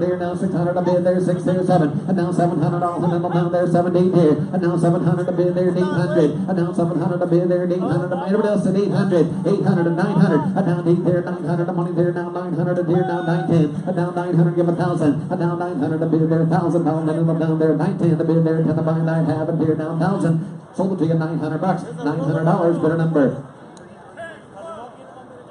There now 600 a bid there 607 and now 700 all and down there 70 here and now 700 a bid there 800 and now 700 a bid there 800 everybody else at 800 and 900 and down 8 there 900 the money there now 900 and here now 910 and now 900 give 1,000 and now 900 a bid there 1,000 down there 910 the bid there 10 to buy 9 half and here now 1,000 sold it to you $900 $900 bidder number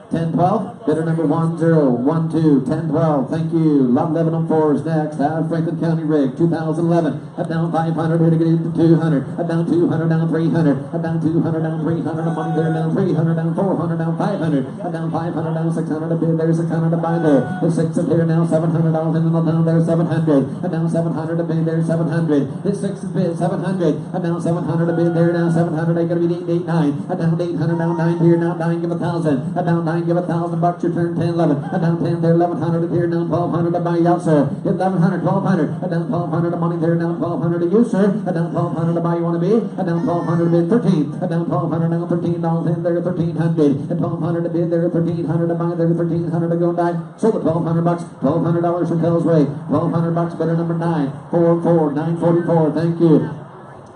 10-12, bidder number 1012, 10-12, thank you. Lot 11 on 4 is next. Franklin County Rig, 2011. Down 500, here to get into 200. Down 200, down 300. Down 200, down 300. The money there, down 300, down 400, down 500. Down 500, down 600. A bid there, 600 to buy there. The 6 is here now, $700 in the down there, 700. Down 700 a bid there, 700. This 6 is bid, 700. Down 700 a bid there, now 700. They gotta be 889. Down 800, down 9 here, now 9, give 1,000. Down 9. Give $1,000, your turn 10, 11, down 10 there, 1,100 here, now 1,200 to buy you out, sir. Hit 1,100, 1,200, down 1,200 of money there, now 1,200 to you, sir. Down 1,200 to buy you want to be, down 1,200 to bid 13, down 1,200, down 13 dollars in there, 1,300, and 1,200 to bid there, 1,300 to buy there, 1,300 to go die. Sold at $1,200, $1,200 from Pillsway, $1,200, bidder number 944, 944, thank you.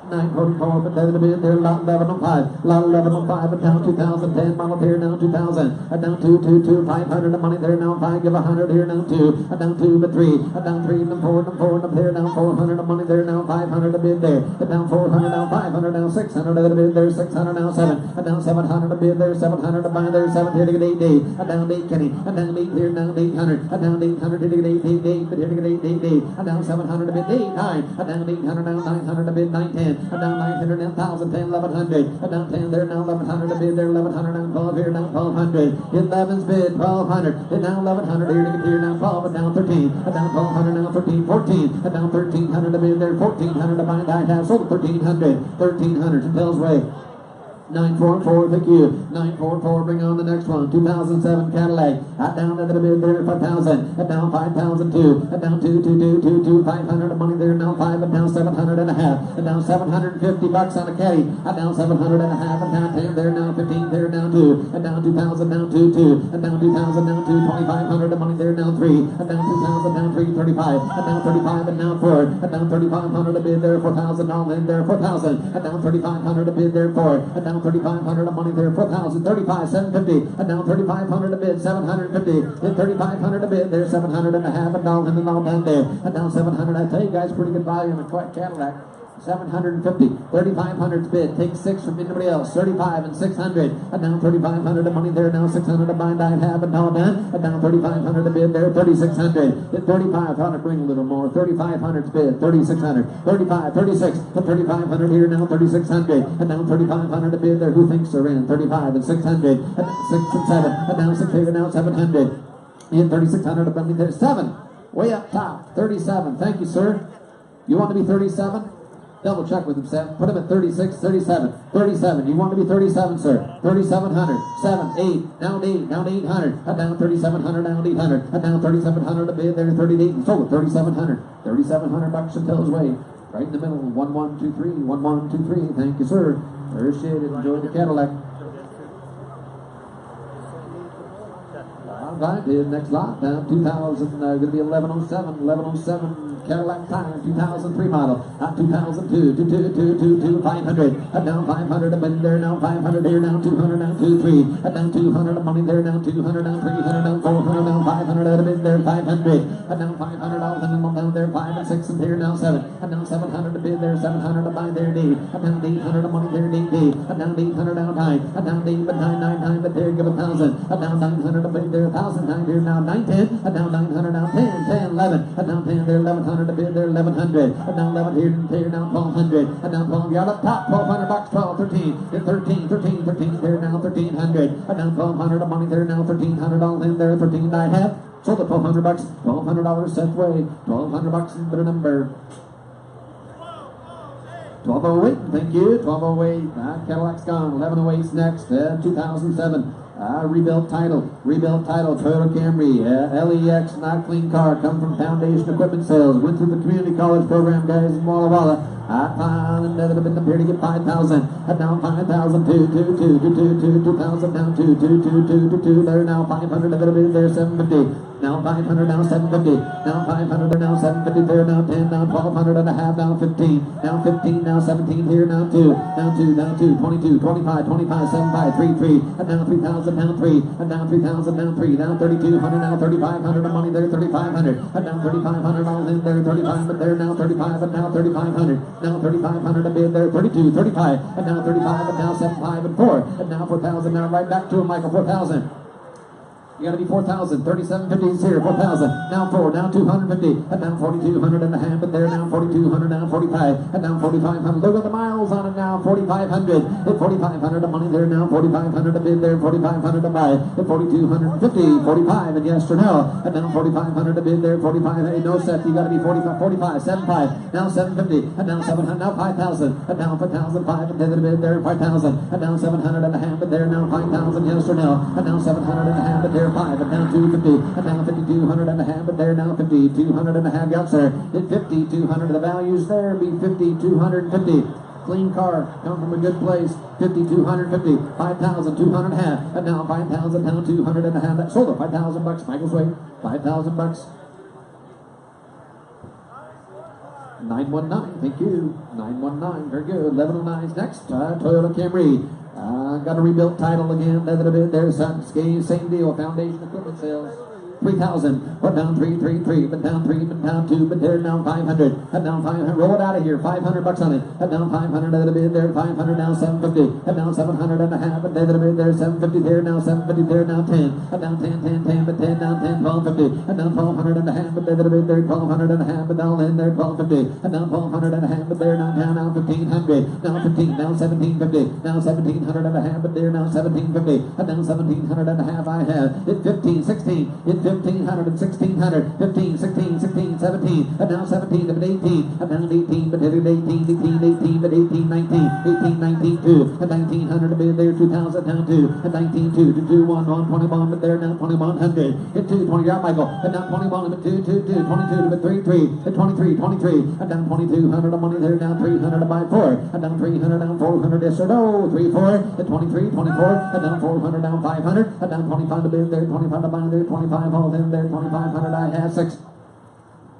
944, but then the bid there, lot 11 on 5, lot 11 on 5, but down 2010, model here now 2000, down 222, 500, the money there now 5, give 100 here now 2, down 2 but 3, down 3, and 4, and 4, and there now 400, the money there now 500, the bid there, down 400, down 500, down 600, the bid there, 600, now 7, down 700, the bid there, 700, the buy there, 7 here to get 8, down 8 Kenny, down 8 here, down 800, down 800 here to get 8, but here to get 8, down 700, the bid 8, 9, down 800, down 900, the bid 910. Down 900, down 1,000, 10, 1,100. Down 10 there, now 1,100 to bid there, 1,100, down 12 here, down 1,200. 11's bid, 1,200. Down 1,100 here to get here, down 12, and down 13. Down 1,200, down 13, 14. Down 1,300 to bid there, 1,400 to buy and half. Sold 1,300. 1,300 to Pillsway. 944, thank you. 944, bring on the next one. 2007 Cadillac. Down to the bid there, 5,000. Down 5,002. Down 2, 500 money there, now 5, and down 700 and a half. And down $750 on a caddy. Down 700 and a half, and down 10 there, now 15 there, down 2. And down 2,000, down 2, and down 2,000, down 2, 2,500 the money there, now 3. And down 2,000, down 3, 35. And down 35, and down 4. And down 3,500 a bid there, 4,000 all in there, 4,000. And down 3,500 a bid there, 4. And down 3,500 of money there, 4,000, 35, 750, and down 3,500 a bid, 750, and 3,500 a bid there, 700 and a half, and down down there, and down 700. I tell you guys, pretty good value on a Cadillac. 750, 3,500 bid, take 6 from anybody else, 35 and 600, and down 3,500 of money there, now 600 to bind, I have, and all done, and down 3,500 to bid there, 3,600, hit 35, trying to bring a little more, 3,500 bid, 3,600, 35, 36, and 3,500 here, now 3,600, and down 3,500 to bid there, who thinks they're in, 35 and 600, and 6 and 7, and down 6 here, now 700, in 3,600 to bind there, 7, way up top, 37, thank you, sir, you want to be 37? Double check with him, Sam. Put him at 36, 37, 37. You want to be 37, sir. 3,700, 7, 8, down 8, down 800, down 3,700, down 800, down 3,700 a bid there, 38, and sold 3,700. 3,700 bucks to Pillsway. Right in the middle, 1123, 1123. Thank you, sir. Appreciate it. Enjoy the Cadillac. All right, the next lot, down 2,000, going to be 1107, 1107. Cadillac Tire, 2003 model, 2002, 500, down 500, a bid there, now 500 here, down 200, down 2, 3, down 200, money there, down 200, down 300, down 400, down 500, at a bid there, 500, down 500, all down there, 5 and 6, and here, now 7, down 700, a bid there, 700, to buy there, D, down 800, money there, D, down 800, down 9, down 8, but 9, but there, give 1,000, down 900, a bid there, 1,000, 9 here, now 910, down 900, down 10, 11, down 10 there, 1,100. A bid there, 1,100, and now 11 here, now 1,200, and now 12 yard up top, 1,200 bucks, 12, 13, 13 there, now 1,300, and now 1,200 of money there, now 1,300 all in there, 13 I have, sold at 1,200 bucks, $1,200 set way, 1,200 bucks is the number. 1208, thank you, 1208, Cadillac's gone, 1108's next, 2007. Rebuilt title, Toyota Camry, LEX, not clean car, come from Foundation Equipment Sales, went through the community college program, guys, in Walla Walla. And another bit up here to get 5,000, and down 5,000, 2,000, down 2, there now 500, a little bit there, 750. now 500, now 750, now 500, now 750 there, now 10, now 1200 and a half, now 15, now 15, now 17 here, now 2, now 2, now 2, 22, 25, 25, 75, 3, 3, and now 3,000, now 3, and now 3,000, now 3, now 3,200, now 3,500 of money there, 3,500, and now 3,500 all in there, 35, but there, now 35, and now 3,500, now 3,500 a bid there, 32, 35, and now 35, and now 75 and 4, and now 4,000, now right back to him, Michael, 4,000. You gotta be 4,000, 3,750 is here, 4,000, now 4, now 250, and now 4,200 and a half, and there, now 4,200, now 45, and now 4,500, look at the miles on it now, 4,500, at 4,500 of money there, now 4,500 a bid there, 4,500 a buy, at 4,250, 45, and yes or no, and now 4,500 a bid there, 45, hey, no set, you gotta be 45, 45, 75, now 750, and now 700, now 5,000, and now 5,005, and then a bid there, 5,000, and now 700 and a half, and there, now 5,000, yes or no, and now 700 and a half, and there, 5, and now 250, and now 5,200 and a half, but there now 50, 200 and a half, got there, at 50, 200, the values there, be 50, 250, clean car, come from a good place, 50, 250, 5,200 and a half, and now 5,000, now 200 and a half, that sold it, 5,000 bucks, Michael's way, 5,000 bucks. 919, thank you, 919, very good, 1109 is next, Toyota Camry. Got a rebuilt title again. There's same deal. Foundation equipment sales. 3,000. Put down 333. But down 3. But down 2. But there now 500. And now 500. Roll it out of here. 500 bucks on it. And now 500. At a bid there. 500 now 750. And now 700 and a half. And then a bid there. 750 there. Now 750 there. Now 10. And now 10. 10. 10. But 10. Now 10. 1250. And now 1,200 and a half. But then a bid there. 1,200 and a half. But down in there. 1,250. And now 1,200 and a half. But there now down. Now 1,500. Now 15. Now 1,750. Now 1,700 and a half. But there now 1,750. And now 1,700 and a half. I have it 15, 16. It 1,500 and 1,600, 15, 16, 16, 17, and now 17, but 18, and now 18, but 18, 18, but 18, 19, 18, 19, 2, and 1,900 a bid there, 2,000 down 2, and 19, 2, to 2, 1, 1, 21, but there now 2,100, and 2, 20, out Michael, and now 21, but 2, 2, 2, 22, but 3, 3, and 23, 23, and down 2,200 of money there, now 300 to buy 4, and down 300, down 400, yes or no, 3, 4, and 23, 24, and down 400, down 500, and down 25 to bid there, 25 to buy there, 25 all in there, 2,500 I have 6.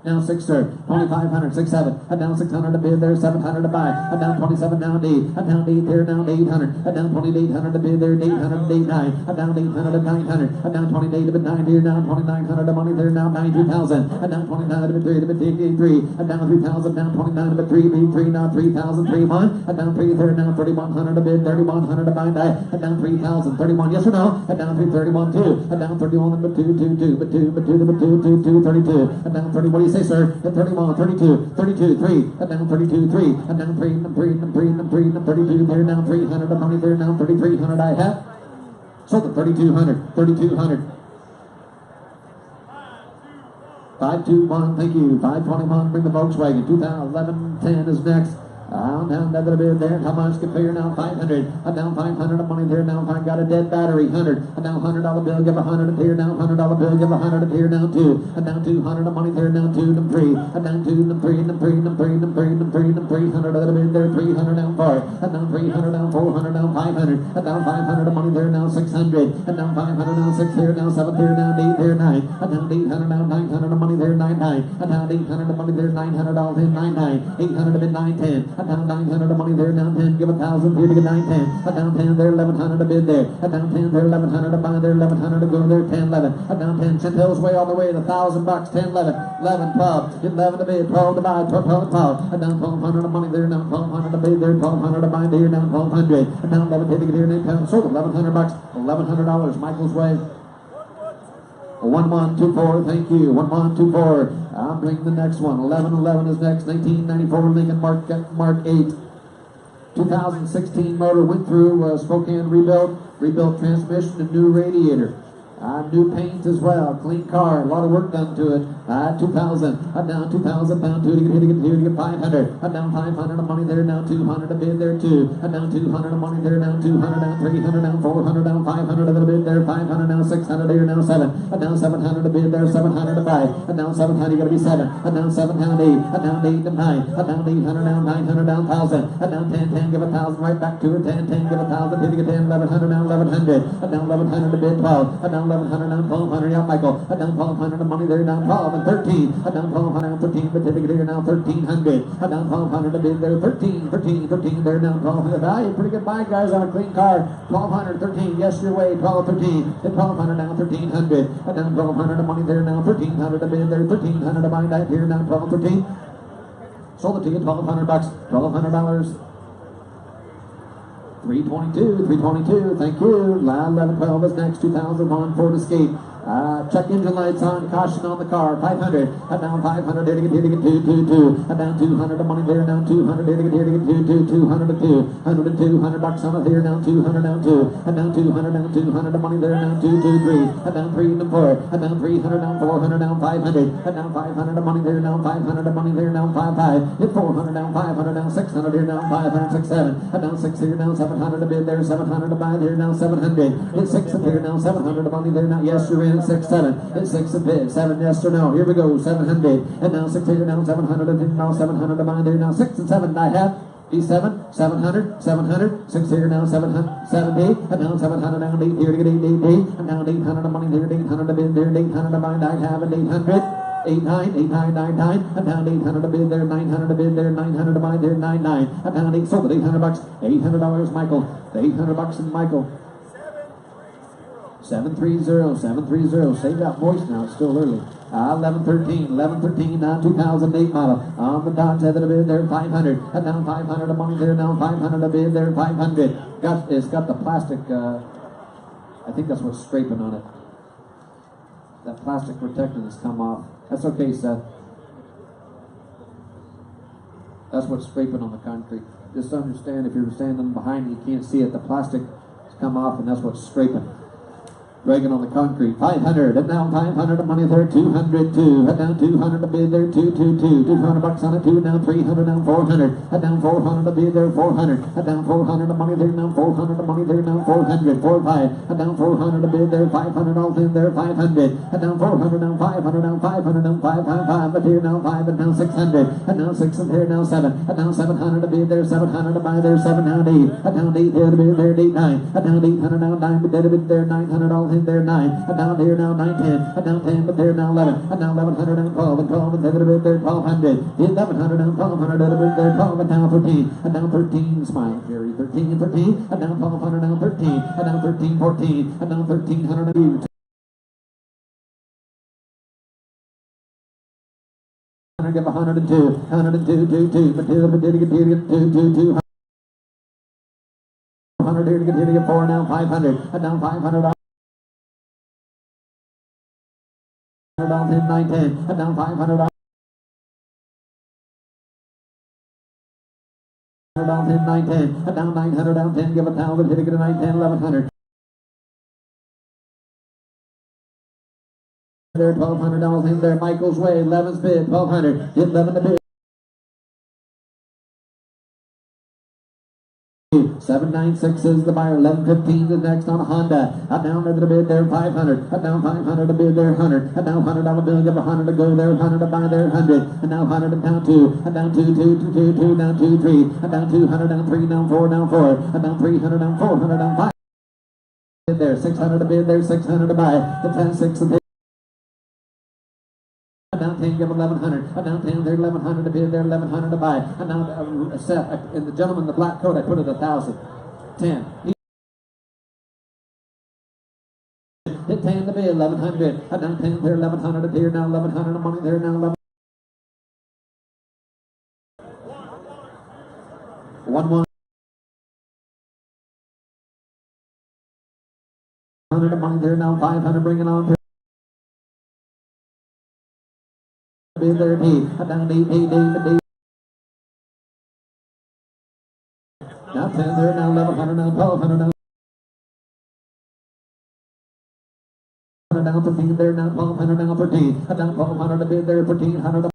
Now 6 sir, 2,500, 6, 7, and now 600 a bid there, 700 to buy, and now 27 down D, and down D there, now 800, and down 2,800 to bid there, 800 to 9, and down 800 to 900, and down 28 to bid 9 here, now 2,900 to money there, now 92,000, and down 29 to bid 3 to bid 83, and down 3,000, down 29 to bid 3, bid 3, now 3,000, 3, 1, and down 3 there, now 3,100 to bid, 3,100 to buy, and down 3,000, 31, yes or no, and down 331, 2, and down 31 to bid 2, 2, 2, but 2, but 2 to bid 2, 2, 2, 32, and down 30, what do you say sir, at 31, 32, 32, 3, and down 32, 3, and down 3, and 3, and 3, and 3, and 32, there, now 300 of money there, now 3,300 I have. Sold at 3,200, 3,200. 521, thank you. 521, bring the Volkswagen. 2011, 10 is next. Down that little bit there. How much can figure now? 500. And now 500 of money there. Now I got a dead battery. 100. And now $100 bill. Give 100 here. Now $100 bill. Give 100 here. Now 2. And now 200 of money there. Now 2 and 3. And now 2 and 3 and 3 and 3 and 3 and 3 and 300 a little bit there. 300 down 4. And now 300 down 400 down 500. And now 500 of money there. Now 600. And now 500 now 6 here. Now 7 here. Now 8 here. 9. And now 800 now 900 of money there. 99. And now 800 of money there. 900 all in 99. 800 of it 910. And now 900 of money there, down 10, give 1,000 here to get 910. And down 10 there, 1,100 a bid there. And down 10 there, 1,100 to buy there, 1,100 to go there, 10, 11. And down 10, Chantel's way all the way, 1,000 bucks, 10, 11, 11, 12, 11 to bid, 12 to buy, 12, 12, 12. And down 1,200 of money there, now 1,200 to bid there, 1,200 to buy there, down 1,200. And down 11 to get here, 9 sold 1,100 bucks, $1,100, Michael's way. 1124, thank you. 1124. I'll bring the next one. 1111 is next. 1994 Lincoln Mark 8. 2016 motor went through Spokane rebuilt transmission and new radiator. New paint as well. Clean car. A lot of work done to it. 2,000. Down 2,000. Down 2 to get 500. Down 500 of money there. Now 200 to bid there 2. Down 200 of money there. Now 200. Down 300. Down 400. Down 500 of the bid there. 500. Now 600 here. Now 7. Down 700 to bid there. 700 to 5. Down 700. You got to be 7. Down 7. Down 8. Down 8 to 9. Down 800. Down 900. Down 1,000. Down 10. 10. Give 1,000 right back to her. 10. 10. Give 1,000. Here to get 10. 1,100. Down 1,100. Down 1,100 to bid 12. Down 1,100. Down 1,200. Yeah, Michael. Down 1,200 of money there. Down 12 and 13. Down 1,200. Down 13. But ticket here now 1,300. Down 1,200 to bid there. 13. 13. 13 there. Down 1,200. Value. Pretty good buy, guys, on a clean car. 1,200. 13. Yes, your way. 12. 13. Then 1,200. Down 1,300. Down 1,200 of money there. Now 1,300 to bid there. 1,300 to buy that here. Now 12. 13. Sold it to you. $1,200. $1,200. 322, 322, thank you. Line 11, 12 is next. 2001 Ford Escape. Check engine lights on, caution on the car. 500, down 500, here to get 222. Down 200 of money there, down 200, here to get 200 to 2. 100 to 200 bucks on it here, down 200, down 2. Down 200, down 200 of money there, down 223. Down 3 to 4. Down 300, down 400, down 500. Down 500 of money there, down 500 of money there, down 55. Hit 400, down 500, down 600 here, down 500, 67. Down 6 here, down 700 to bid there, 700 to buy there, now 700. Hit 6 here, now 700 of money there, now yes, you're in. 6, 7. Hit 6 and bid. 7, yes or no. Here we go. 700. And now 6 here, now 700. And now 700 to buy there, now 6 and 7. I have. 7, 700, 700, 6 here now, 700, 70, and now 700 down 8 here to get 8, 8, 8, and now 800 of money there, 800 to bid there, 800 to buy, I have an 800. 89, 89, 99, and down 800 to bid there, 900 to bid there, 900 to buy there, 99, and down 8, sold it, $800, $800, Michael, $800 and Michael. 730, 730, save that voice now, it's still early. 1113, 1113, now 2008 model. On the Dodge, headed to bid there, 500, and down 500 of money there, now 500 to bid there, 500. It's got the plastic, I think that's what's scraping on it. That plastic protectant has come off. That's okay, Seth. That's what's scraping on the concrete. Just understand, if you're standing behind you can't see it, the plastic has come off and that's what's scraping. Dragging on the concrete. 500, and now 500 of money there, 202, and down 200 to bid there, 222, $200 on it, 2, down 300, down 400, and down 400 to bid there, 400, and down 400 of money there, now 400 of money there, now 400, 45, and down 400 to bid there, 500 all in there, 500, and down 400, down 500, down 500, down 555, but here now 5, and now 600, and now 6 and here now 7, and now 700 to bid there, 700 to buy there, 7 down 8, and down 8 here to bid there, 8, 9, and down 800, down 9, but there to bid there, 900 all in there, 9, and down here now 9, 10, and down 10, but there now 11, and now 1100 down 12, and 12, and there there 1200, 1100 down 1200, there 12, and down 13, and down 13, smile, Jerry, 13 and 13, and down 1200, down 13, and down 13, 14, and down 1300 and give 102, 102, 2, 2, but here, but did get 2, 2, 2, 100 here to get 4, now 500, and down 500. Down 10, 9, 10, and down 500 down 10, 9, 10, and down 900 down 10, give 1,000, hit to get a 9, 10, 1100. There, $1,200 in there, Michael's way, 11's bid, 1,200, hit 11 to bid. 796 is the buyer. 1115 is next on a Honda. Down to the bid there, 500. Down 500 to bid there, 100. Down $100 bill, give 100 to go there, 100 to buy there, 100. And now 100 and down 2. And down 2, 2, 2, 2, 2, down 2, 3. And down 200, down 3, down 4, down 4. And down 300, down 400, down 5. Bid there, 600 to bid there, 600 to buy. The 10, 6 and down 10, give 1,100. Down 10, there 1,100 to bid there, 1,100 to buy. And now and the gentleman in the black coat, I put it 1,000. 10. Hit 10 to bid, 1,100. Down 10, there 1,100 to here, now 1,100 of money there, now 11. 1, 100 of money there, now 500, bring it on. Bid there, D. Down 8, 8, 8, 8. Now 10 there, now 1,100, now 1,200, now 1200 down 13 there now 1200 down 13. Down 1200 a bid there 1300.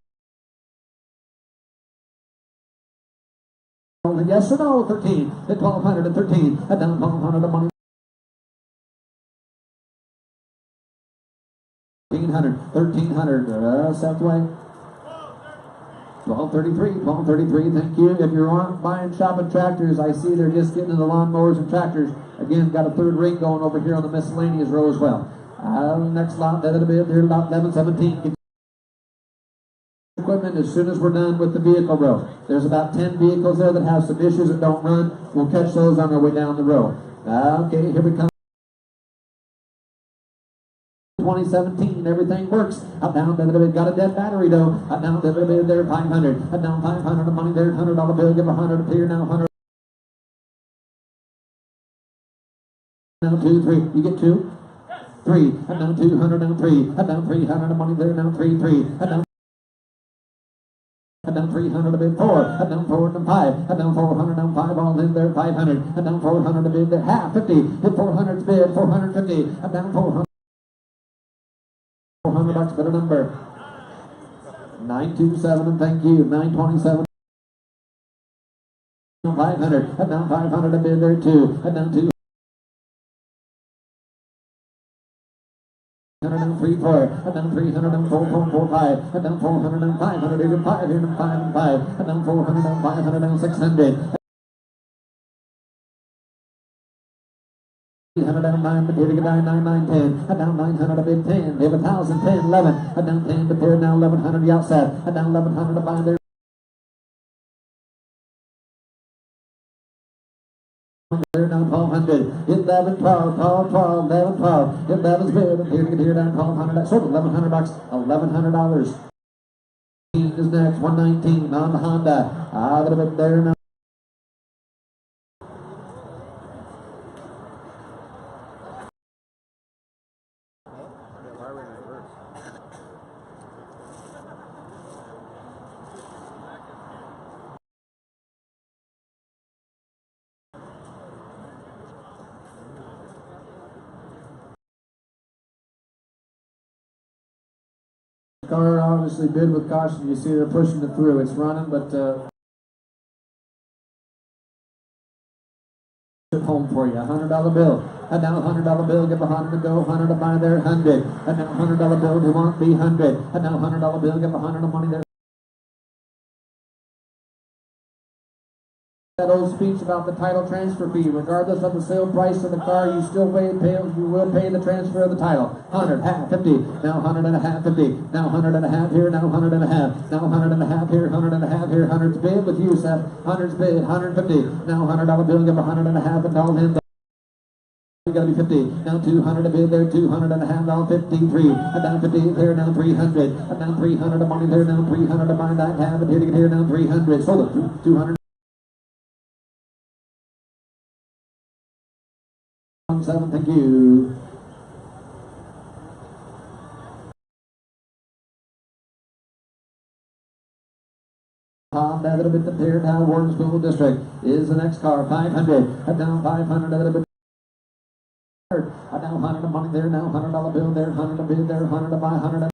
Yes or no? 13. At 1200 and 13. Down 1200 of money. 1300. Southway. 1233. Thank you. If you're on buying, shopping tractors, I see they're just getting into the lawnmowers and tractors. Again, got a third ring going over here on the miscellaneous row as well. Next lot, that'll be there, lot 1117. Equipment as soon as we're done with the vehicle row. There's about 10 vehicles there that have some issues that don't run. We'll catch those on our way down the road. Okay, here we come. 2017, everything works. Up down, got a dead battery though. Up down, there 500. Up down 500, the money there, $100 bill, give 100 up here now, 100. Now 2, 3, you get 2, 3. Up down 200, down 3. Up down 300, the money there, now 3, 3. Up down. Down 300 a bid 4, down 4 and 5, down 400, down 5, all in there 500, down 400 a bid there, half 50, hit 400's bid, 450, down 400. $400, better number. 927, and thank you. 927. 500, down 500 a bid there 2, down 2. Down 3, 4, down 300, down 4, 4, 4, 5, down 400, down 500, even 5, here, down 5 and 5, down 400, down 500, down 600. 300 down 9, but here to get down 9, 9, 10, down 900 a bid 10, they have 1,000, 10, 11, down 10, but here now 1100 the outside, down 1100 to buy there. There down 1200, 11, 12, 12, 12, 11, 12, 11's bid, and here to get here down 1200, sold $1,100, $1,100. Is next, 119 on the Honda, a little bit there now. Car obviously bid with caution. You see they're pushing it through. It's running, but home for you. $100 bill. And now $100 bill. Give 100 to go. 100 to buy there. 100. And now $100 bill. Do want be 100. And now $100 bill. Give 100 of money there. That old speech about the title transfer fee, regardless of the sale price of the car, you still you will pay the transfer of the title. 100, half, 50, now 100 and a half, 50, now 100 and a half here, now 100 and a half, now 100 and a half here, 100 and a half here, 100's bid with you, Seth, 100's bid, 150, now $100 bill, give 100 and a half, and all in. You gotta be 50, now 200 a bid there, 200 and a half, now 53, and down 50 there, now 300, and now 300 of money there, now 300 to buy that half, and here to get here, now 300, sold it, 200. 7, thank you. That little bit there now, Warden School District is the next car, 500, down 500, a little bit. Now 100 of money there, now $100 bill there, 100 a bid there, 100 to buy, 100.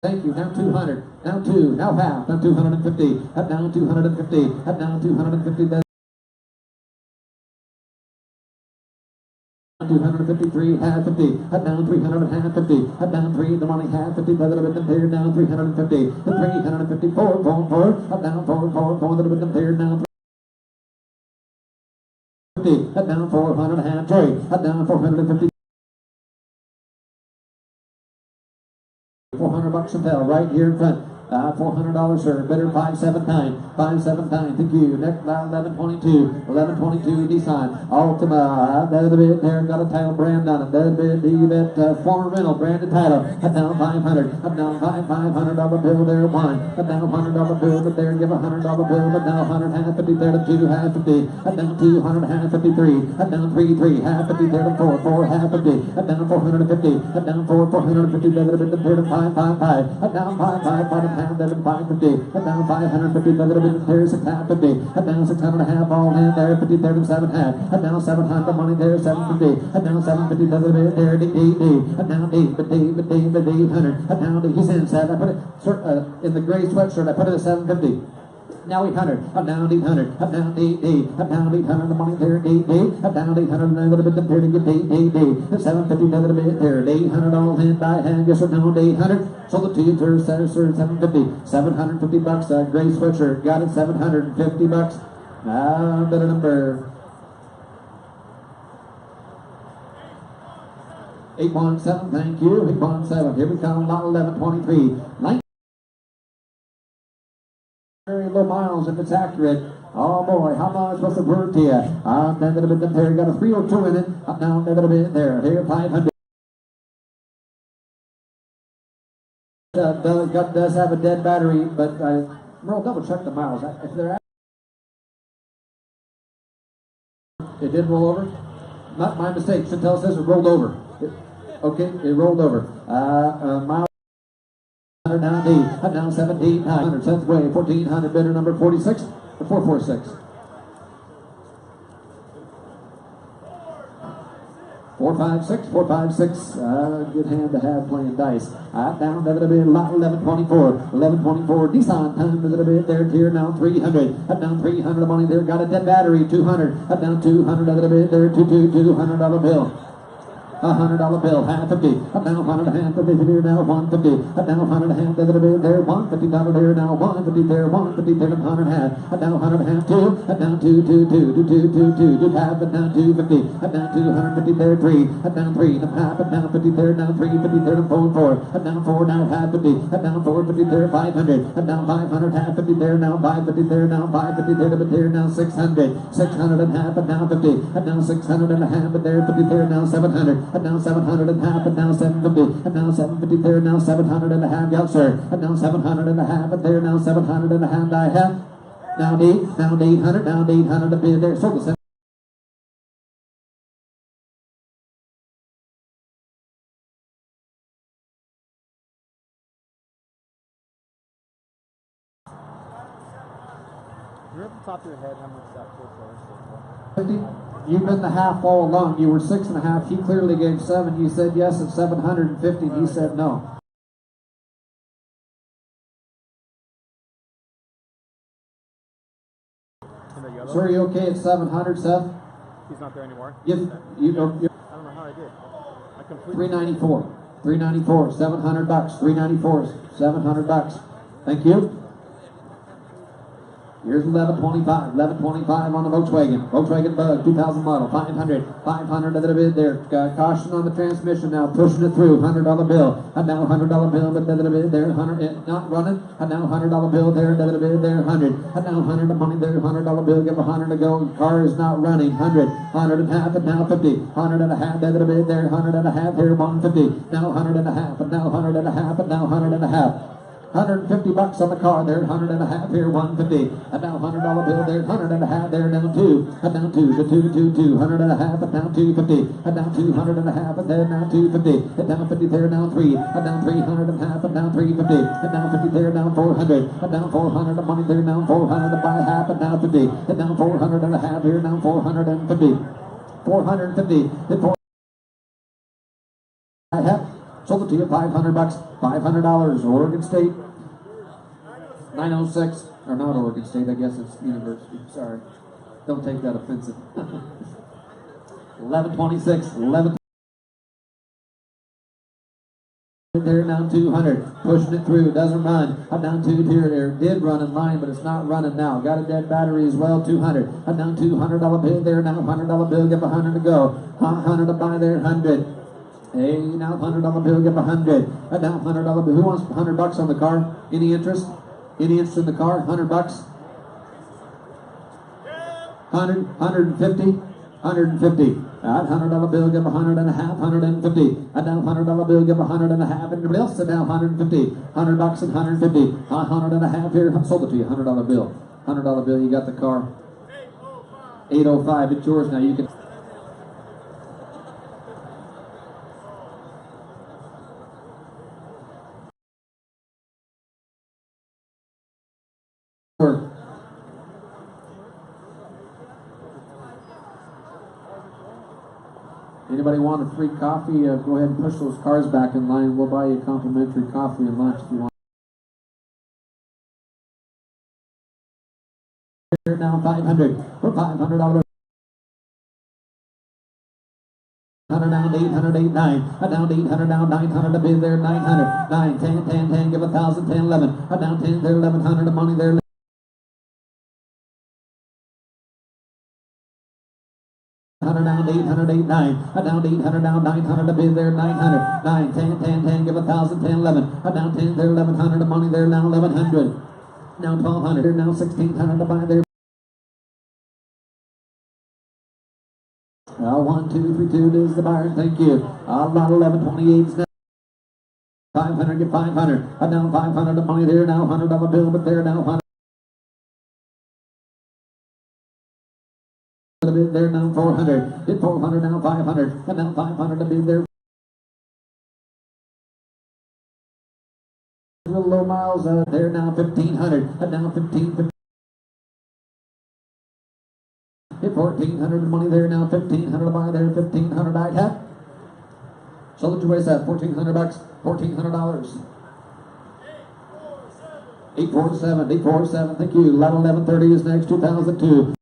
Thank you, now 200, now 2, now half, now 250, down 250, down 250. 253, half 50, down 300, half 50, down 3, the money, half 50, a little bit compared, down 350, 354, 4, down 4, a little bit compared, down 50, down 400, half 3, down 450. $400 a fell right here in front. $400, sir. Better 579. 579. Thank you. Next, 1122. 1122 Nissan Altima. That bit there got a title brand on it. That bit you bet former rental branded title. Down 500. Down $500 bill there. 1. Down $100 bill, but there give $100 bill, but now 100 half 50 there to 2 half 50. Down 200 half 53. Down 3 half 50 there to 4 half 50. Down 450. Down 450 there to 5 down 5 5 half, then 550. Head down 550, another bit there, 6 half 50. Head down 600 and a half, all in there, 50 there, 7 half. Head down 700, money there, 750. Head down 750, another bit there, D. Head down D, but 800. Head down D, he's in 7. I put it in the gray sweatshirt, I put it at 750. Now 800, up down 800, up down D, up down 800, the money there, D, up down 800, and a little bit there to get D, 750, a little bit there, 800 all in by hand, yes or no, 800, sold it to you, sir, 750, 750 bucks, gray sweatshirt, got it, 750 bucks, better number 817, thank you, 817, here we come, lot 1123, very low miles if it's accurate. Oh boy, how much was the word to you? Then a little bit there, got a 302 in it. Up down a little bit there. Here 500. Does have a dead battery, but I'll double check the miles. If they're it did roll over. Not my mistake. Chantel says it rolled over. Okay, it rolled over. Miles. Down D, up down 1700, 10th way, 1400, bidder number 46, or 446. 456, 456, good hand to have playing dice. Down a little bit, lot 1124, 1124, Nissan time a little bit there, tier now 300, up down 300, money there, got a dead battery, 200, up down 200, a little bit there, $200 bill. $100 bill, half 50, up down 100 and half, here now 150, up down 100 and half, a little bit there, $150 there now, 150 there, 150 there, 100 and half, up down 100 and half, 2, up down 2, half, up down 250, up down 250 there, 3, up down 3, and half, up down 50 there, now 350 there, 4, up down 4, now half 50, up down 450 there, 500, up down 500, half 50 there, now 550 there, now 550 there, but there, now 600, 600 and half, up down 50, up down 600 and a half, but there, 50 there, now 700, and now 700 and a half, and now 750, and now 750 there, now 700 and a half, yes sir, and now 700 and a half, and there, now 700 and a half, I have, now 800, now 800 a bid there, sold the you remember off the top of your head how much that was? 50? You've been the half all along. You were 6.5. He clearly gave 7. You said yes at 750. He said no. So are you okay at 700, Seth? He's not there anymore. You I don't know how I did. I completely. 394. 394. 700 bucks. 394. 700 bucks. Thank you. Here's 1125 on the Volkswagen Bug, 2000 model, 500 a little bit there. Caution on the transmission now, pushing it through, $100 bill, and now $100 bill, but a little bit there, 100, not running, and now $100 bill there, a little bit there, 100, and now 100 of money there, $100 bill, give 100 to go, car is not running, 100 and a half, and now 50, 100 and a half, a little bit there, 100 and a half here, 150, now 100 and a half, and now 100 and a half, and now 100 and a half. 150 bucks on the car there, 100 and a half here, 150, and now $100 bill there, 100 and a half there, down 2, and down 2 to 2, 100 and a half, and down 250, and down 200 and a half, and then now 250, and down 50 there, down 3, and down 300 and a half, and down 350, and down 50 there, down 400, and down 400 of money there, down 400 to buy half, and down 50, and down 400 and a half here, down 450, 450, and 4 I have. Sold it to you, 500 bucks, $500, Oregon State, 906, or not Oregon State, I guess it's University, sorry. Don't take that offensive. 1126, 11. There, down 200, pushing it through, doesn't run. I'm down 2 here, there, did run in line, but it's not running now. Got a dead battery as well, 200. I'm down $200 bill there, now $100 bill, give 100 to go. 100 to buy there, 100. Hey, now $100 bill, give 100. And now $100 bill. Who wants 100 bucks on the car? Any interest? Any interest in the car? 100 bucks? 100, 150, 150. $100 bill, give 100 and a half, 150. And now $100 bill, give 100 and a half. Everybody else said now 150. 100 bucks and 150. 100 and a half here. I sold it to you. $100 bill. $100 bill. You got the car. 805. It's yours now. You can. Anybody want a free coffee? Go ahead and push those cars back in line. We'll buy you complimentary coffee and lunch if you want. Here now 500 for $500. 100 down, 800, 8, 9. Down 800, down 900. A bid there, 900. 9, 10, 10, 10. Give 1,000, 10, 11. Down 10 there, 1,100. Money there. 100 down, 800, 8, 9. Down 800, down 900. A bid there, 900. 9, 10, 10, 10. Give 1,000, 10, 11. Down 10 there, 1,100. Money there now, 1,100. Now 1,200. Now 1,600 to buy there. 1, 2, 3, 2 is the buyer. Thank you. Lot 11, 28 is now. 500, get 500. Down 500 of money there now. $100 bill, but there now. 100. A bid there now. 400. Get 400 now. 500. And now 500 a bid there. Real low miles there now. 1,500. And now 15. Hit 1,400 money there now, 1,500 buy there, 1,500 I hat. So what you waste that? $1,400, $1,400. 847, 847. Thank you. Lot 1130 is next. 2002.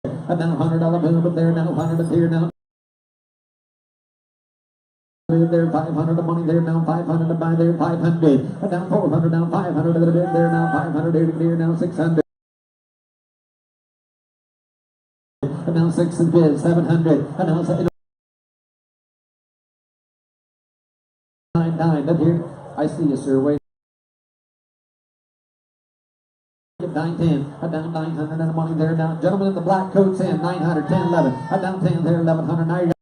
And now $100 bill, but there now 100 here now. There 500 of money there now, 500 to buy there, 500. And now 400 now, 500 of the bid there now, 500 here now, 600. And now 6 is bid, 700. And now 9. Up here, I see you, sir. Wait. 910. Down 900 and the money there now. Gentlemen in the black coats in 900, 10, 11. Down 10 there, 1100. Now you got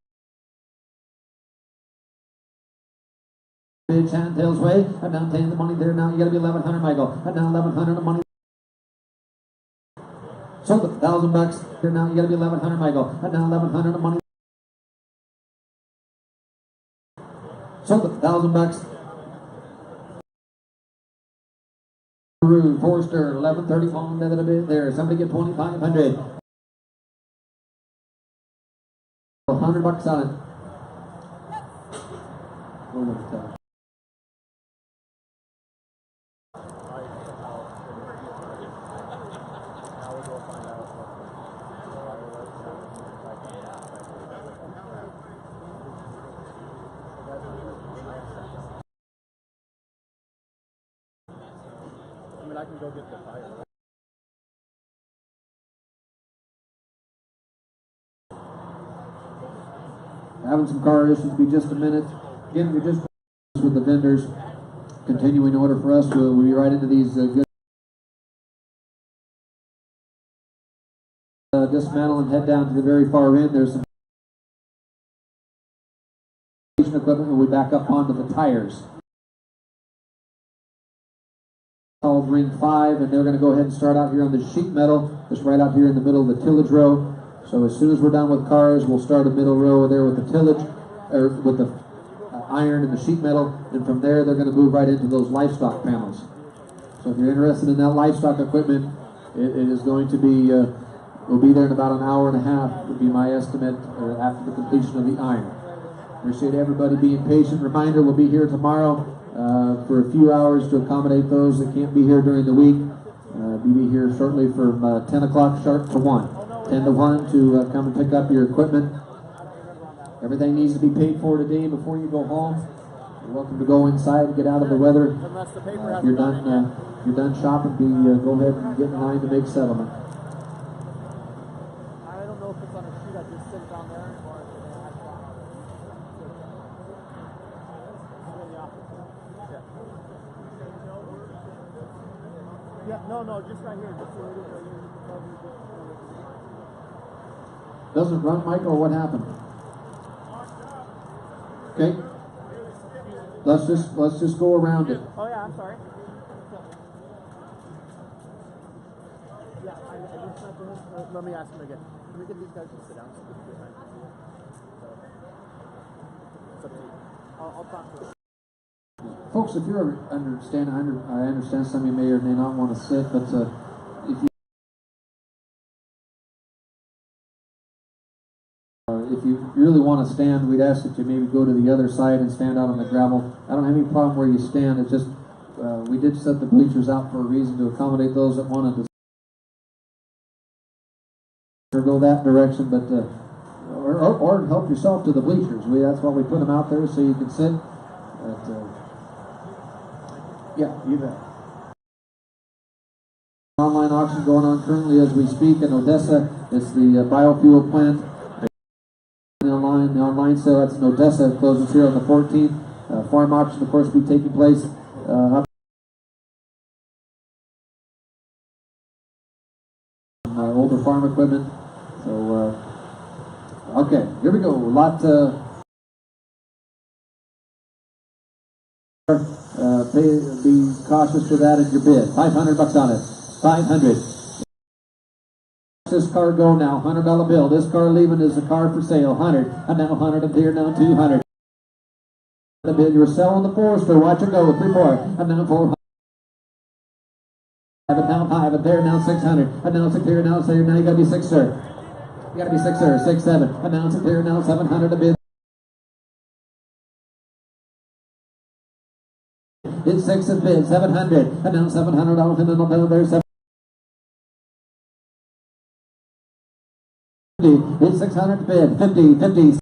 bid Chantel's way. Down 10 the money there now. You got to be 1100, Michael. Down 1100 the money. Sold it $1,000 here now. You got to be 1,100, Michael. And now 1,100 of money. Sold it $1,000. Forster 1131. That a bit there. Somebody get 2,500. $100 on it. I can go get the fire. Having some car issues, be just a minute. Again, we're just with the vendors. Continuing order for us. We'll be right into these good dismantle and head down to the very far end. There's some equipment, and we back up onto the tires. Called ring 5, and they're going to go ahead and start out here on the sheet metal. Just right out here in the middle of the tillage row. So as soon as we're done with cars, we'll start a middle row there with the tillage, or with the iron and the sheet metal, and from there they're going to move right into those livestock panels. So if you're interested in that livestock equipment, it is going to be, we'll be there in about an hour and a half, would be my estimate, after the completion of the iron. Appreciate everybody being patient. Reminder, we'll be here tomorrow for a few hours to accommodate those that can't be here during the week. We'll be here shortly from 10 o'clock sharp to 1. 10 to 1 to come and pick up your equipment. Everything needs to be paid for today before you go home. You're welcome to go inside and get out of the weather. If you're done shopping, go ahead and get in line to make settlement. I don't know if it's on a sheet I just sent down there or if it has Yeah, no, just right here. Just right here. Doesn't run, Michael, or what happened? Okay. Let's just go around it. Oh yeah, I'm sorry. Yeah, I just met him. Let me ask him again. Can we get these guys to sit down so we can get behind? It's up to you. I'll talk to him. Folks, if you're I understand some of you may or may not want to sit, but if you really want to stand, we'd ask that you maybe go to the other side and stand out on the gravel. I don't have any problem where you stand. It's just we did set the bleachers out for a reason to accommodate those that wanted to go that direction, but or help yourself to the bleachers. That's why we put them out there so you can sit. But, yeah, you bet. Online auction going on currently as we speak in Odessa. It's the biofuel plant. The online sale, that's in Odessa. It closes here on the 14th. Farm auction, of course, will be taking place up older farm equipment. So, okay, here we go. Be cautious with that in your bid. $500 on it. 500. This car go now. $100 bill. This car leaving is a car for sale. 100. And now 100 up here. Now 200. The bid you're selling the Forester. Watch it go. 3 more. And now 400. Have it now 5. And there now 600. And now 6 here. Now 6. Now you gotta be 6, sir. You gotta be 6, sir. 6, 7. And now 6 here. Now 700 a bid. It's 6 and bid. 700. And now $700 and then there 7. It's 600 bid. 50. 50.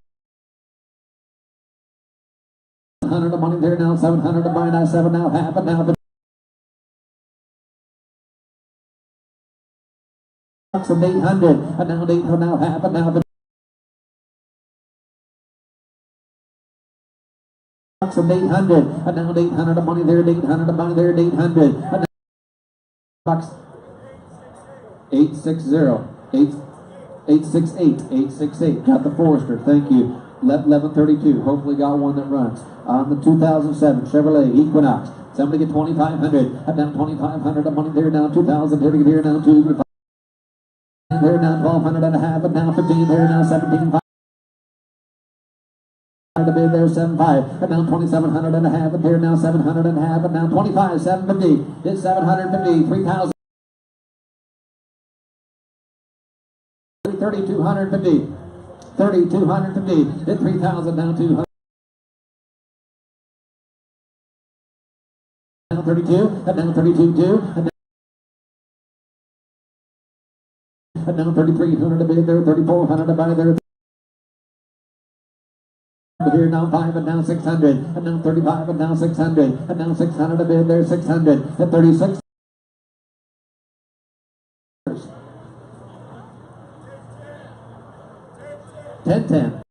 700 of money there now. 700 to buy now. 7 now. Half and now. From 800 and now 800 now half and now. From 800 and now 800 of money there. 800 of money there. 800 and now bucks. 860 868 868. Got the Forester. Thank you. 1132. Hopefully got one that runs on the 2007 Chevrolet Equinox. Somebody get 2,500 and now 2,500 of money there. Now 2,000 here to get here now 2. There now 1,200 and a half, and now 15 there now 17.5. The bid there 7.5, and now 2,700 and a half, and here now 700 and a half, and now 25, 750. It's 750, 3,000. 3,250, 3,250. It's 3,000 now 200. Now 32, and now 32 2, and now 3,300 a bid there, 3,400 a buy there. Here now 5 and now 600 and now 35 and now 600 and now 600 a bid there, 600 and 36. 10.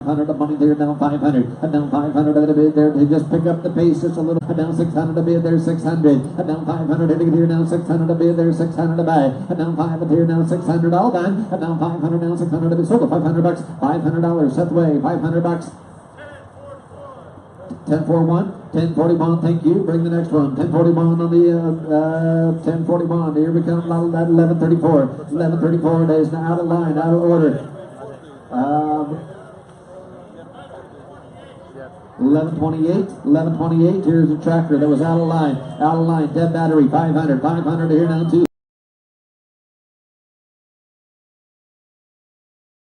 100 of money there, now 500 and now 500 at a bid there. They just pick up the pace just a little. And now 600 a bid there, 600 and now 500 here now 600 a bid there, 600 a buy and now 500 here now 600 all done and now 500 now 600 a bid sold. $500, $500 set away. $500. 1041, 1041. Thank you. Bring the next one. 1041 on the 1041. Here we come. 1134. 1134 days now out of line, out of order. 1128. Here's a tractor that was out of line. Dead battery. 500 here now 2.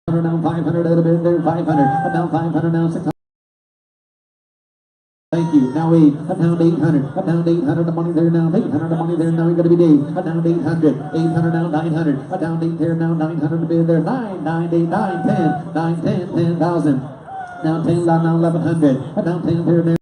Now 500 at a bid there. 500 and now 500 now 600. Thank you. Now 8, down 800, down 800 the money there now, 800 the money there now, you gotta be Dave, down 800, 800 now 900, down 8 there now, 900 to bid there, 9, 9, 8, 9, 10, 9, 10, 10,000, now 10, now 1100, down 10 there now.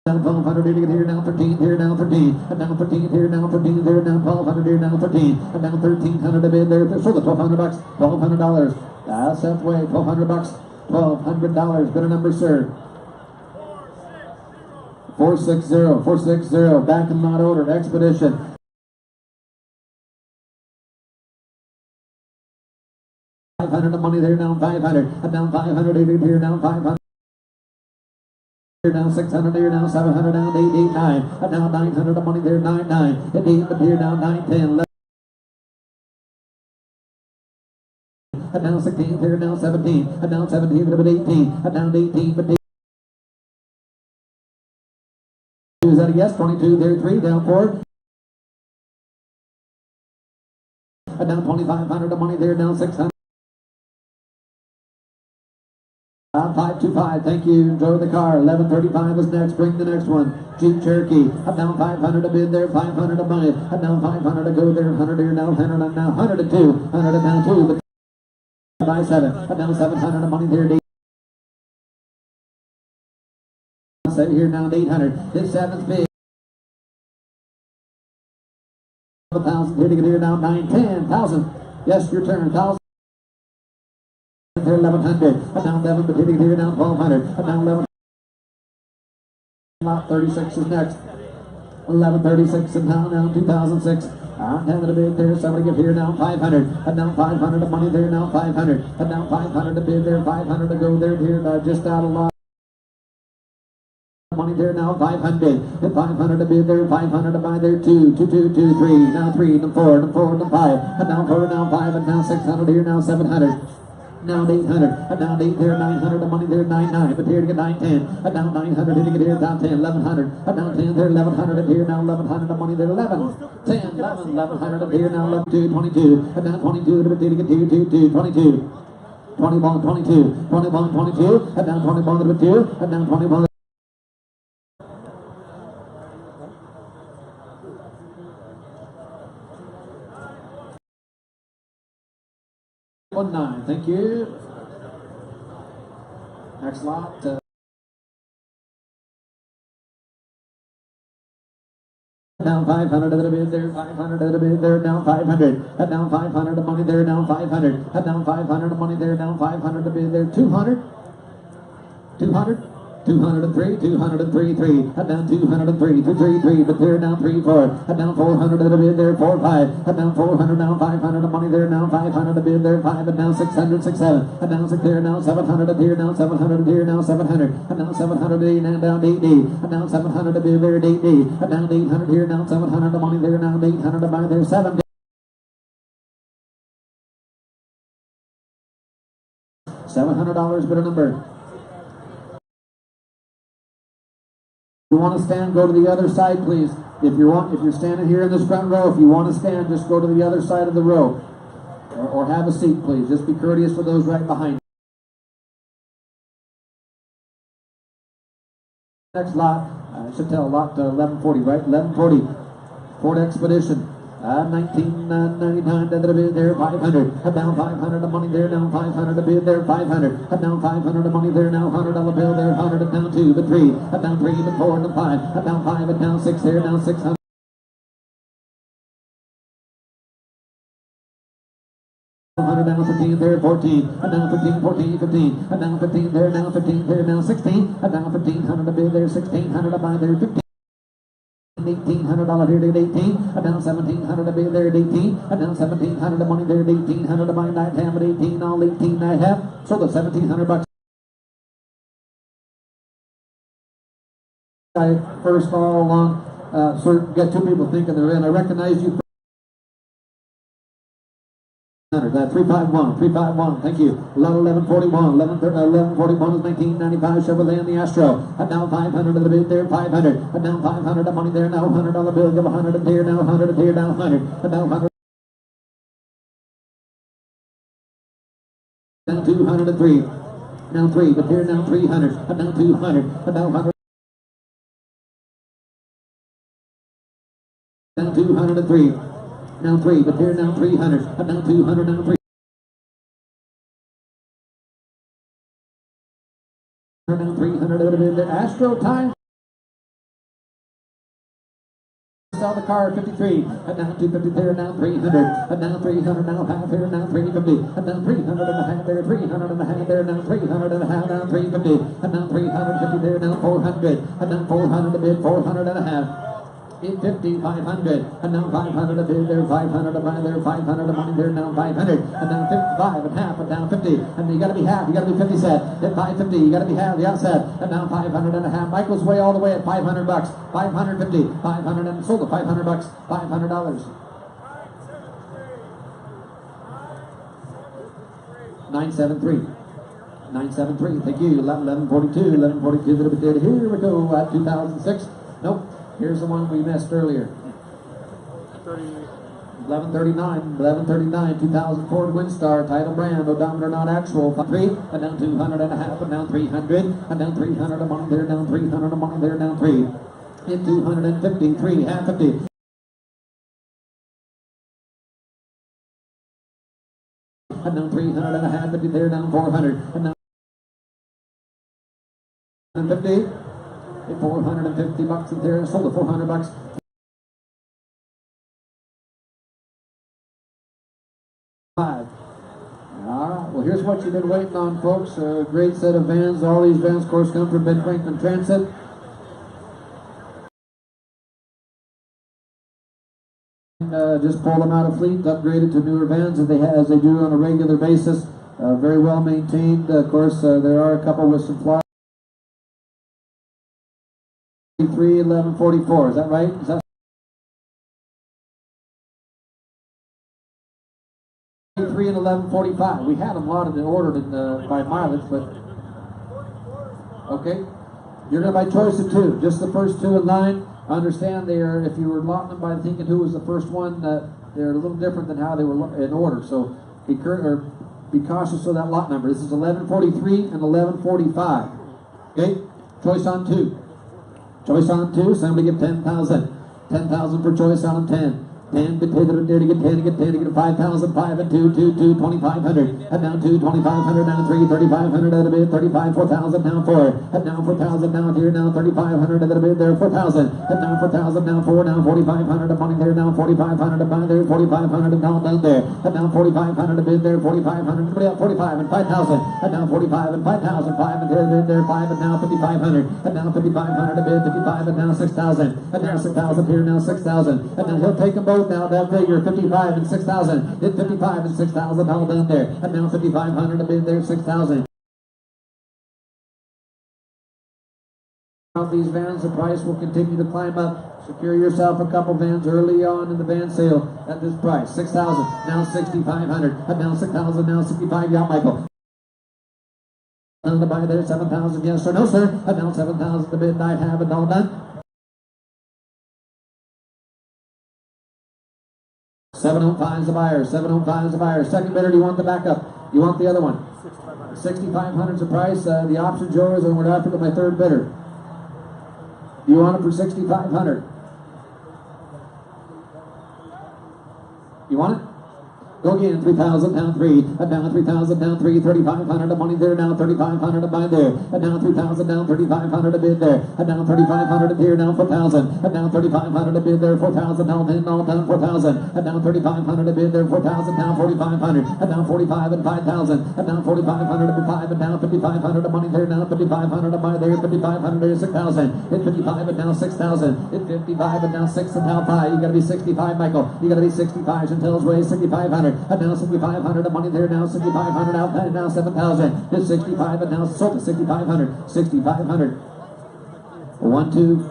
Down 1,200 here to get here now, 13 here now, 13, and down 13 here now, 13 there now, 1,200 here now, 13, and down 1,300 to bid there, so the $1,200, $1,200, that's that way, $1,200. $1,200. Better number, sir. 460. Back and not ordered. Expedition. $500 of money there now. 500. And down 500 here now. 500. Here now 600 here now. 700 down 889. And now 900 of money there. 99. And 8 but here now 910. and now 16, clear now 17, and now 17, but 18, and down 18, but is that a yes? 22, there 3, down 4. And down 2,500 of money there, down 600. 525, thank you. Enjoy the car. 1135 is next. Bring the next one. Jeep Cherokee. Up down 500 a bid there. 500 a money. Up down 500 to go there. 100 here now. 100 and now 102. 100 and now 2. But by 7. Up down 700 a money there. Set here now 800. His 7's big. 1,000 here to get here now. 9, 10,000. Yes, your turn. 1,000. 1100, and now 11, but hitting here now 1200, and now 11. Lot 36 is next. 1136, and now 2006. I'm having a bid there. Somebody give here now 500, and now 500 of money there now 500, and now 500 to bid there, 500 to go there here, just out of lot. Money there now 500, and 500 to bid there, 500 to buy there 2, 2, 2, 2, 3, now 3, and 4, and 4, and 5, and now 4, now 5, and now 600 here now 700. Now 800, and now 8 there, 900, the money there, 99, but here to get 910, and now 900, here to get here, down 10, 1100, and now 10 there, 1100, and here now 1100, the money there, 11, 10, 11, 1100, and here now 11, 2, 22, and now 22, to get 2, 2, 2, 22, 21, 22, 21, 22, and now 21, to 2, and now 21. 19, thank you. Next lot. Now 500 of the bid there, 500 of the bid there, now 500, and now 500 of money there, now 500, and now 500 of money there, now 500 of bid there, 200, 200. 203, 203, 3, and down 203, 233, but there now 3, 4, and down 400 at a bid there, 4, 5, and down 400, now 500 of money there, now 500 a bid there, 5, and now 600, 6, 7, and down 6 there, now 700 at here, now 700 at here, now 700, and now 700 a now down 8D, and now 700 a bid there, 8D, and down 800 here, now 700 of money there, now 800 to buy there, 7. $700 bid a number. If you want to stand, go to the other side, please. If you're standing here in this front row, if you want to stand, just go to the other side of the row, or have a seat, please. Just be courteous for those right behind you. Next lot, I should tell lot 1140, right? 1140, Ford Expedition. 1999 to the bid there, 500, and now 500 of money there, now 500 a bid there, 500, and now 500 of money there, now $100 bill there, 100 and down 2, but 3, and down 3, but 4, and 5, and down 5, and down 6 there, now 600. Down 15 there, 14, and down 15, 14, 15, and down 15 there, now 15 there, now 16, and down 1500 a bid there, 1600 a buy there, 15. $1,800 here to get 18, and down 1,700 to be there at 18, and down 1,700 of money there at 1,800 to buy night ham at 18, all 18 I have, so the $1,700. I first all along, sort of got two people thinking they're in. I recognize you. 351, thank you. 1141, 1141 is 1995 Chevrolet and the Astro. And now 500 of the bid there, 500. And now 500 of money there, now $100 bill, give 100 a here, now 100 a here, now 100. And now 100. Now 203. Now 3, but here now 300. And now 200. And now 100. Now 203. Now 3, but here now 300, and now 200, now 3. Now 300, the Astro time. Sell the car 53, and now 250 there, now 300, and now 300, now half here, now 350, and now 300 and a half there, 300 and a half there, now 300 and a half, now 350, and now 350 there, now 400, and now 400 a bid, 400 and a half. 850, 500, and now 500 a bid there, 500 a buy there, 500 a money there, now 500, and now 55 and half, and down 50, and you gotta be half, you gotta be 50 set, at 550, you gotta be half, the outset, and now 500 and a half, Michael's way all the way at $500, 550, 500, and sold at $500, $500. 973. 973. Thank you. 1142. 1142. Little bit there. Here we go. 2006. Nope. Here's the one we missed earlier. 1139. 1139. 2000 Ford Windstar. Title brand. Odometer not actual. 3. And down 200 and a half. And down 300. And down 300. A money there. Down 300. A money there. Down 3. In 250. 3. Half 50. And down 300 and a half. 50 there. Down 400. And down 50. 450 bucks in there. Sold at 400 bucks. All right, well, here's what you've been waiting on, folks. A great set of vans. All these vans, of course, come from Ben Franklin Transit. And just pull them out of fleet, upgraded to newer vans as they do on a regular basis. Very well maintained. Of course, there are a couple with some flaws. 1144. Is that right? Is that 3 and 1145. We had them lotted and ordered by mileage, but okay. You're gonna buy choice of 2. Just the first 2 in line. I understand they are. If you were lotting them by thinking who was the first one, they're a little different than how they were in order. So be cautious of that lot number. This is 1143 and 1145. Okay. Choice on 2. Choice on 2. Somebody give 10,000. 10,000 for choice on 10. 10, get 10, to get 10, to get 10, to get 5,000, 5 and 2, 2, 2, 2,500. And down 2, 2,500, down 3, 3,500 at a bid, 35, 4,000, down 4. And down 4,000, down here, down 3,500 at a bid there, 4,000. And down 4,000, down 4, down 4,500 of money there, down 4,500 of money there, 4,500 and down there. And down 4,500 a bid there, 4,500, 45 and 5,000. And down 45 and 5,000, 5 and there, 5 and now 5,500. And down 5,500 a bid, 55 and now 6,000. And now 6,000 here, now 6,000. And now he'll take them both. Now that figure 55 and 6,000. Did 55 and 6,000 all down there. And now 5,500 a bid there, 6,000. On these vans, the price will continue to climb up. Secure yourself a couple vans early on in the van sale at this price. 6,000, now 6,500. And now 6,000, now 65. Yeah, Michael. On the buy there, 7,000. Yes or no, sir? And now 7,000 to bid. I have it all done. 705 is the buyer. 705 is the buyer. Second bidder, do you want the backup? You want the other one? 6,500 is the price. The option's yours, and we're after my third bidder. You want it for 6,500? You want it? Go again, 3,000, down 3, and down 3,000, down 3, 3,500 of money there, now 3,500 to buy there, and down 3,000, down 3,500 a bid there, and down 3,500 here, now 4,000, and down 3,500 a bid there, 4,000, all down 4,000, and down 3,500 a bid there, 4,000, down 4,500, and down 45 and 5,000, and down 4,500 to 5, and down 5,500 of money there, now 5,500 to buy there, 5,500 there, 6,000, hit 55 and now 6,000, hit 55 and now 6 and now 5, you gotta be 65, Michael, you gotta be 65, Chantel's way, 6,500. And now 6,500 of money there, now 6,500 out, and now 7,000. It's 65 and now sold to 6,500. 6,500. 1, 2.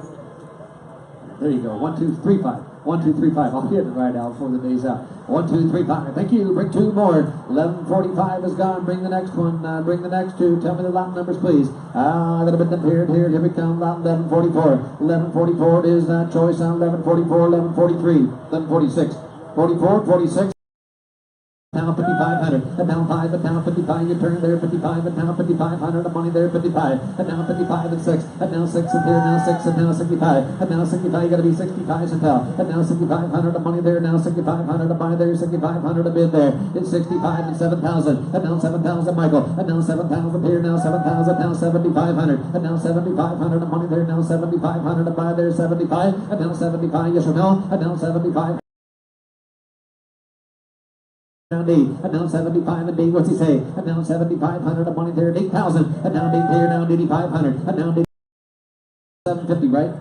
There you go. 1, 2, 3, 5. 1, 2, 3, 5. I'll get it right out before the day's out. 1, 2, 3, 5. Thank you. Bring 2 more. 1145 is gone. Bring the next one. Bring the next 2. Tell me the lot numbers, please. A little bit here. Here we come. Lot 1144. 1144 is choice on 1144, 1143, 1146, 44, 46. Now 5,500, and now 5, and now 55, you turn there, 55, and now 5,500, of money there, 55, and now 55 and 6, and now 6 and here, now 6, and now 65, and now 65, you gotta be 65 and tell, and now 6,500 of money there, now 6,500 of money there, 6,500 a bid there, it's 65 and 7,000, and now 7,000, Michael, and now 7,000 here, now 7,000, now 7,500, and now 7,500 of money there, now 7,500 to buy there, 75, and now 75, yes or no, and now 75. Down D, and now 75 and D, what's he say? And now 7,500 of money there, 8,000, and now D here, now D 500, and now D 750, right?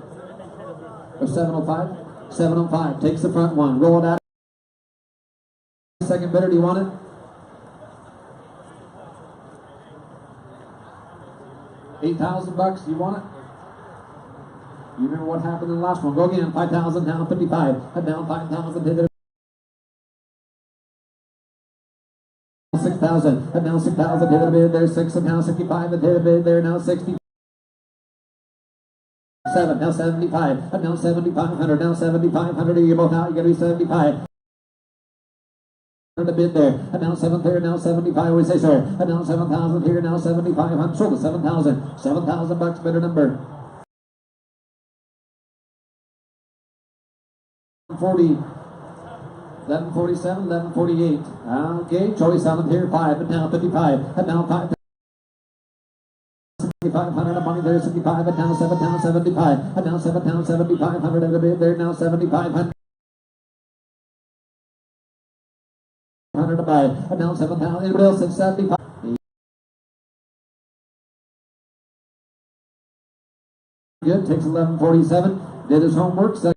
Or 705? 705, takes the front one, roll it out. Second bidder, do you want it? 8,000 bucks, do you want it? You remember what happened in the last one? Go again, 5,000, now 55, and now 5,000, hit it. 6,000 6,000. And now 6,000 hit a bid there. 6 and now 65 and hit a bid there. Now 60. 7, now 75, and now 7,500, now 7,500. You're both out. You gotta be 75. A bid there, and now 7 there, now 75. We say, sir, and now 7,000 here, now 75. I'm sold at 7,000. 7,000 bucks, better number. 40. 1147, 1148. Okay, choice on them here, 5, and now 55, and now 5. 7,500 of money there, 65, and now 7 down, 75, and now 7 down, 7,500 at a bid there, now 7,500. 100 to buy, and now 7,000. Anybody else at 75? Good, takes 1147, did his homework. Says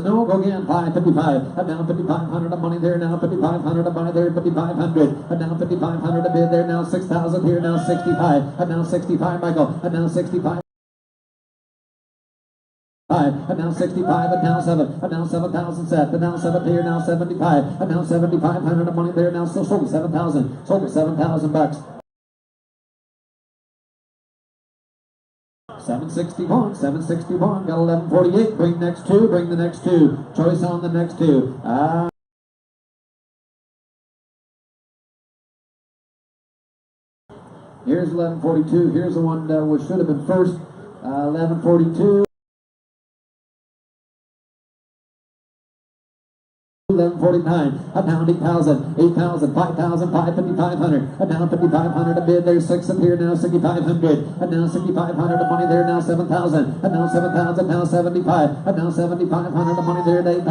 no, go again, 555, and now 5,500 of money there, now 5,500 of money there, 5,500, and now 5,500 a bid there, now 6,000 here, now 65, and now 65, Michael, and now 65. And now 65, and now 7, and now 7,000 set, and now 7 here, now 75, and now 7,500 of money there, now still sold at 7,000, sold at 7,000 bucks. 761, 761, got 1148, bring next two, bring the next two, choice on the next two. Here's 1142, here's the one that should have been first, 1142. 1149, and now 8,000, 8,000, 5,000, 5,500, and now 5,500 a bid there, 6 up here, now 6,500, and now 6,500 of money there, now 7,000, and now 7,000, now 75, and now 7,500 of money there, 8,000,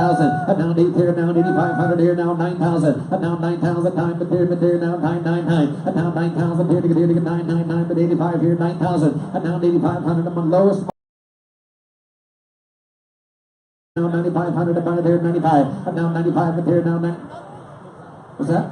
and now 8 here, now 8,500 here, now 9,000, and now 9,000 time, but there, now 999, and now 9,000 here to get 999, but 85 here, 9,000, and now 8,500 of my lowest. Now 9,500 about there, 95, and now 95 but there, now 9. What's that?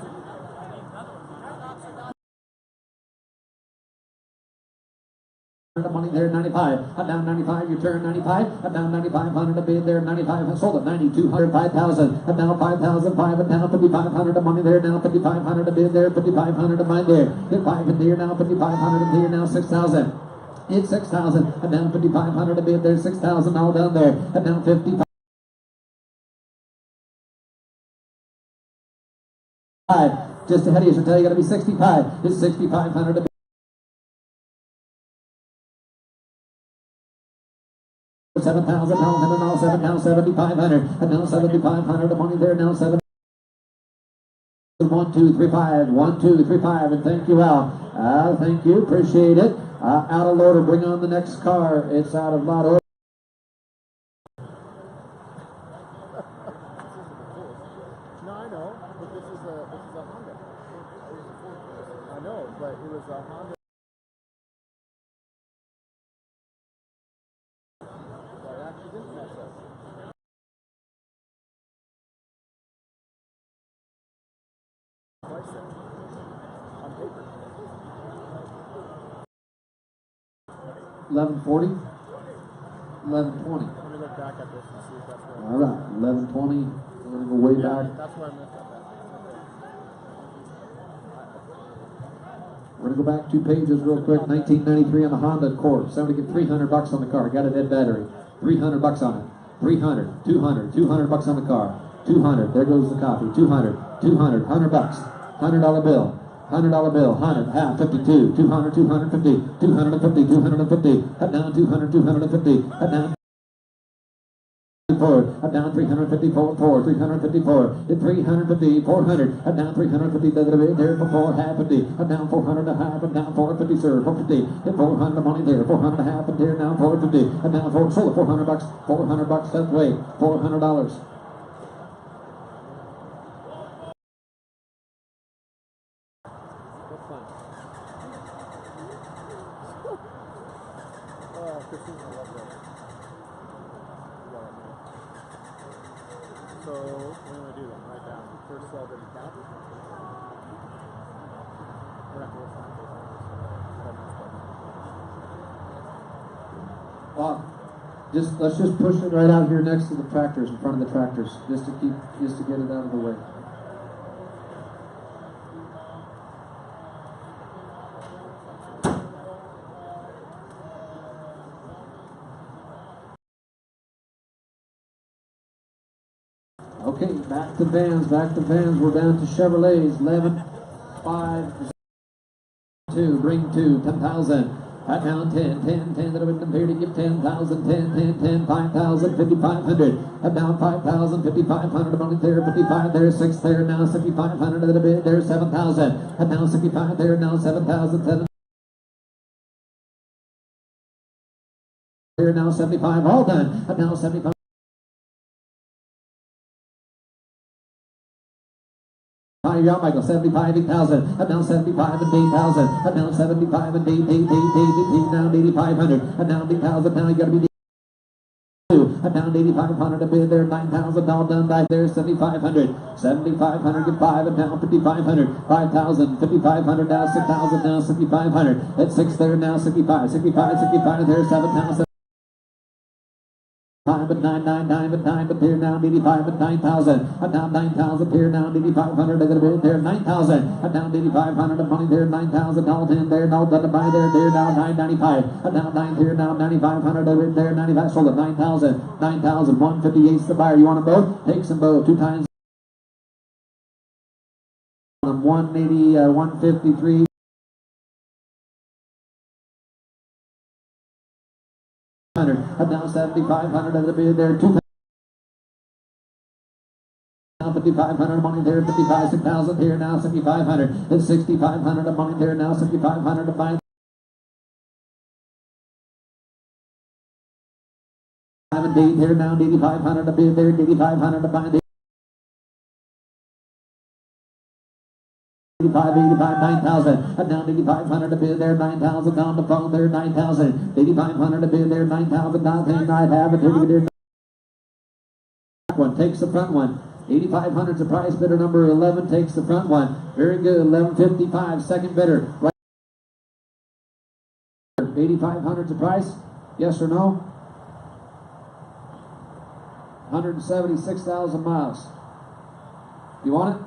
The money there, 95, and now 95, your turn, 95, and now 9,500 a bid there, 95, sold at 9,200, 5,000, and now 5,005, and now 5,500 of money there, now 5,500 a bid there, 5,500 of mine there, get 5 in there, now 5,500 in here, now 6,000. It's 6,000, and now 5,500 a bid there, 6,000 all down there, and now 55. Just ahead of you, so tell you gotta be 65. It's 6,500 a 7,000 now 7 now 7,500, and now 7,500 of money there, now 7. 1 2 3 5, 1 2 3 5, and thank you, Al. Thank you, appreciate it. Out of loader, bring on the next car. It's out of lot order. No, I know, but this is a Honda. I know, but it was a Honda. So I actually didn't mess up. Twice then. On paper. 1140, 1120. Let me look back at this and see if that's right. All right, 1120. We're gonna go way back. That's where I messed up at. We're gonna go back 2 pages real quick. 1993 on the Honda Accord. Somebody get 300 bucks on the car. Got a dead battery. 300 bucks on it. 300, 200, 200 bucks on the car. 200. There goes the coffee. 200, 200, 100 bucks. $100 bill. $100 bill, 100, half, 52, 200, 250, 250, 250, head down 200, 250, head down 4, head down 354, 354, 350, 400, head down 350, there for 4, half 50, head down 400 a half, and down 450, sir, 450, hit 400 money there, 400 a half, and there, now 450, and down 4, sold at 400 bucks, 400 bucks that way, $400. So, what do you want to do then? Write down. First sell didn't count. We're not going to find it. Let's just push it right out here next to the tractors, in front of the tractors, just to get it out of the way. Okay, back to vans, we're down to Chevrolets, 11, 5, 2, bring 2, 10,000. At down 10, 10, 10 that have been compared to give 10,000, 10, 10, 10, 5,000, 5,500. At down 5,000, 5,500, money there, 55 there, 6 there, now 6,500 at a bit there, 7,000. At down 65 there, now 7,000, 7 there, now 75, all done. At now 75. Yeah, Michael, 75, 8,000, and now 75 and 8,000, and now 75 and 8, now 8,500, and now 8,000, now you gotta be and down 8,500 a bid there, 9,000 all done by there, 7,500, 7,500 get 5 and down 5,500, 5,000, 5,500 now 6,000 now 6,500, at 6 there now 65, 65, 65 there, 7,000. 5 but 9, but 9, but here now 85 but 9,000, and now 9,000 here now 8,500 a bit there, 9,000, and now 8,500 of money there, 9,000 all in there, no done to buy there, now 995, and now 9 here now 9,500 a bit there, 95 sold at 9,000, 9,000, 158's the buyer. You want them both? Takes them both 2 times. 180, 153. And now 7,500 at the bid there, 2,000. Now 5,500 money there, 55, 6,000 here now, 7,500. It's 6,500 of money there now, 7,500 to buy. And date here now, 8,500 a bid there, 8,500 to buy. 85, 9,000, and down 8,500 a bid there, 9,000 down the phone there, 9,000, 8,500 a bid there, 9,000 down there, I'd have it, here one takes the front one, 8,500 is the price, bidder number 11 takes the front one, very good, 11.55, second bidder, right, 8,500 is the price, yes or no? 176,000 miles, you want it?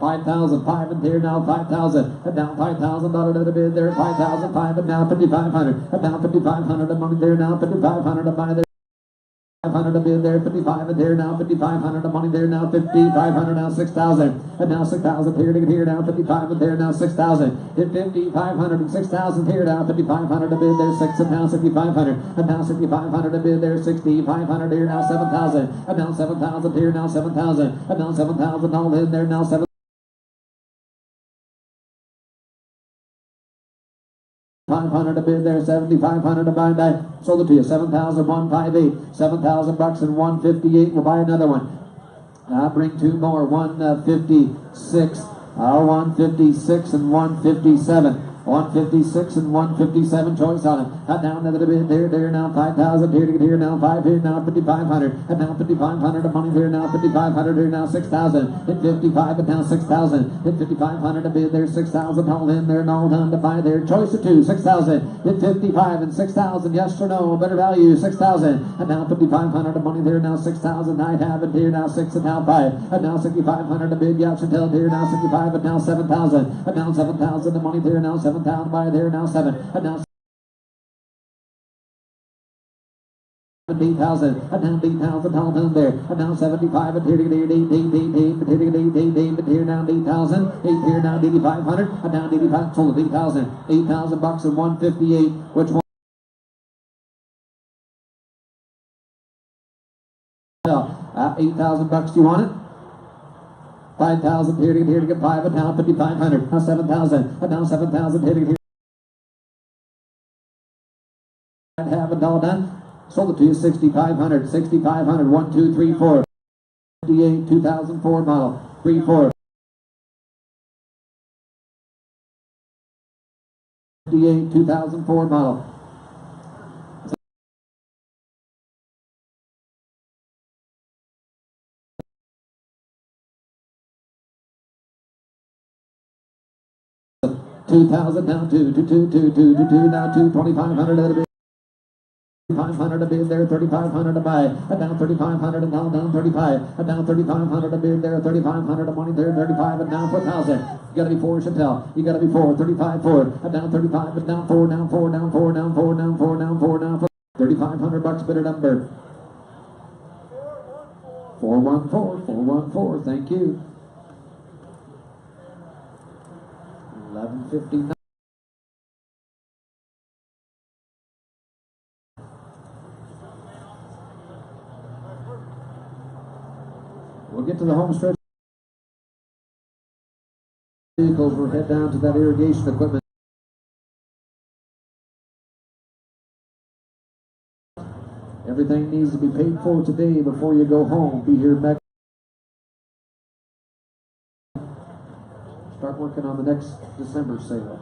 5,000, 5 and here now 5,000, and down $5,000 at a bid there, 5,000, 5 and now 5,500, and now 5,500 of money there now, 5,500 of buy there, 500 a bid there, 55 and here now, 5,500 of money there now, 5,500 now 6,000, and now 6,000 here now, 55 and there now 6,000, hit 5,500 and 6,000 here now, 5,500 a bid there, 6 and now 6,500, and now 6,500 a bid there, 6,500 here now 7,000, and now 7,000 here now 7,000, and now 7,000 all in there now 7,000. 500 a bid there, 7,500 to buy back. Sold it to you, 7,158, 7,000 bucks and 158. We'll buy another one. I'll bring 2 more, 156, 156 and 157. 156 and 157 choice on it. And down to the bid there now 5,000 here now 5 here now 5,500 and now 5,500 of money there now 5,500 here now 6,000 hit 55 and now 6,000 hit 5,500 a bid there 6,000 all in there no time to buy there choice of 2 6,000 hit 55 and 6,000 yes or no better value 6,000 and now 5,500 of money there now 6,000 I have it here now 6 and now 5 and now 6,500 a bid yeah tell here now 65 and now 7,000 and now 7,000 the money there now 7,000 by there now 7 and now 8,000 and now 8,000 all down there and now 75 and here now 8,000 8 here now 8,500 and now 85 sold at 8,000 bucks and 158 which one 8,000 bucks do you want it 5,000 here to get 5 and now 5,500 now 7,000 and now 7,000 here to get have it all done sold it to you 6,500 6,500 1 2 3 4 58 2004 model 3 4 58 2004 model 2,000 now 2 now 2 2,500 at a bit 500 a bid there, 3,500 to buy. Down 3,500 and now down 35. Down 3,500 a bid there, 3,500 of money there, 35 and down 4,000. You gotta be 4, Chantel. You gotta be 4, 35, 4. Down 35 and down 4, down 4, down 4, down 4, down 4, down 4, down 4. 3,500 bucks bidder number. 414, 414. Thank you. 1159. We'll get to the home stretch vehicles. We'll head down to that irrigation equipment. Everything needs to be paid for today before you go home. Be here next. Start working on the next December sale.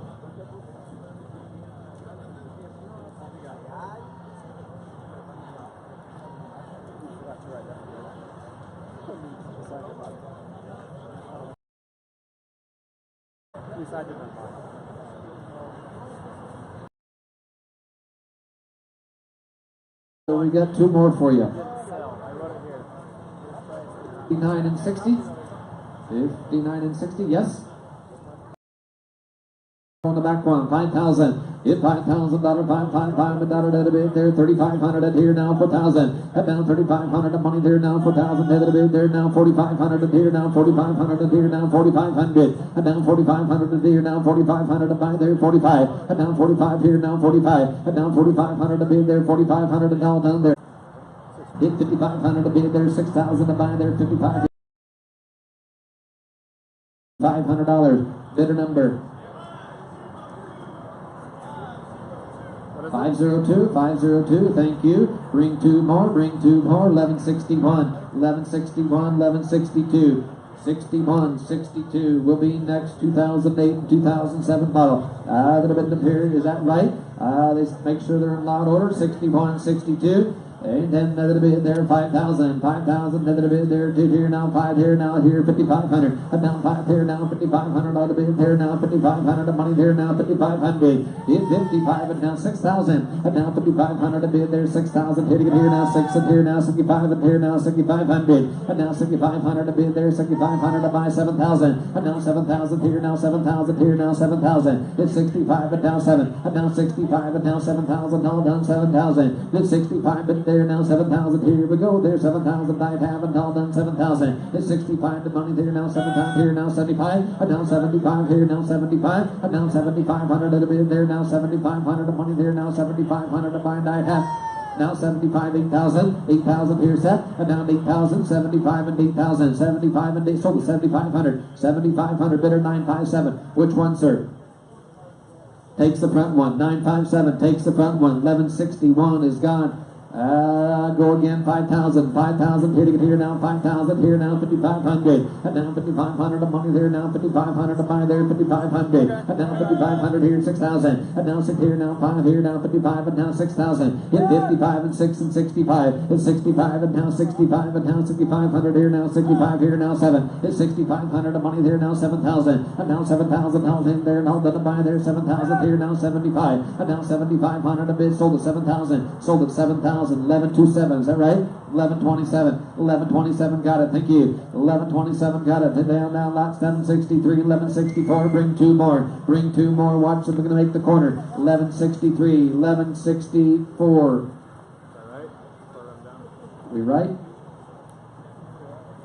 So we got 2 more for you. 59 and 60. 59 and 60, yes. On the back one, 5,000. Hit $5,000, $555 at a bid there, 3,500 at here now, 4,000. Head down 3,500 of money there now, 4,000 at a bid there now, 4,500 at here now, 4,500 at here now, 4,500. Head down 4,500 at here now, 4,500 to buy there, 45. Head down 45 here now, 45. Head down 4,500 to bid there, 4,500 and all down there. Hit 5,500 to bid there, 6,000 to buy there, 55. $500 bidder number. 502, thank you. Bring 2 more, 1161, 1161, 1162, 61, 62 will be next 2008 and 2007 model. That have been the period, is that right? They make sure they're in loud order, 61, 62. And then another bid there, 5,000, 5,000, another bid there, 2 here now, 5 here now, here, 5,500, and down 5 here now, 5,500, another bid there now, 5,500, the money there now, 5,500, hit 55, and now 6,000, and now 5,500, a bid there, 6,000, hitting it here now, 6 and here now, 65, and here now, 6,500, and now 6,500, a bid there, 6,500, to buy 7,000, and now 7,000 here now, 7,000 here now, 7,000, hit 65, and now 7, and now 65, and now 7,000, all done 7,000, hit 65, and there now 7,000, here we go, there 7,000, I haven't all done 7,000, it's 65, the money there now, 7,000, here now 75, and now 75, here now 75, and now 7,500, it'll be there now 7,500, the money there now 7,500, to buy and I have. Now 75, 8,000, 8,000 here set, and now 8,000, 75 and 8,000, 75 and 8, sold 7,500, 7,500, bidder 957, which one, sir? Takes the front one, 957, takes the front one, 1161 is gone. Go again, 5,000, 5,000, hitting it here now, 5,000, here now, 5,500, and now 5,500, of money there now, 5,500, to buy there, 5,500, and now 5,500 here, 6,000, and now 6 here now, 5 here now, 55, and now 6,000, hit 55, and 6, and 65, it's 65, and now 65, and now 6,500 here now, 65 here now, 7, it's 6,500, of money there now, 7,000, and now 7,000, all in there, and all done to buy there, 7,000 here now, 75, and now 7,500, a bid, sold at 7,000, sold at 7,000, 1127, is that right? 1127, 1127, got it, thank you. 1127, got it. Down now, lot 763, 1164, bring 2 more, watch them, we're going to make the corner. 1163, 1164. We right?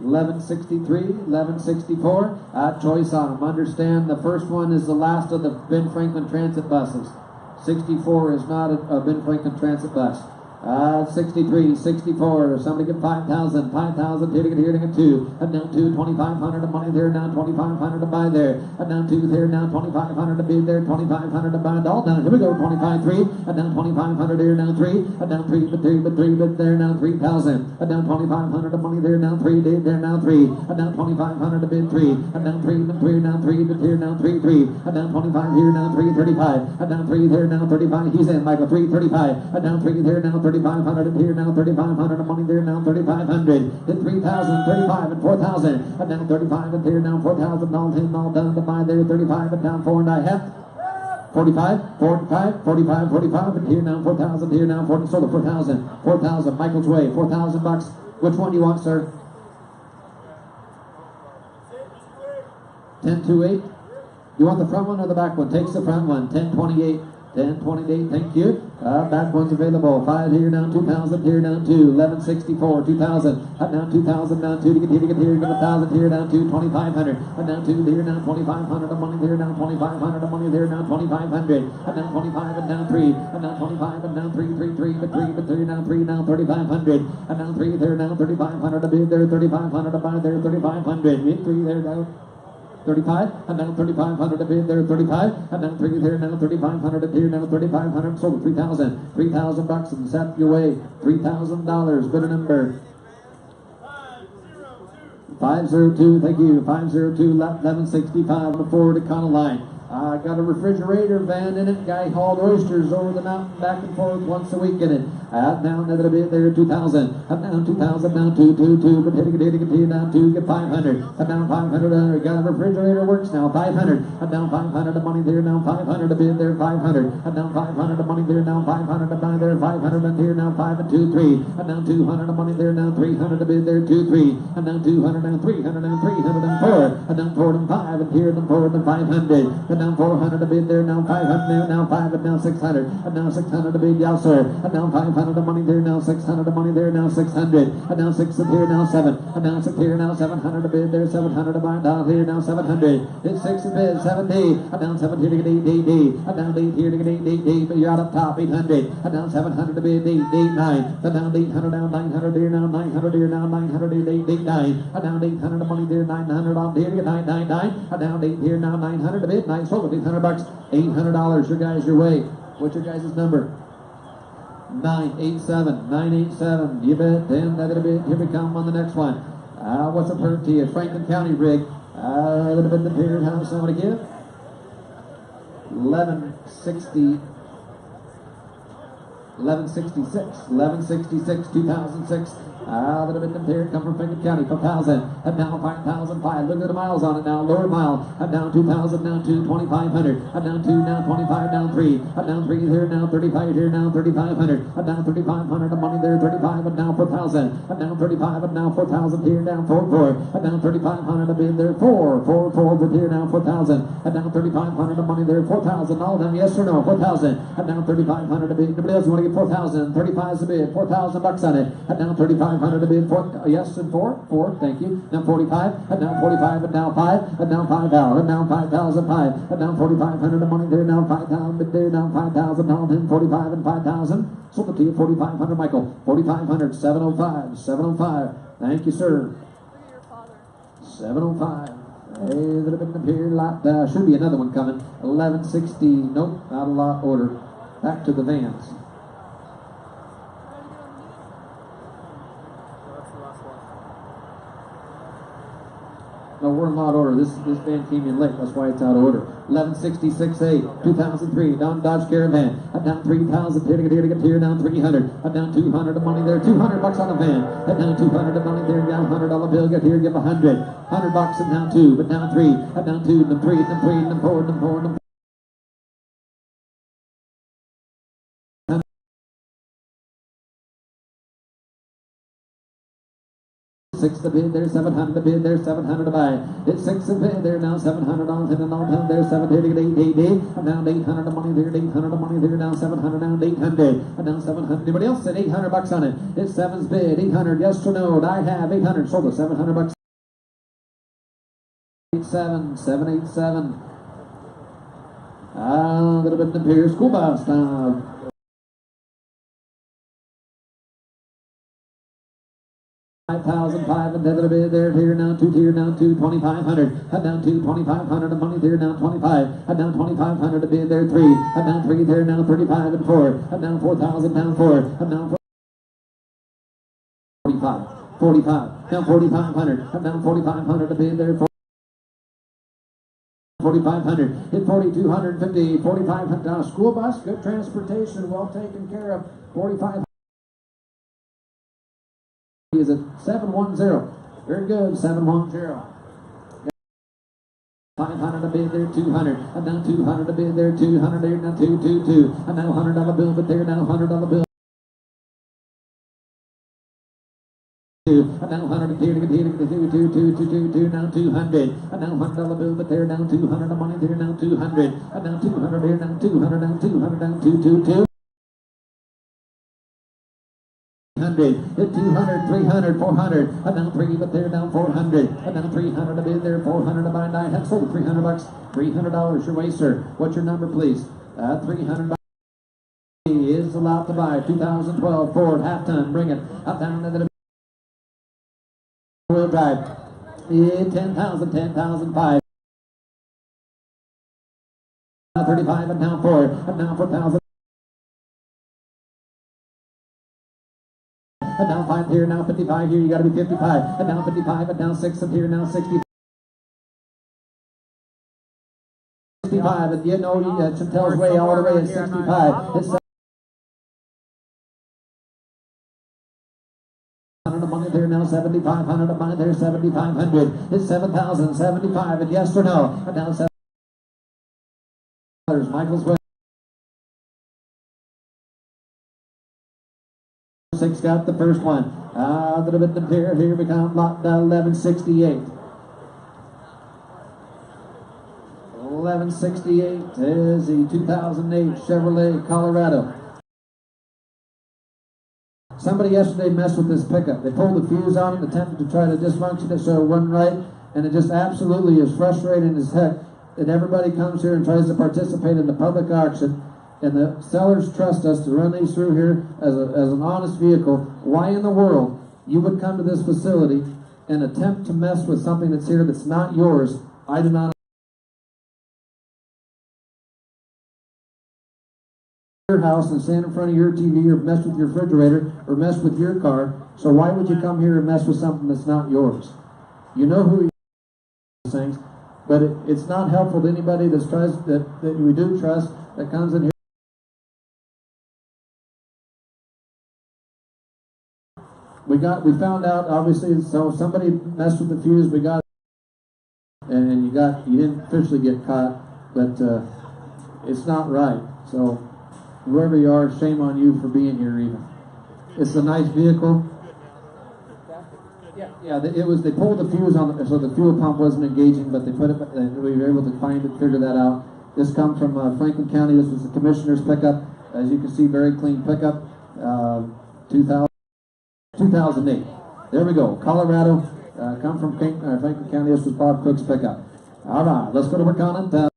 1163, 1164, choice on them. Understand the first one is the last of the Ben Franklin Transit buses. 64 is not a Ben Franklin Transit bus. 63, 64, somebody get 5,000, 5,000, hitting it 2, and now 2, 2,500 of money there now, 2,500 to buy there, and now 2 there now, 2,500 to bid there, 2,500 to buy, all done, here we go, 25, 3, and now 2,500 here now, 3, and now 3, but there now, 3,000, and now 2,500 of money there now, 3, there now, 3, and now 2,500 to bid 3, and now 3, but 3 now, 3, but here now, 3, 3, and now 25 here now, 3, 35, and now 3 there now, 35, he's in, Michael, 3, 35, and now 3 there now, 3,500 and here now, 3,500 of money there now, 3,500, then 3,000, 35 and 4,000, and now 35 and here now, 4,000, all in, all done to buy there, 35 and down 4 and a half. 45, 45, 45, 45, and here now 4,000, here now 40, sold at 4,000, 4,000, Michael's Way, 4,000 bucks. Which one do you want, sir? 1028. You want the front one or the back one? Takes the front one. 1028. 1028. Thank you. Back one's available. 5 here now. 2,000 here now. 2. 1164. 2,000. Up now 2,000 now. 2 to get here. Get 1,000 here now. 2. 2,500. Up now 2 here now. 2,500. Of money there now. 2,500. Of money there now. 2,500. Up now 25 and down 3. Up now 25 and down 3. 3 3 but 3 but 3 now 3 now 3,500. Up now 3 there now. 3,500 a bid there. 3,500 a buy there. 3,500. Bid 3 there now. 35, and now 3,500 a bid there, 35, and now 3 there, now 3,500 a here, now 3,500, sold at 3,000, 3,000 bucks and set your way, $3,000, bidder number 502, thank you, 502, 1165 on the Ford Econoline. I got a refrigerator van in it. Guy hauled oysters over the mountain back and forth once a week in it. Down another bit there, 2,000. Up down 2,000, down 2, but hit it, down 2, get 500. Up down 500, got a refrigerator, works now, 500. Up down 500, the money there now, 500, a bid there, 500. Up down 500, the money there now, 500, a buy there, 500, and here now, 5 and 2, 3. Up down 200, the money there now, 300, a bid there, 2, 3. Up down 200, down 300, down 300, and 4. Up down 4 and 5, and here, and 4 and 500. Down 400 a bid there, now 500, now 5, and now 600, and now 600 a bid, yes sir, and now 500 a money there, now 600 a money there, now 600, and now 6 here, now 7, and now 6 here, now 700 a bid there, 700 a buy down here, now 700, it's 6 a bid, 70, and now 7 here to get 8, and now 8 here to get 8, but you're out up top, 800, and now 700 a bid, 8, 9, and now 800 down, 900 here, now 900 here, now 900 here, 8, 9, and now 800 a money there, 900 on here to get 999, and now 8 here, now 900 a bid, 9, sold at 800 bucks, $800, your guys your way. What's your guys' number? 987, 987. You bet, damn that a bit. Here we come on the next one. What's up for to you? Franklin County rig. A little bit of the period house I'm going to give. 1160. 1166, 2006. A little bit of here, come from Franklin County, 5,000, and now 5,005. Look at the miles on it now, lower mile, and down 2,000, down 2, 2,500, and down 2, now 25, down 3, and down 3 here, now 35 here, now 3,500, and down 3,500, the money there, 35, and now 4,000, and down 35, and now 4,000 here, down 4, 4, and down 3,500, a bid there, 4, 4, 4, but here, now 4,000, and down 3,500, the money there, 4,000, all of them, yes or no, 4,000, and down 3,500, a bid, nobody else want to get 4,000, 35 is a bid, 4,000 bucks on it, and down 3,500 a bid, 4, yes, and 4, thank you, now 45, and now 45, and now 5, and now 5,000, and now 5,005, and now 4,500, the money there, now 5,000, bid there, now 5,000, now 10, 45, and 5,000, sold it to you, 4,500, Michael, 4,500, 705, 705, thank you, sir, 705, hey, little bit of here, lot, should be another one coming, 1160, nope, not a lot order, back to the vans. No, we're in lot order. This van came in late. That's why it's out of order. 1166A, 2003, down Dodge Caravan. Down 3,000, here to get here, down 300. Down 200 of money there, 200 bucks on the van. Down 200 of money there, down $100 bill, get here, give 100. 100 bucks and down 2, but down 3. Down 2, and 3, and 3, and 4, and 4, and 4. 6 to bid there, 700 to bid there, 700 to buy. It's 6 to bid there, now 700 on 10 and on 10 there, 7 here to get 8, and down 800 of money there, 800 of money there, now 700 down 800, and now 700. Anybody else said 800 bucks on it? It's 7's bid, 800, yes or no? I have 800, sold it, 700 bucks. 787, 787. A little bit of the school bus now. 5,005 and then a bid there, here now 2, 2,500, and down 2, 2,500 of money there, now 25, and down 2,500 a bid there, 3, and down 3 there, now 35 and 4, and down 4,000, down 4, and down 45, down 4,500, and down 4,500 a bid there, 4,500, hit 4,250, 4,500, school bus, good transportation, well taken care of, 4,500. Is it 710? Very good, 710. 500 a bid there, 200, and now 200 a bid there, 200 there, now 222, and now $100 bill, but there now $100 bill. And now 100 here to get 2, now 200, and now $100 bill, but there now 200 of money there now 200, and now 200 here now 200 down 200 down 222. 200, 300, 400, and now 3, but there down 400, and now 300 a bid there, 400 to buy, I have sold $300, $300 your way, sir. What's your number, please? $300 is allowed to buy. 2012 Ford half-ton, bring it up down to the wheel drive. 10,000, 10,005. 35 and now 4, and now 4,000. And now 5 here, now 55 here, you got to be 55, and now 55, and now 6 up here, now 60. 65, and you know, Chantel's way all the way at 65. It's $100 money there now, 7,500 of money there, 7,500. It's 7,075, and yes or no? And now $7. Michael's way. 6 got the first one. A little bit of here. Here we come. Lot 1168. 1168 is the 2008 Chevrolet Colorado. Somebody yesterday messed with this pickup. They pulled the fuse on it, attempted to try to dysfunction it so it wouldn't right, and it just absolutely is frustrating as heck that everybody comes here and tries to participate in the public auction. And the sellers trust us to run these through here as an honest vehicle. Why in the world you would come to this facility and attempt to mess with something that's here that's not yours? I do not. Your house and stand in front of your TV or mess with your refrigerator or mess with your car. So why would you come here and mess with something that's not yours? You know who you are, things, but it's not helpful to anybody that we do trust that comes in here. We found out, obviously, so somebody messed with the fuse, we got, and you didn't officially get caught, but it's not right. So whoever you are, shame on you for being here even. It's a nice vehicle. Yeah, they pulled the fuse on, so the fuel pump wasn't engaging, but they put it, and we were able to figure that out. This comes from Franklin County. This was the commissioner's pickup. As you can see, very clean pickup. 2008. There we go. Colorado. Come from Franklin County. This was Bob Cook's pickup. All right, let's go to work on it.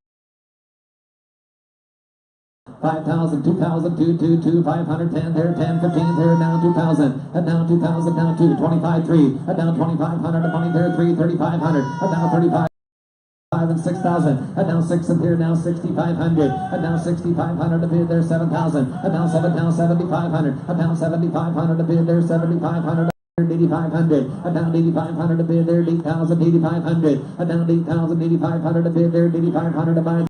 5,000, 2,000, 2, 500, 10 there, 10, 15 there, now 2,000, and now 2,000, now 2, 25, 3, and now 2,500, and money there, 3, 3,500, and now 35. And 6,000, and now 6 up here, now 6,500, and now 6,500 a bid there, 7,000, and now 7,500, and now 7,500 a bid there, 7,500. 8,500, and down 8,500 a bid there, 8,000, 8,500, and down 8,000, 8,500 a bid there, 8,500 a buy.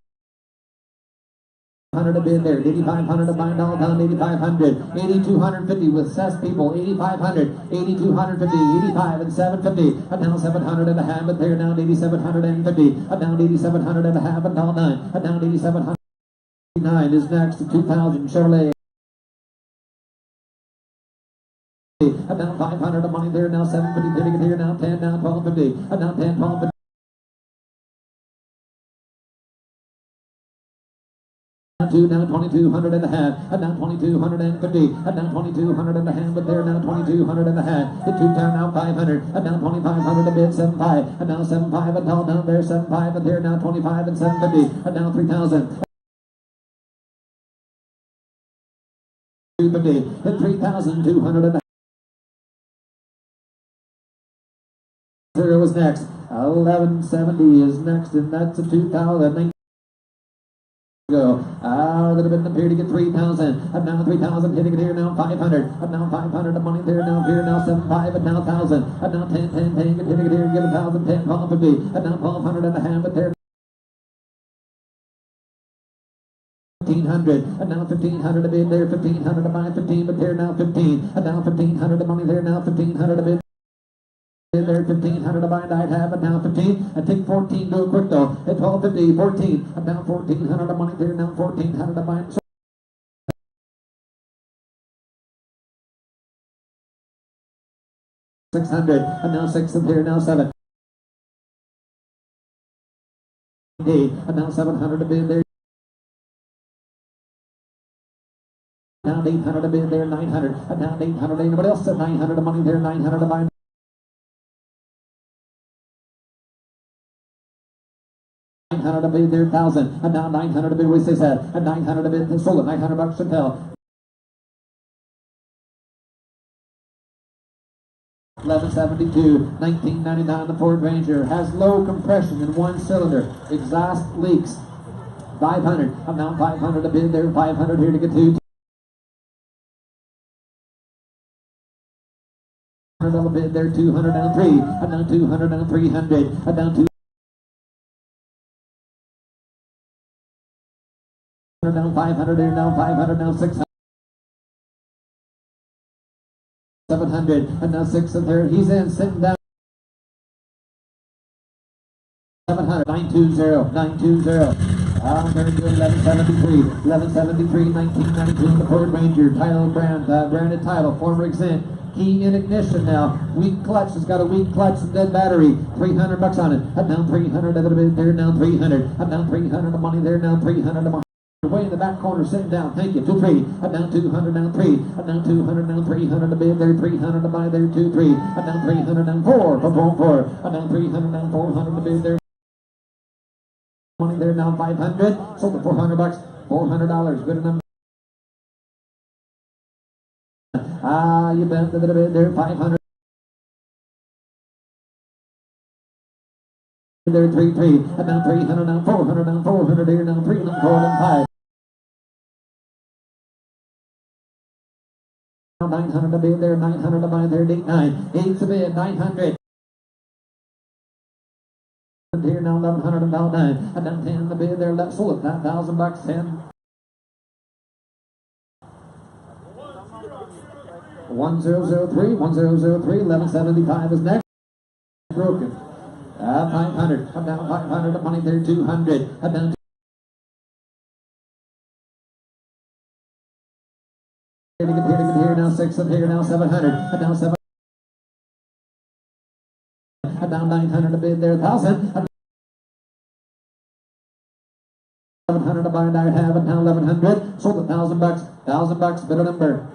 100 a bid there, 8,500 a buy, all down 8,500, 8,250 with cess people, 8,500, 8,250, 85 and 750, and down 700 and a half, but there down 8,750, and down 8,700 and a half, and all 9, and down 8,709 is next to 2,000 Chevrolet. And now 500 of money there, now 750, here, now 10, now 1250, and now 10, 1250. Now 2,200 and a half, and now 2,250, and now 2,200 and a half, but there now 2,200 and a half. The 2 down now 500, and now 2,500 a bid, 7.5, and now 7.5 and all down there 7.5, and there now 25 and 750, and now 3,000. 250, and 3,200 and a half. There was next. 1170 is next, and that's a 2,000. Go. A little bit up here to get 3,000. And now 3,000, hitting it here now 500. And now 500 of money there, now here, now 7.5, and now 1,000. And now 10, 10, 10, hitting it here, get 1,000, 10, 1250. And now 1,200 and a half, but there. 1,500, and now 1,500 a bid there, 1,500 to buy 15, but there now 15, and now 1,500 of money there, now 1,500 a bid. There, 1,500 to bind, I'd have it now 15. I take 14, do it quick though. At 12.50, 14. I'm down 1,400 to money there, now 1,400 to bind. 600, and now 6 of here, now 7. And now 700 to bid there. Down 800 to bid there, 900. And down 800, anybody else at 900 to money there, 900 to bind. 900 to bid there, 1,000. And now 900 to bid, we say that. And 900 to bid, sold it, 900 bucks to tell. 1172, 1999, the Ford Ranger has low compression in one cylinder, exhaust leaks. 500, I'm now 500 to bid there, 500 here to get to. $100 bid there, 200 down 3, and now 200 down 300, and down 200 down 500 there, now 500 down 600. 700, and now 6 of there, he's in, sitting down. 700, 920, 920. Very good, 1173, 1173, 1992, the Ford Ranger, title brand, branded title, former exempt. Key in ignition now. Weak clutch. It's got a weak clutch and dead battery. 300 bucks on it. I'm down 300 a little bit there. Now 300. I'm down 300 of money there. Now 300 of money. Way in the back corner sitting down. Thank you. 2 3. I'm down 200 down 3. I'm down 200 down 300 to bid there. 300 to buy there. 2 3. I'm down 300 down 4. For 4. I'm down 300 down 400 to bid there. Money there. Now 500. Sold for 400 bucks. $400. Good enough. You bet a little bit there, 500. There, 3 3. And now 300, now 400, now 400 here, now 3, now 4, now 5. Now 900 to bid there, 900 to buy there, 8 9. 8 to bid, 900. And here now 1100 and now 9. And now 10 to bid there, let's sold it, 9,000 bucks, 10. 1003, 1003, 1175 is next. Broken. 500. I'm down 500 of money there, 200. I'm down. Here to get here, now 600 here, now 700. I'm down 700. I'm down 900 to bid there, 1,000. 700 to buy, and I have it now 1100. Sold $1,000 bucks, 1,000 bucks, better number.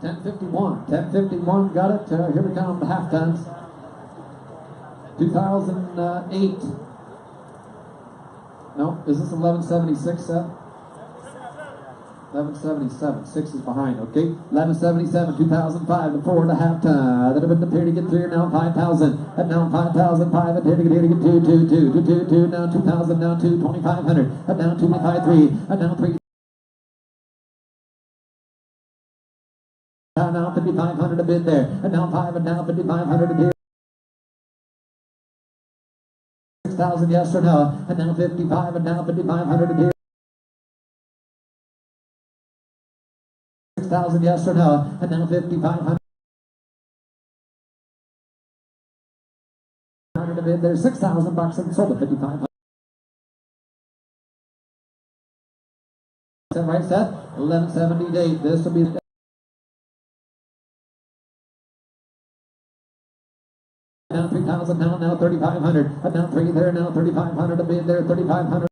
1051, 1051, got it. Here we come, the half tons. 2008. No, is this 1176 set? 1177, 6 is behind, okay. 1177, 2005, the 4 and a half ton. That have been here to get 3, now 5,000. And now 5,005, and here to get 2, 2, 2, 2, 2, 2, now 2,000, now 2, 2,500. And now 2,503, and now 3. Now 5,500 a bid there, and now 5, and now 5,500 a bid. 6,000 yes or no, and now 55, and now 5,500 a bid. 6,000 yes or no, and now 5,500 a bid there. 6,000 bucks and sold at 5,500. Is that right, Seth? 1178. This will be the now 3,000, now 3,500, and now 3 there, now 3,500 a bid there, 3,500,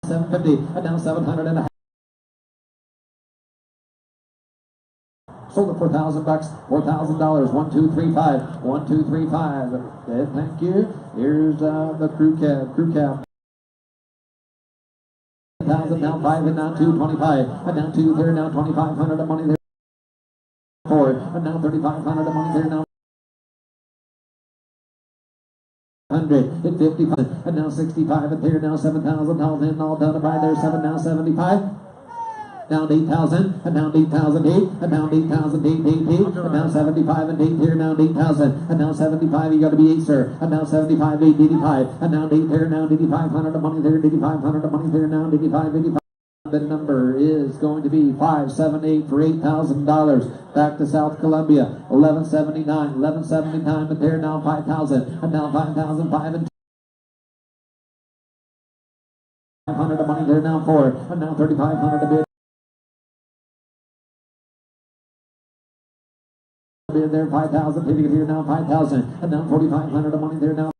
750, and now 700 and a half. Sold it for $1,000 bucks, $4,000, 1 2 3 5, 1 2 3 5. Okay, thank you. Here's the crew cab. 1,000, now 5, and now 2, 25, and now 2 there, now 2,500 of money there. 4, and now 3,500 of money there, now 100, and 55, and now 65, and there, now 7,000, all in, all done, by there, 7, now 75. down 8,000, and down 8,000 8, and down 8,000 8, 8, 8, and now 75 and 8 here, now 8,000, and now 75, you got to be 8, sir, and now 75, 8, 85, and now 8 here, now 8,500 of money there, 8,500 of money there, now 85, 85. The number is going to be 578 for $8,000. Back to South Columbia, 1179, but there now 5,000, and now 5,005 and 500 of money there now 4, and now 3,500 a bid. Bid there 5,000, hitting here now 5,000, and now 4,500 of money there now.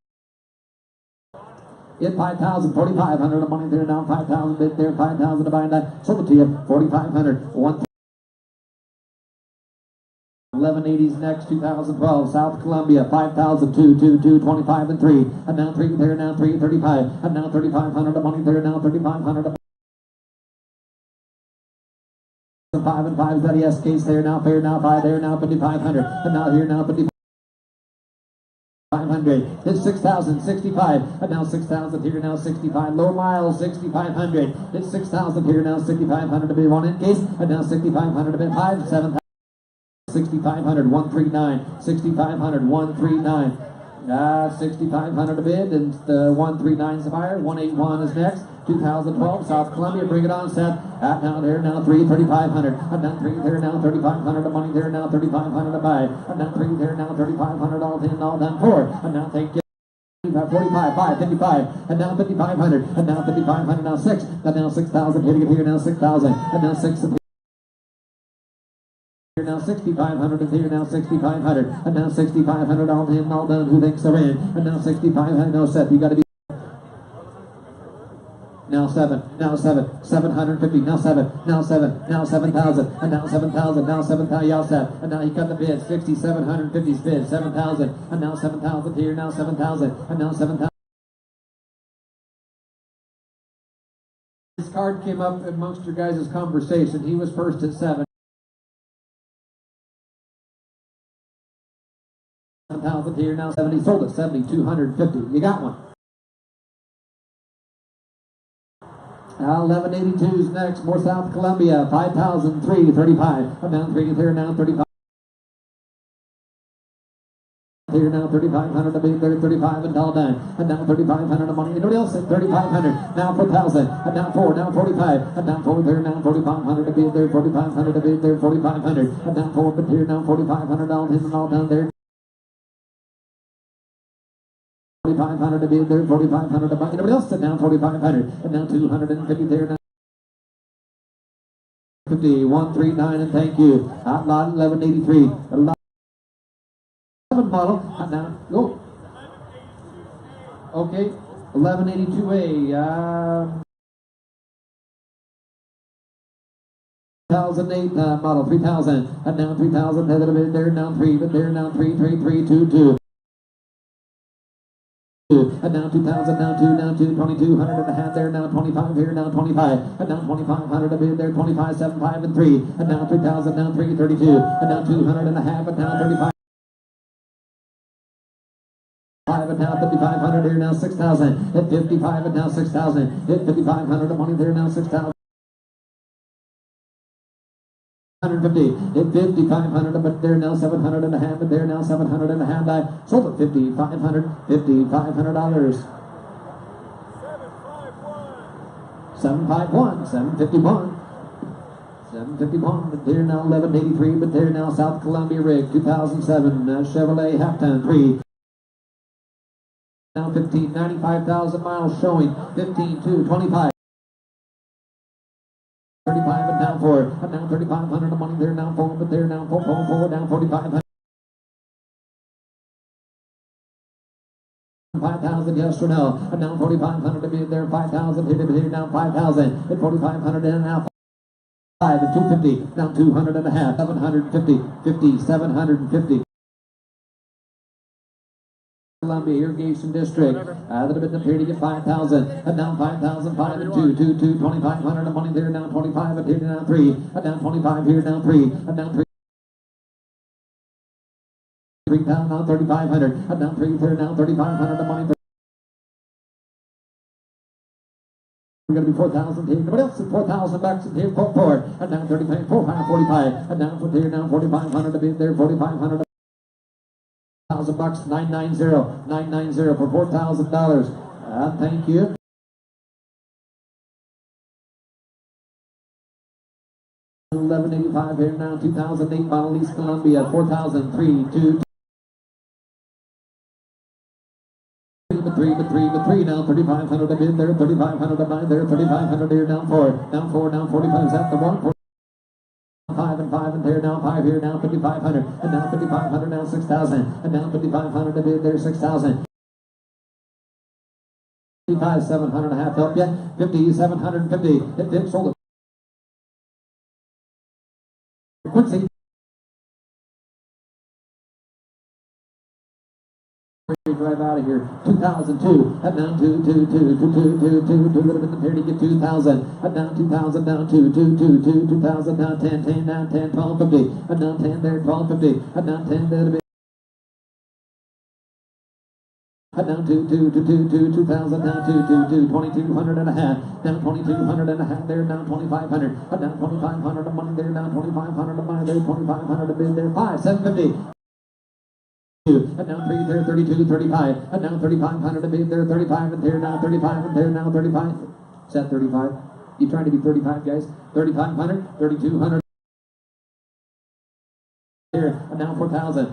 In 5,000, 4,500 of money there now, 5,000 bid there, 5,000 to buy that. Sold it to you, 4,500, 1180s next, 2012, South Columbia, 5,000, 2, 25 and 3, and now 3 there, now 335, and now 3,500 of money there, now 3,500 of 5 and 5 is that yes case there, now fair, now 5 there, now 5,500, and now here, now 5,500. 500, it's 6,000, 65, and now 6,000 here, now 65, low miles, 6,500, it's 6,000 here, now 6,500 to be 1 in case, and now 6,500 to be 5, 7,000, 6,500, 139, 6,500, 139, 6,500 to bid, and the 139 is the buyer, 181 is next, 2012, South Columbia, bring it on, Seth, down there, now 3,500, and now 3 there, now 3,500 of money there, now 3,500 to buy, and now 3 there, now 3,500, all in, all done, 4, and now thank you. 45, 5, 55, and now 5,500, and now 5,500, now 6, and now 6,000, hitting it here, now 6,000, and now 6, here, now 6,500, and here, now 6,500, and now 6,500, all in, all done, who thinks they're in, and now 6,500, no, Seth, you got to be. Now 750, now 7, now 7,000, and now 7,000, now 7,000, y'all set, and now he got the bid, 6,750's bid, 7,000, and now 7,000 here, now 7,000, and now 7,000. This card came up amongst your guys' conversation. He was first at 7. 7,000 here, now 70, sold it, 7,250. You got one. 1182's next, more South Columbia, 5,003, 35, and now 3 here, now 35. Here now 3,500 to be there, 35 and all done, and now 3,500 of money. Anybody else at 3,500? Now 4,000, and now 4, now 45, and now 4 there, now 4,500 to be there, 4,500 to be there, 4,500, and now 4 but here, now 4,500 all in and all down there. 4,500 to be there, 4,500 to buy. Anybody else sit down? 4,500, and now 250 there, now 50, 139, and thank you. Outlot 1183, 11 model, and now go. Okay, 1182A, 2008 model, 3,000, and now 3,000 there, now 3, but there, now 3, 3, 3, 2, 2. And now 2,000, now 2, now 2, 2,200 and a half there, now 25 here, now 25, and now 2,500 a bid there, 25, 7, 5, and 3, and now 3,000, now 3, 32, and now 200 and a half, and now 35. 5 and now 5,500 here, now 6,000, at 55 and now 6,000, at 5,500 of money there, now 6,000. 150, at 5,500, but there now 700 and a half, but there now 700 and a half. I sold it $5,500, $5,500. 751, 751. 751, but there now 1183, but there now South Columbia rig, 2007 Chevrolet half-ton 3. Now 15, 95,000 miles showing, 15, 2, 25. 35 and down 4, and now 3,500 of money there, now 4, but there now 4, down 4,500. 5,000 yes or no, and now 4,500 to be there, 5,000 here to be there, now 5,000, at 4,500 and now 5 and 250, now 200 and a half, 750, 50, 750. Columbia Irrigation District, that have been the period to get 5,000, and now 5,000, 5 and 2, 2,225 of money there, now 25, and here now 3, and now 25 here, now 3, and now 3. 3,000, now 3,500, and now 3 there, now 3,500 of money. We're going to be 4,000 here. Nobody else at 4,000 bucks in here. 4. And down 35, 45. And down for here, down 4,500 to be there. 4,500. 1,000 bucks. 990 for $4,000. Thank you. 1185 here now. 2008 model East Columbia. 4,003. 2. But three now. 3,500 to bid there. 3,500 to buy there. 3,500 here down 4. Down 4. Down 45. Is that the one? 5 and there now. 5 here now. 5,500 and now 5,500 now. 6,000 and now 5,500 to bid there. 6,000. 55 700 and a half help yet. 50 750. It did sold it. Quincy. Drive out of here. 2002. And down 2. Little bit there to get 2,000. And down 2,000. Down 2. 2,000. Down 10. Down 10. 1250. And down 10 there. 1250. And down 10 there to be. And down 2,000. Down 2,200 and a half. Down 2,200 and a half there. Down 2,500. And down 2,500 of money there. Down 2,500 of money there. 2,500 to bid there. 5. 750. And now 3 there, 32, 35, and now 3,500 to bid there, 35 and there, now 35 and there, now 35. Is that 35? You trying to be 35, guys? 3,500, 3,200. Here, and now 4,000.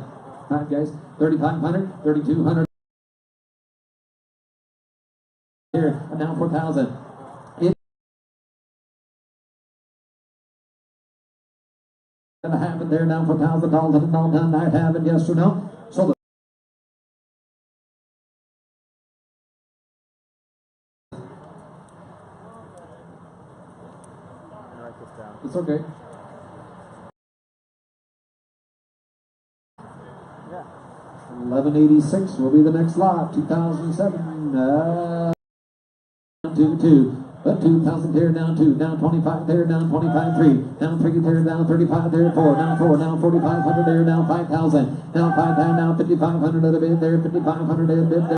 5 guys, 3,500, 3,200. Here, and now 4,000. And a half and there, now $4,000 and all done. I have it, yes or no? So write this down. it's okay. Yeah. 1186 will be the next lot. 2007. 2. But 2,000 there, down 2, down 25 there, down 25, 3, down 3 there, down 35 there, 4, down 4, down 4,500 there, down 5,000, down 5 there, down 5,500 at a bid there, 5,500 at a bid there.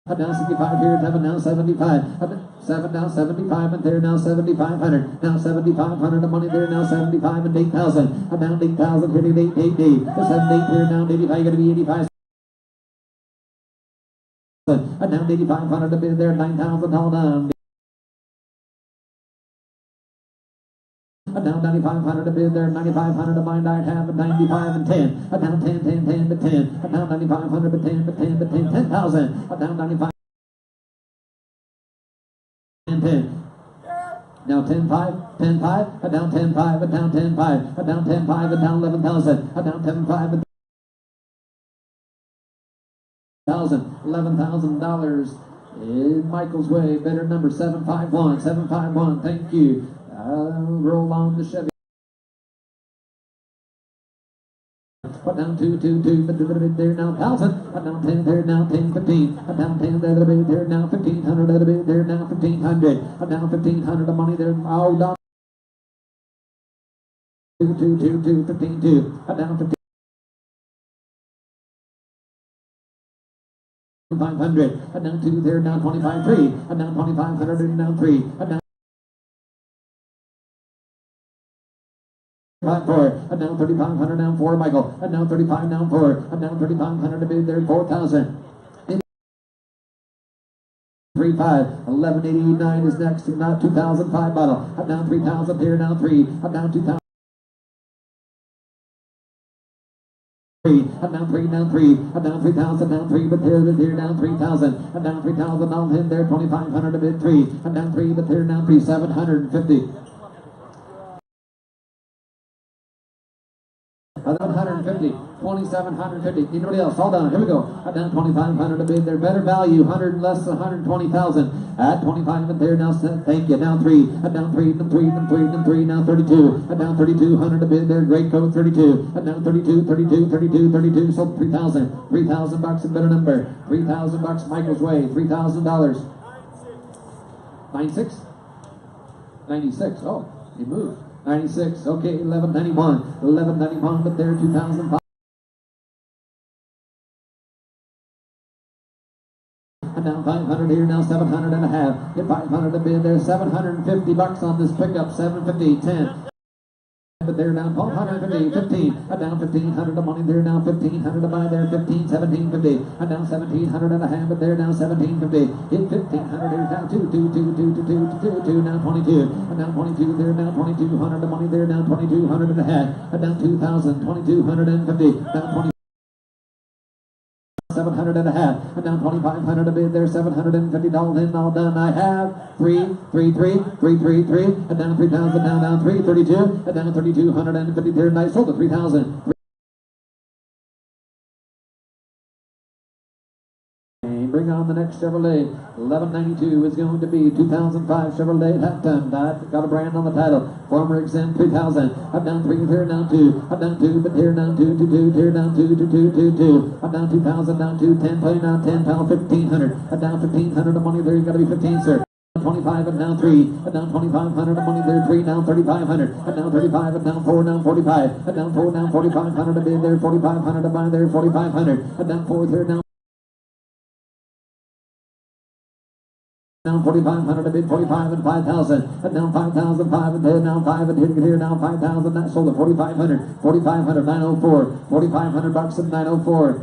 Down 65 here, 7, now 75, 7, now 75, and there, now 7,500, now 7,500 of money there, now 75 and 8,000, down 8,000, hitting 8, 7, 8 here, down 85, going to be 85. And down 8,500 to bid there, 9,000 all down. And down 9,500 to bid there, 9,500 to mind I have, and 95 and 10. And down 10 to 10. And down 9,500 to 10 to 10 to 10, 10,000. And down 95 and 10. Now 10-5, 10-5, and down 10-5, and down 10-5, and down 10-5, and down 11,000, and down 10-5, and $11,000 in Michael's way. Better number 751. Thank you. Roll on the Chevy. But down 2, but there now 1,000. And down 10 there, now 10, 15. And down 10 there, there now 1,500. There now 1,500. And down 1,500 of money there. Oh, down 2, 15, 2. And down 15. 500, and down 2 there, now 25, 3, and down 2,500, and down 3, and down 4, and down 3,500, down 4, Michael, and down 35, down 4, and down 3,500 to bid there, 4,000. 3,500, 1189 is next, and now 2005 bottle, and down 3,000 here, now 3, and down 2,000. And down 3, and down 3,000, down 3, but there, down 3,000, and down 3,000, on him there, 2,500 to bid 3, and down 3, but there, down 3, 750. 1,150, 2,750. Anybody else? Hold on. Here we go. Down 2,500 to bid. They're better value. 100 less than 120,000. At 25 and there now. Thank you. Down 3. Down 3. Down 3. Down 3. Down 3. Now 32. Down 3,200 to bid. There. Great coat 32. Down 32. Sold 3,000. 3,000 bucks a better number. 3,000 bucks Michael's way. $3,000. 96. 96. Oh, he moved. 96, okay, 1191, but there, 2005. And down 500 here, now 700 $500 a bid there. $750 on this pickup. 750, 10. But they're down 1,250, 15, down 1,500 of money, they're now 1,500 to buy there, 15, 1750, down 1,700 and a half, but they're now 1,750, hit 1,500, there's now 2, now 22, down 22, they're now 2,200 of money, they're now 2,200 and a half, down 2,000, 2,250, down 20. 700 and a half, and down 2,500 a bid there, $750 in, all done. I have 333, and down 3,000, down 332, and down 3,250 there, nice, sold at 3,000. Bring on the next Chevrolet. 1192 is going to be 2005 Chevrolet half-ton. Got a brand on the title. Former exempt 3000. Up down 3, here down 2. Up down 2, but here down 2, here down 2. Up down 2000, down 2, 10, play down 10, pound 1500. Up down 1500 of money there, you got to be 15, sir. 25 and down 3, and down 2,500 of money there, 3, down 3,500, and down 35, and down 4, down 45, and down 4, down 4,500 a bid there, 4,500 to buy there, 4,500, and down 4, here down. Down 4,500 a bid, 45 and 5,000, and down 5,000, 5 and 10, down 5 and here, down 5,000, that sold at 4,500, 904, $4,500 and 904,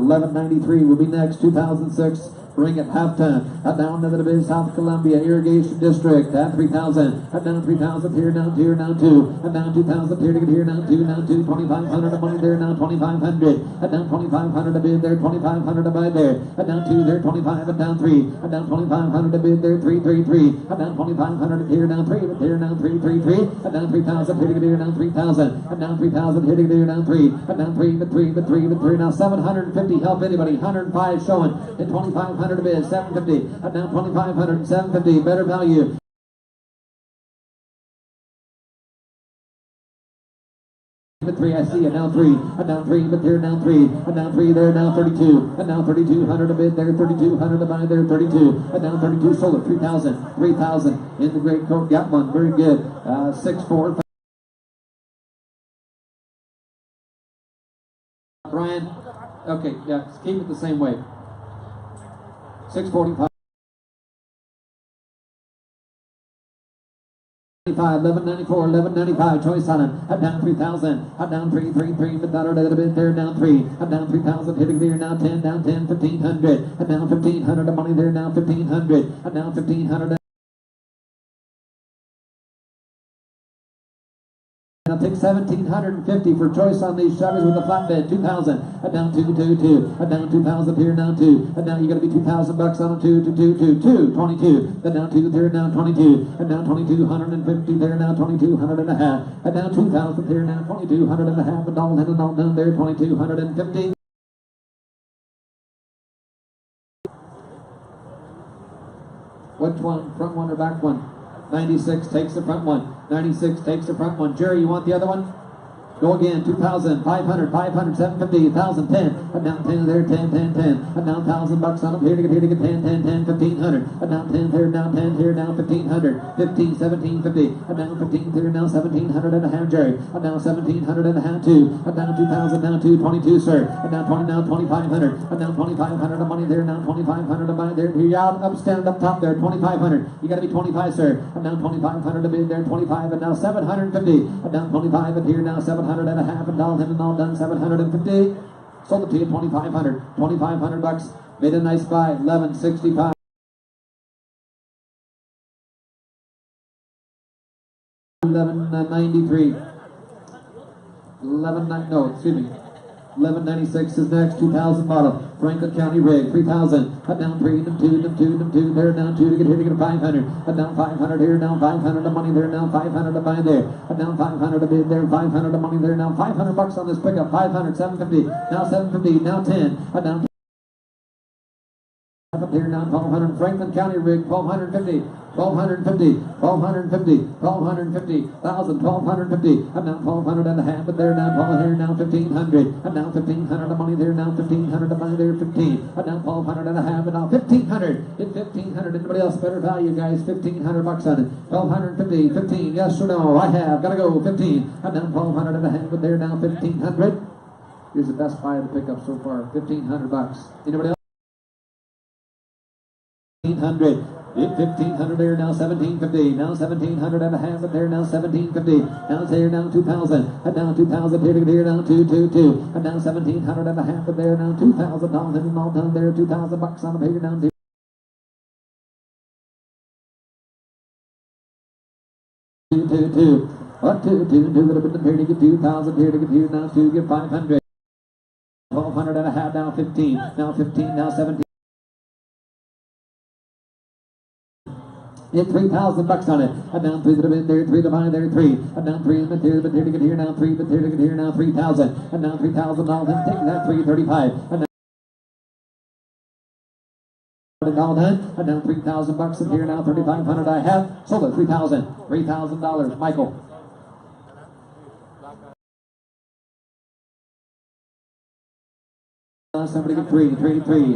1193 will be next, 2006. Bring it half-ton. Down to the bid, South Columbia Irrigation District. At 3,000. Down 3,000 here, down 2, down 2. Down 2,000 here to get here, down 2, down 2. 2,500 of money there, now 2,500. Down 2,500 a bid there, 2,500 to buy there. Down 2 there, 25 and down 3. Down 2,500 a bid there, 333. Down 2,500 here, down 3. But here, down 333. Down 3,000 here to get here, down 3,000. Down 3,000 here to get here, down 3. Down 3, but 3, but 3, but 3. Now 750. Help anybody. 105 showing. And 2,500. 100 a bid, 750, down 2,500, 750, better value. But 3, I see it, now 3, down 3, but there, down 3, down 3 there, now 32, now 3,200 a bid there, 3,200 to buy there, 32, down 32, sold at 3,000, 3,000 in the great coat, got one, very good, 6, 4, 5. Brian, okay, yeah, keep it the same way. 645. 1194, 1195, choice on it. Down 3,000, down 333, but that a bit there, down 3, down 3,000, hitting there, now 10, down 10, 1,500, down 1,500 of money there, now 1,500, down 1,500. I'll take 1,750 for choice on these Chevys with the flatbed. 2,000, down 2, down 2,000 here, down 2, and now you got to be $2,000 on a 22, down 2 there, now 22, and down 2,250 there, now 2,200 and a half, and down 2,000 there, now 2,200 and a half, and all down there, 2,250. Which one, front one or back one? 96 takes the front one. 96 takes the front one. Jerry, you want the other one? Go again. 2,000, 500, 500, 750, 1,000, 10. And down 10 there, 10, 10, 10. And down $1,000 on them. Here to get 10, 10, 10, 1,500. And down 10 here, down 10 here, down 1,500. 15, 1750. And down 15 here, now 1,700 and a half, Jerry. And down 1,700 and a half, too. And down 2,000, down 222, sir. And down 20, now 2,500. And down 2,500 of money there, now 2,500 to buy there. Here you out, up, stand up top there, 2,500. You got to be 25, sir. And down 2,500 to bid there, 25. And now 750. And down 25 and here, now 700 and a half, and all him and all done, 750. Sold it to you, 2,500. $2,500. Made a nice buy, 1165. 1193. 1196 is next, 2,000 model. Franklin County rig, 3,000. Down 3, them 2, there, down 2 to get here to get a 500. Down 500 here, down 500 of money there, now 500 to buy there. Down 500 to bid there, 500 of money there, now $500 on this pickup. 500, 750, now 750, now 10. Down here, now 1,200. Franklin County rig, 1,250. 1,250, 1,250, 1,250, 1,000, 1,250, and now 1,200 and a half, but there now 12 here, now 1,500, and now 1,500 of money there, now 1,500 of money there, 15, and now 1,200 and a half, and now 1,500, hit 1,500, anybody else better value, guys, $1,500 on it, 1,250, 15, yes or no, I have, gotta go, 15, and now 1,200 and a half, but there now 1,500, here's the best buy of the pickup so far, $1,500, anybody else? 1,500. 1,500 there now, 1,750. Now 1,700 and a half, but there now 1,750. Now it's here now 2,000. And now 2,000 here now 222. And now 1,700 and a half, but there now $2,000 and all done there. $2,000 on the here now. 222. What 222? Little bit here to get 2,000 here to get here now 2 get 500. 1,200 and a half now 15. Now 15 now 17. Hit $3,000 on it. And down 3 to the bid there, 3 to buy there, 3. And down 3 in the tier, but here to get here now 3, but here to get here now 3,000. And now $3,000 then take that 335. And now all done. And now $3,000 in here now 3,500 I have. Sold it $3,000. Michael. Somebody get 3.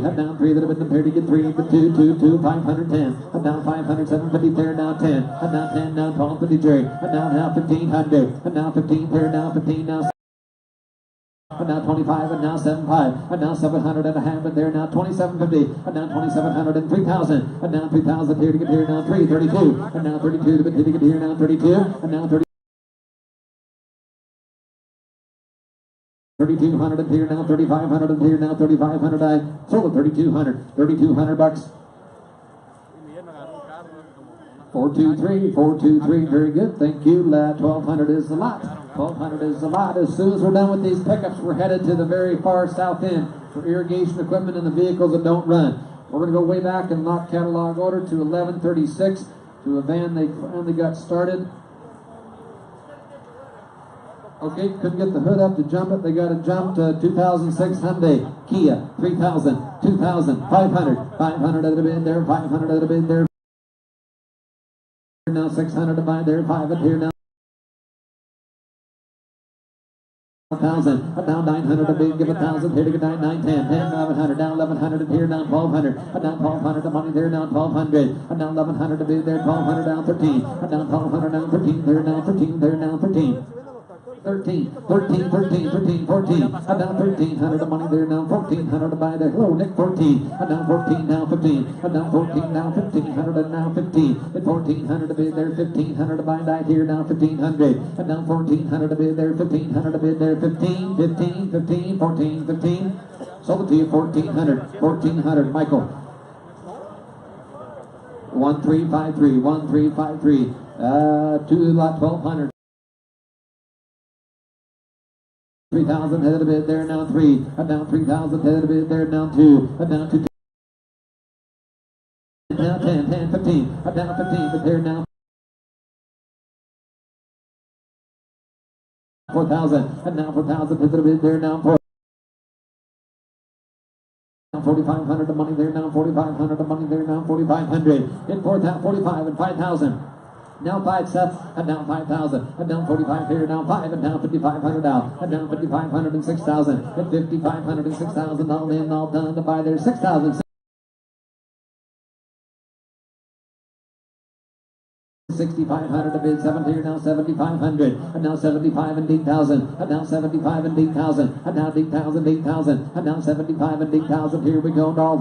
Head down 3 that have been compared to get 3, but 2, 510. Head down 500, 750 there, now 10. And now 10, now 1250 Jerry. And now 1,500. And now 15 there, now 15, now. And now 25, and now 75, and now 700 and a half, and there now 2,750, and now 2,700 and 3,000, and now 3,000 here to get here now 332, and now 32 to get here now 32, and now 30. 3,200 and here now 3,500 and here now 3,500. I sold it 3,200 bucks. 423, very good, thank you. 1,200 is the lot. 1,200 is the lot. As soon as we're done with these pickups, we're headed to the very far south end for irrigation equipment and the vehicles that don't run. We're going to go way back in lot catalog order to 1136 to a van they finally got started. Okay, couldn't get the hood up to jump it. They got it jumped. 2006 Hyundai Kia 3,000, 2,000, 500 out of the bid there, 500 out of the bid there. Now 600 to buy there, 5 at here now. 1,000, and now 900 to bid, give 1,000, here to get 9, 10, 1100, now 1100 and here, now 1,200, and now 1,200 to money there, now 1,200, and now 1,100 to bid there, 1,200 down 13, and now 1,200 down 13, there now 13, there now 13. 13, 14, and now 1,300 of money there, now 1,400 to buy there. Hello, Nick, 14, and now 14, now 15, and now 14, now 1,500, and now 15, and 1,400 to bid there, 1,500 to buy that here, now 1,500, and now 1,400 to bid there, 1,500 to bid there, 15, 14. Sold it to you, 1,400, Michael. 1353, to lot 1,200. 3,000 head of the bid there, now 3, and now 3,000 head of the bid there, now 2, and now 2, now 10, 15, and now 15, but there now 4,000, and now 4,000 head of the bid there, now 4. 4,500 of money there, now 4,500 of money there, now 4,500, in 45 and 5,000. Now 5 sets, and now 5,000, and down 45 here, now 5, and down 5,500 now, and down 5,500 and 6,000, and 5,500 and 6,000, all in, all done to buy there, 6,000. 6,500 to bid, 7 here, now 7,500, and now 75 and 8,000, and now 75 and 8,000, and now 8,000, and now 75 and 8,000, here we go, and all.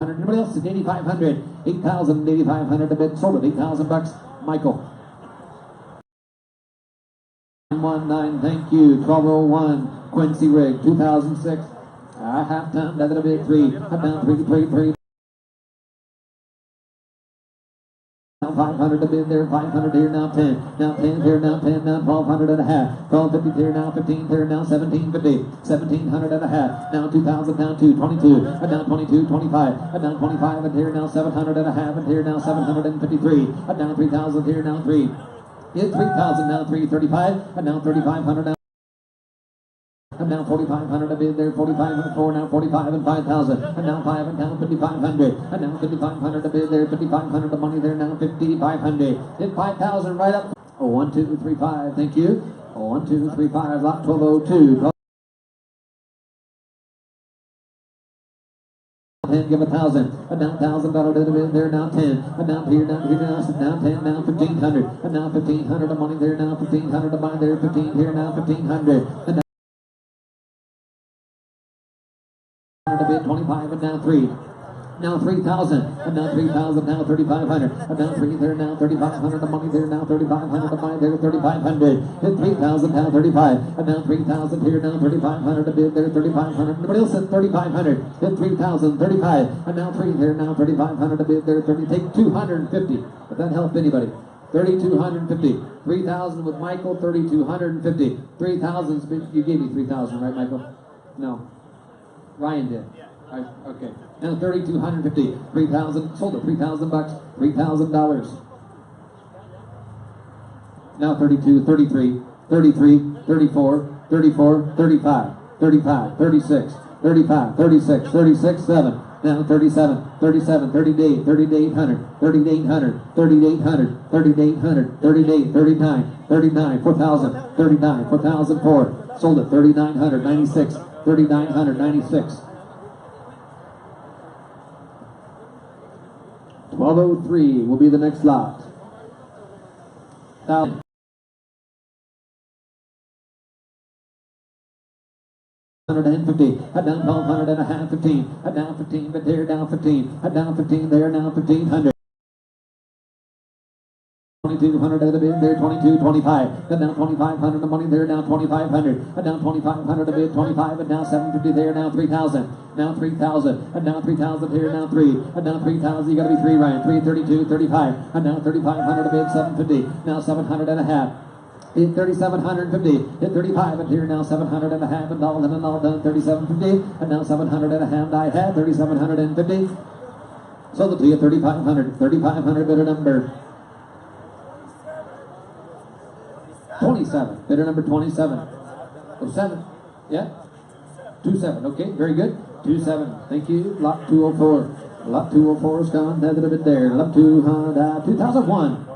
Anybody else? 8,500, 8,000, 8,500 a bid. Sold it, $8,000. Michael. 19, thank you. 1201, Quincy Rig, 2006. Halftime, another bid, 3. Down 3. Now 500 to bid there, 500 here, now 10. Now 10 here, now 10, now 1,200 and a half. 1,250 here, now 15 here, now 1,750. 1,700 and a half. Now 2,000, now 222. And now 22, 25. And now 25 and here, now 700 and a half. And here, now 753. And now 3,000 here, now 3. It's 3,000, now 335. And now 3,500 now. And now 4,500 a bid there, 4,500, 4, now 45 and 5,000, and now 5 and now 5,500, and now 5,500 a bid there, 5,500 of money there, now 5,500. Hit 5,000 right up. 1, 2, 3, 5, thank you. 1, 2, 3, 5, lot 1202. 10, give 1,000, and now $1,000 to the bid there, now 10, and now here, now 10, now 1,500, and now 1,500 of money there, now 1,500 of money there, 15 here, now 1,500, and now 25, and now 3. Now 3,000, and now 3,000, now 3,500, and now 3 there, now 3,500, the money there, now 3,500, the money there, 3,500, and 3,000, now 35, and now 3,000 here, now 3,500, a bid there, 3,500, nobody else said 3,500, and 3,000, 35, and now 3 there, now 3,500, a bid there, 30, take 250, if that helped anybody. 3,250, 3,000 with Michael, 3,250, 3,000, you gave me 3,000, right, Michael? No, Ryan did. Okay. Now 3,250, 3,000, sold it, 3,000 bucks, $3,000. Now 32, 33, 33, 34, 34, 35, 35, 36, 35, 36, 36, 7. Now 37, 37, 38, 3,800, 3,800, 3,800, 3,800, 38, 39, 39, 4,000, 39, 4,004. Sold it, 3,900, 96, 3,900, 96. 1203 will be the next lot. 1,000. $150, a down 1,200 and a half, 15, a down 15, but there, down 15, a down 15 there, now 1,500. 2,200 at a bid there, 22, 25, and down 2,500, the money there, now 2,500, and down 2,500 a bid, 25, and now 750 there, now 3,000, now 3,000, and now 3,000 here, now 3, and now 3,000, you gotta be 3, Ryan, 3, 32, 35, and now 3,500 a bid, 750, now 700 and a half. Hit 3,750, hit 35, and here now 700 and a half, and all done, 3,750, and now 700 and a half, I had 3,750. Sold it to you, 3,500, 3,500 bidder number 27, bidder number 27. Oh, 7, yeah? 27, okay, very good. 27, thank you. Lot 204. Lot 204 is gone, that little bit there. Lot 2001.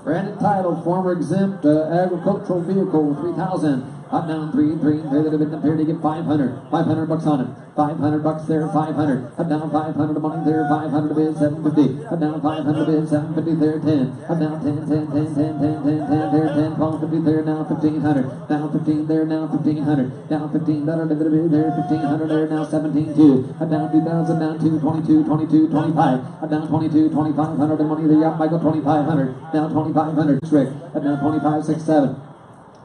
Branded title, former exempt agricultural vehicle, 3,000. Hot down 3, there that have been appeared to get 500. 500 bucks on him. 500 bucks there, 500. Hot down 500, money there, 500 bid, 750. Hot down 500 bid, 750 there, 10. Hot down 10, 10, 10, 10, 10, 10, 10 there, 10, 12, 50 there, now 1,500. Now 15 there, now 1,500. Now 15, better to bid there, 1,500 there, now 17, 2. Hot down 2,000, down 2, 22, 22, 25. Hot down 22, 2,500, and money there, yeah, Michael, 2,500. Now 2,500, Rick. Hot down 25, 6, 7.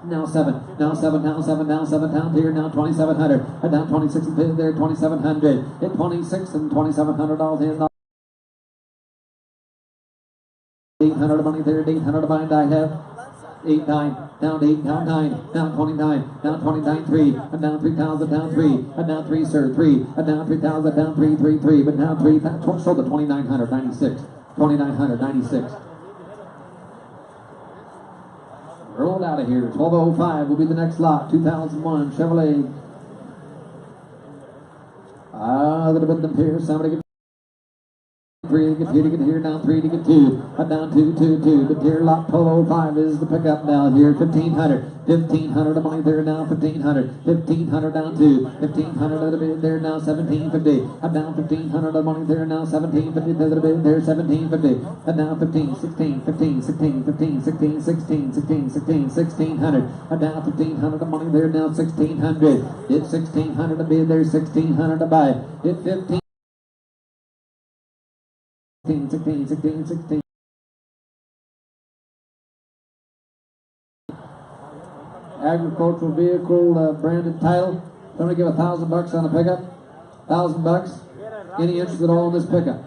Now 7, now 7, now 7, now 7, down here, now 2,700, and down 26 and bid there, 2,700, hit 26 and $2,700 in. 800 money there, 800 bind I have. 8, 9, down 8, down 9, down 29, down 29, 3, and down 3,000, down 3, and down 3, sir, 3, and down 3,000, down 3, 3, 3, but now 3, sold the 2,996, 2,996. Rolled out of here. 1205 will be the next lot. 2001 Chevrolet. That'll have been the Pierce. Somebody get 3 to get 2 to get here. Down 3 to get 2. Down 2, 2, 2. But here lot 1205 is the pickup now here. 1,500. 1,500 of money there now. 1,500. 1,500 down 2. 1,500 of the bid there now. 1,750. Down 1,500 of money there now. 1,750 to the bid there. 1,750. And now 15, 16, 15, 16, 15, 16, 16, 16, 16, 1,600. And now 1,500 of money there now. 1,600. It's 1,600 to bid there. 1,600 to buy. It's 15. 16, 16, 16. Agricultural vehicle, branded title. Somebody give $1,000 on a pickup. $1,000. Any interest at all in this pickup?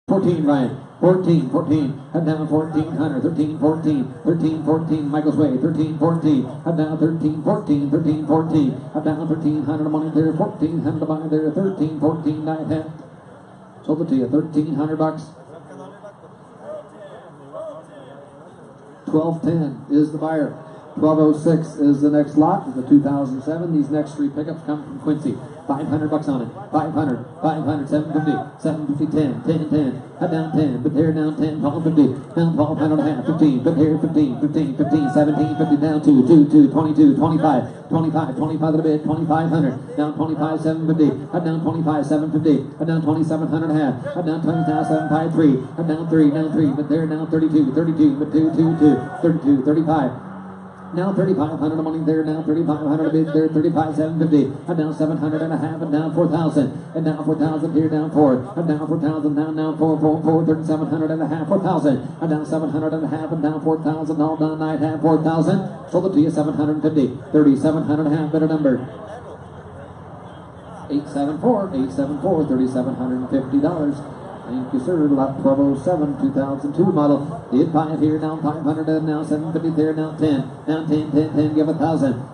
14, Ryan. 14, 14, head down 1,400, 13, 14, 13, 14, Michael's Way, 13, 14, head down 13, 14, 13, 14, head down 1,300, money there, 1,400, money there, 13, 14, night half. Sold it to you, $1,300. 1210 is the buyer. 1206 is the next lot, the 2007. These next 3 pickups come from Quincy. $500 on it. 500, 500, 750, 750, 10, 10, 10. Head down 10, but here down 10, 1250, down 1,200 and a half, 15, but here 15, 15, 15, 17, 50, down 2, 2, 2, 22, 25, 25, 25 to the bid, 2,500, down 25, 750, head down 25, 750, head down 2,700 and a half, head down 20,753, head down 3, down 3, but there now 32, 32, but 2, 2, 2, 32, 35. Now 3,500 of money there. Now 3,500 a bid there. 35,750. And now 700 and a half. And now 4,000. And now 4,000 here. Down 4. And now 4,000. Now 4. 3,700 and a half. 4,000. And now 700 and a half. And now 4,000. All done. Night half. 4,000. Sold it to you. 750. 3,700 and a half. Better number. 874. $3,750. Thank you, sir. Lot 1207, 2002 model. The 5 here, now 500, and now 750 there, now 10. Now 10, give 1,000.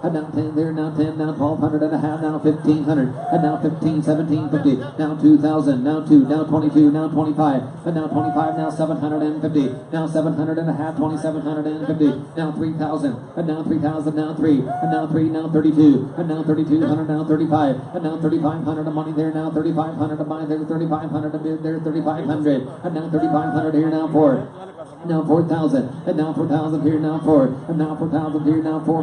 And now 10 there, now 10, now 1,200 and a half, now 1,500. And now 15, 1750. Now 2,000, now 2, now 22, now 25. And now 25, now 750. Now 700 and a half, 2,750. Now 3,000. And now 3,000, now 3. And now 3, now 32. And now 3,200, now 35. And now 3,500 of money there, now 3,500 to buy there, 3,500 to bid there, 3,500. And now 3,500 here, now 4. Now 4,000. And now 4,000 here, now 4. And now 4,000 here, now 4.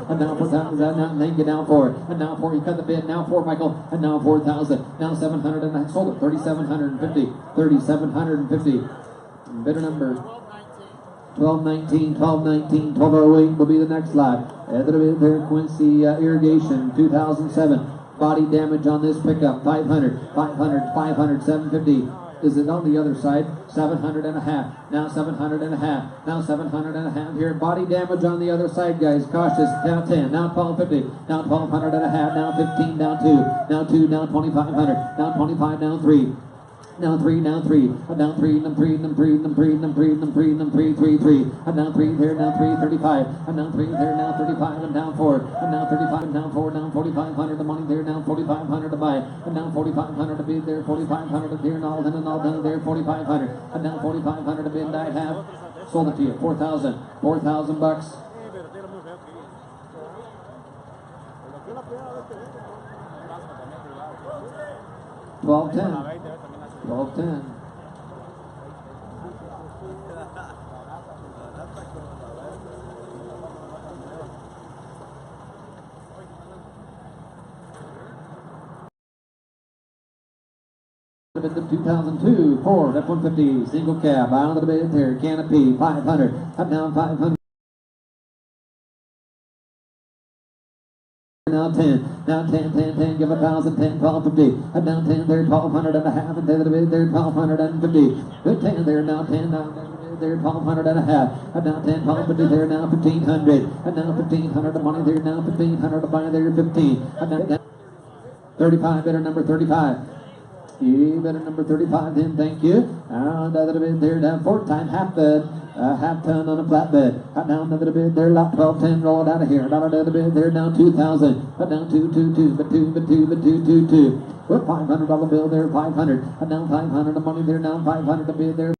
And now 4,000, now thank you, now 4. And now 4, you cut the bid, now 4, Michael. And now 4,000. Now 700, and I sold it, 3,750. 3,750. Bidder number 1219, 1208 will be the next lot. There, Quincy Irrigation, 2007. Body damage on this pickup, 500, 750. Is it on the other side? 700 and a half. Now 700 and a half. Now 700 and a half here. Body damage on the other side, guys. Cautious. Now 10. Now 1250. Now 1,200 and a half. Now 15. Now 2. Now 2. Now 2,500. Now 25. Now 3. Now 3, now 3, and now 3, and 3, and 3, and 3, and 3, and 3, and 3, 3, 3, and now 3 there, now 3, 35, and now 3 there, now 35, and down 4, and now 35, and down 4, down 4,500, the money there, now 4,500 to buy, and now 4,500 to bid there, 4,500 to there, and all done there, 4,500, and now 4,500 to bid, I have sold it to you, 4,000, $4,000. $12.10. 12:10. The 2002 Ford F-150 single cab out of the bid there, canopy 500, up down 500. Now 10, now 10, give 1,000, 10, 1250, and now 10 there, 1,200 and a half, and 10 to the bid there, 1,250, good 10 there, now 10, now there, 1,200 and a half, and now 10, 1,250 there, now 1,500, and now 1,500 of money there, now 1,500 to buy there, 15, and now 35, bidder number 35. You better number 35 then, thank you. And another bid there, down 4 time, half bed, half ton on a flatbed. Down another bid there, lot 1210, roll it out of here. Down another bid there, down 2,000. But down 222, but 2. Put $500 bill there, 500. And down 500 of money there, now 500 to bid there.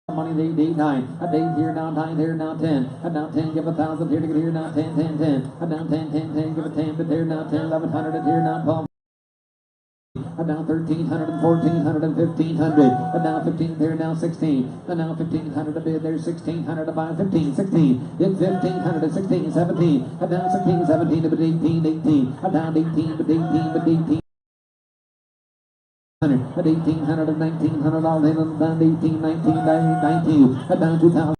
Money they 9, a day here, now 9 here, now 10, and now 10, give 1,000 here to get here, now 10, and now 10, give a 10, but there, now 10, 1,100 at here, now 12. And now 1,300 and 1,400 and 1,500. And now 15 there, now 16. And now 1,500 to bid there, 1,600 to buy, 15, 16. It's 1,500 and 16, 17. And now 16, 17 to bid 18. And down 18, but 18. At 1,800 and 1,900, all in and down 18, 19. And down 2,000.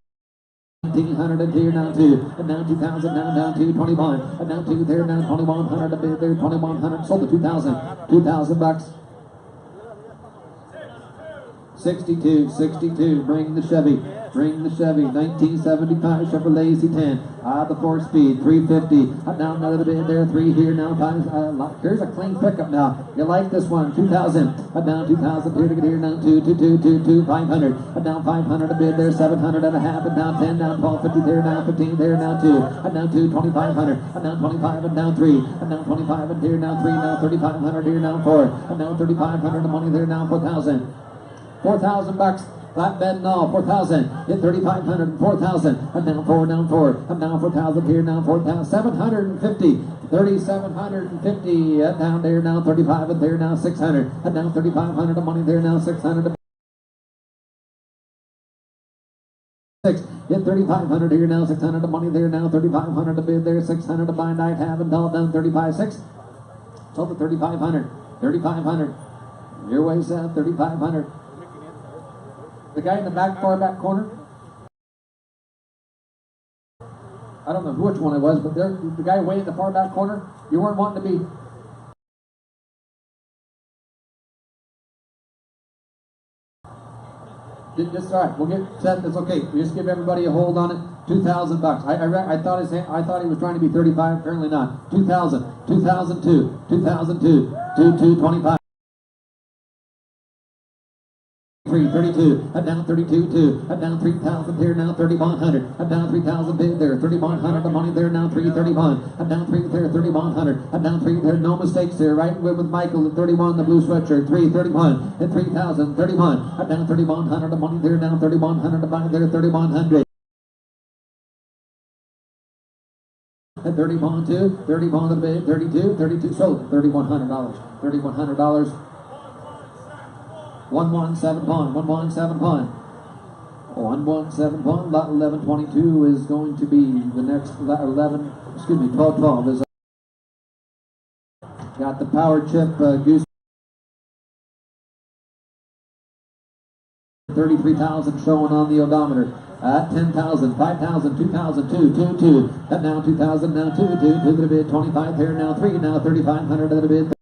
1,900 and here, now 2, and now 2,000, now down to 21, and now 2 there, now 2,100 a bid there, 2,100, sold the 2,000, $2,000. 62, bring the Chevy, 1975 Chevrolet Z10, the 4-speed, 350, down another bid there, 3 here, now 5, here's a clean pickup now, you like this one, 2,000, down 2,000 here to get here, now 2, 500, down 500 a bid there, 700 and a half, and down 10, down 1250 there, now 15 there, now 2, and now 2, 2,500, and down 25, and down 3, and down 25, and here, now 3, now 3,500 here, now 4, and now 3,500 the money there, now 4,000. $4,000, flatbed and all, 4,000, hit 3,500 and 4,000, and down 4, and down 4,000 here, now 4,000, 750, 3,750, down there, now 35, and there, now 600, and down 3,500, the money there, now 600, hit 3,500 here, now 600, the money there, now 3,500 to bid there, 600 to buy, night have, and all down 35.6, sold the 3,500, your way south, 3,500. The guy in the back, far back corner. I don't know which one it was, but there, the guy way in the far back corner, you weren't wanting to be. Just all right. We'll get set. That's okay. We just give everybody a hold on it. $2,000. I thought he was trying to be 35. Apparently not. 2,000. 2002. 2002. 2225. 32, down 32, 2, down 3,000 here, now 3,100, down 3,000 bid there, 3,100, the money there, now 331, down 3 there, 3,100, down 3 there, no mistakes there, right with Michael at 31, the blue sweatshirt, 331, and 3,000, 31, down 3,100, the money there, now 3,100, the money there, 3,100. At 31, 2, 31 the bid, 32, 32 sold, $3,100, $3,100. 117 pawn, 117 pawn. 117 pawn, lot 1122 is going to be the next 1212 is got the power chip goose 33,000 showing on the odometer. 10,000, 5,000, 2,000, 2, 2, 2. Now 2,000, now 2, 2, 2 to the bid, 25 here, now 3, now 3,500 to the bid.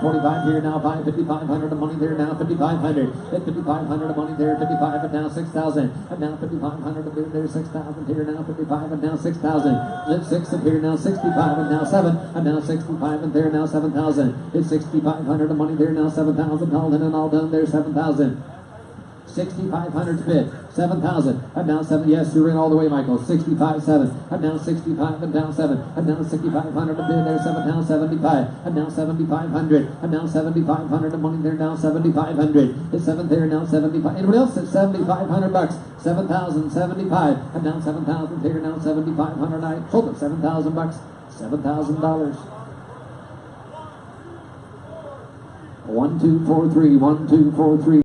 45 here now, 5,500 of money there now, 5,500. At 5,500 of money there, 55 and now 6,000. And now 5,500 of there, 6,000 here now, 55 and now 6,000. At 6 and here now, 65 and now 7. And now 65 and there now 7,000. It's 6,500 of money there now, 7,000. All in and all done there, 7,000. 6,500 bid, 7,000, and now 7, yes, you're in all the way, Michael, 65, 7, and now 65, and down 7, and now 6,500 bid there, 7, now 75, and now 7,500, and now 7,500 of money there, now 7,500, it's 7 there, now 75, anybody else at 7,500 bucks, 7,000, 75, and now 7,000 here, now 7,500, I sold it, 7,000 bucks, $7,000. 1, 2, 4, 3, 1, 2, 4, 3.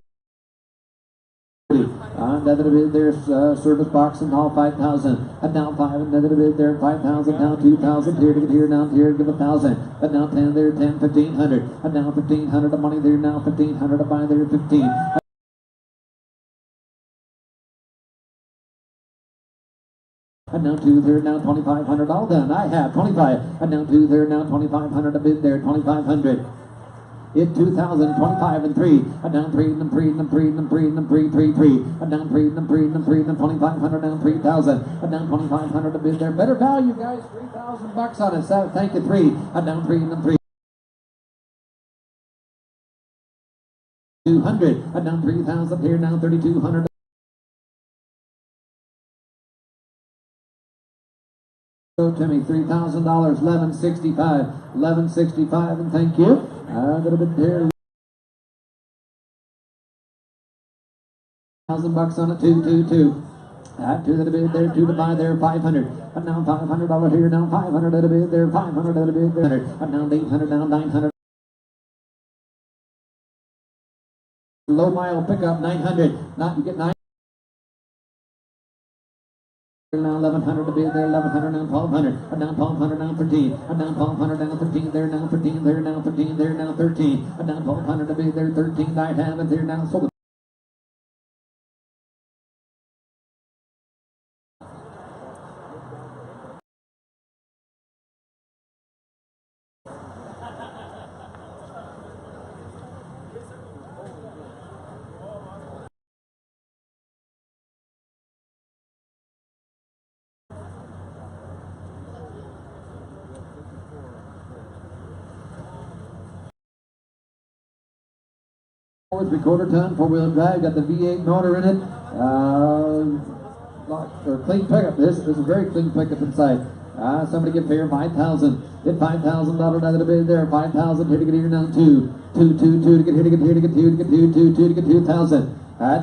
Another bid there, service box and all 5,000. And now 5, another bid there, 5,000. Now 2,000 here to get here, now here to give 1,000. And now 10 there, 10, 1,500. And now 1,500 of money there, now 1,500 to buy there, 15. And now 2 there, now 2,500, all done. I have 25. And now 2 there, now 2,500 a bid there, 2,500. In 2025 and 3, and down 3, and 3, and 3, and 3, and 3, 3, 3, and down 3, and 3, and 3, and 2,500, down 3,000, and down 2,500 a bid there. Better value, guys, 3,000 bucks on it. So, thank you, 3, and down 3, and 3. 200, and down 3,000 here, now 3,200. Timmy, $3,000, 1165, 1165, and thank you. A little bit here. 1,000 bucks on it, 2, 2, 2. 2 to the bid there, 2 to buy there, 500. And now $500 here, now 500 at a bid there, 500 at a bid there. And now 800, now 900. Low mile pickup, 900. Not you get 900. Now 1,100 to bid there, 1,100, now 1,200, and now 1,200, now 13, and now 1,200, now 13 there, now 13 there, now 13 there, now 13, and now 1,200 to bid there, 13, I have it there, now sold it. With 3/4 ton, 4-wheel drive, got the V8 motor in it. Clean pickup. This is a very clean pickup inside. Somebody get fair, 5,000. Hit $5,000 out of the bid there. 5,000 here to get here now. 2, 2, 2, 2 to get here to get here to get 2 to get 2, 2, 2 to get 2,000.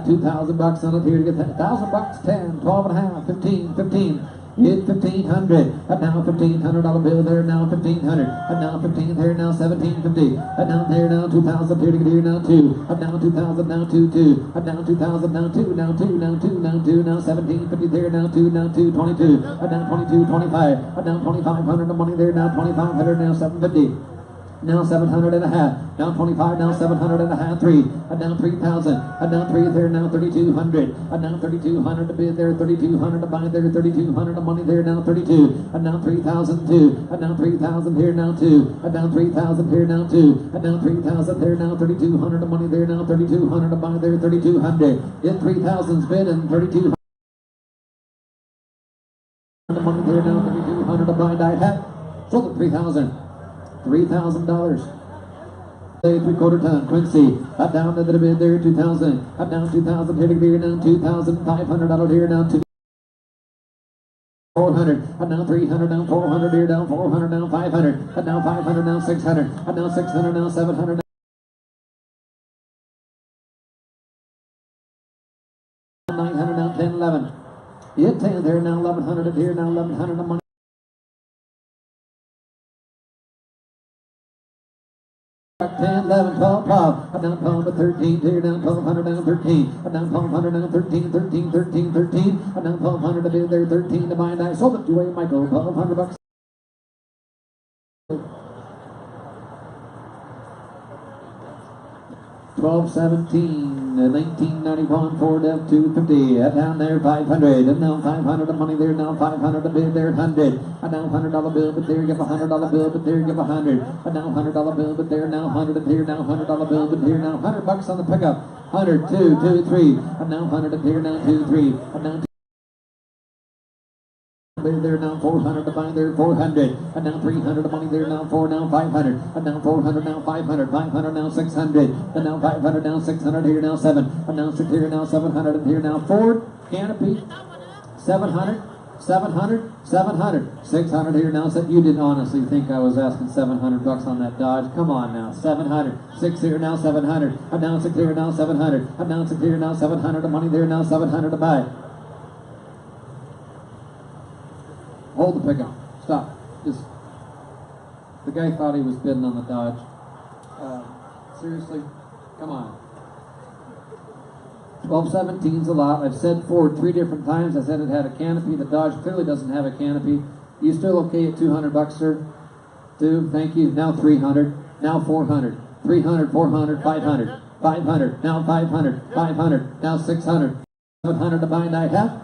2,000 bucks on it here to get 1,000 bucks. 10, 12 and a half, 15, 15. Hit 1,500, and now $1,500 bill there, now 1,500, and now 15 there, now 1,750, and now there, now 2,000 here to get here, now 2, and now 2,000, now 2, 2, and now 2,000, now 2, now 2, now 2, now 2, now 1,750 there, now 2, now 2, 22, and now 22, 25, and now 2,500 of money there, now 2,500, now 750. now 700 and a half, now 25, now 700 and a half, 3, down 3,000, down 3 there, now 3,200, down 3,200 to bid there, 3,200 to buy there, 3,200 to money there, now 32, now 3,002, now 3,000 here, now 2, down 3,000 here, now 2, down 3,000 there, now 3,200 to money there, now 3,200 to buy there, 3,200, in 3,000's bid and 3,200 to money there, now 3,200 to buy die hat, sold at $3,000. Three-quarter ton, Quincy, down to the bid there, 2,000, down 2,000, here to here, down 2,500 out here, down 400, down 300, down 400 here, down 400, down 500, down 500, down 600, down 600, down 700, 900, down 10, 11, hit 10 there, now 1,100 here, now 1,100 a month. 10, 11, 12, 12, down 12 to 13, here, down 1,200, down 13, down 1,200, down 13, 13, 13, 13, down 1,200 to bid there, 13 to buy, and I sold it to Wayne Michael, $1,200. 1217, 1991 Ford F250, down there 500, and now 500 of money there, now 500 a bid there, 100, and now $100 bill, but there give $100 bill, but there give 100, and now $100 bill, but there now 100 here, now $100 bill, but here now $100 on the pickup, 100, 2, 2, 3, and now 100 here, now 2, 3, and now there now 400 to buy there, 400, and now 300 of money there, now 4, now 500, and now 400, now 500, 500 now 600, and now 500 now 600 here, now 7, and now 6 here, now 700, and here now Ford canopy 700, 700, 700, 600 here now. So you didn't honestly think I was asking $700 on that Dodge? Come on now, 700, 6 here now 700, and now 6 here now 700, and now 6 here now 700 of money there, now 700 to buy. Hold the pickup. Stop. Just the guy thought he was bidding on the Dodge. Seriously, come on. 1217's a lot. I've said Ford 3 different times. I said it had a canopy. The Dodge clearly doesn't have a canopy. You still okay at $200, sir? 2. Thank you. Now 300. Now 400. 300. 400. 500. 500. Now 500. 500. Now 600. 700 to buy and I have.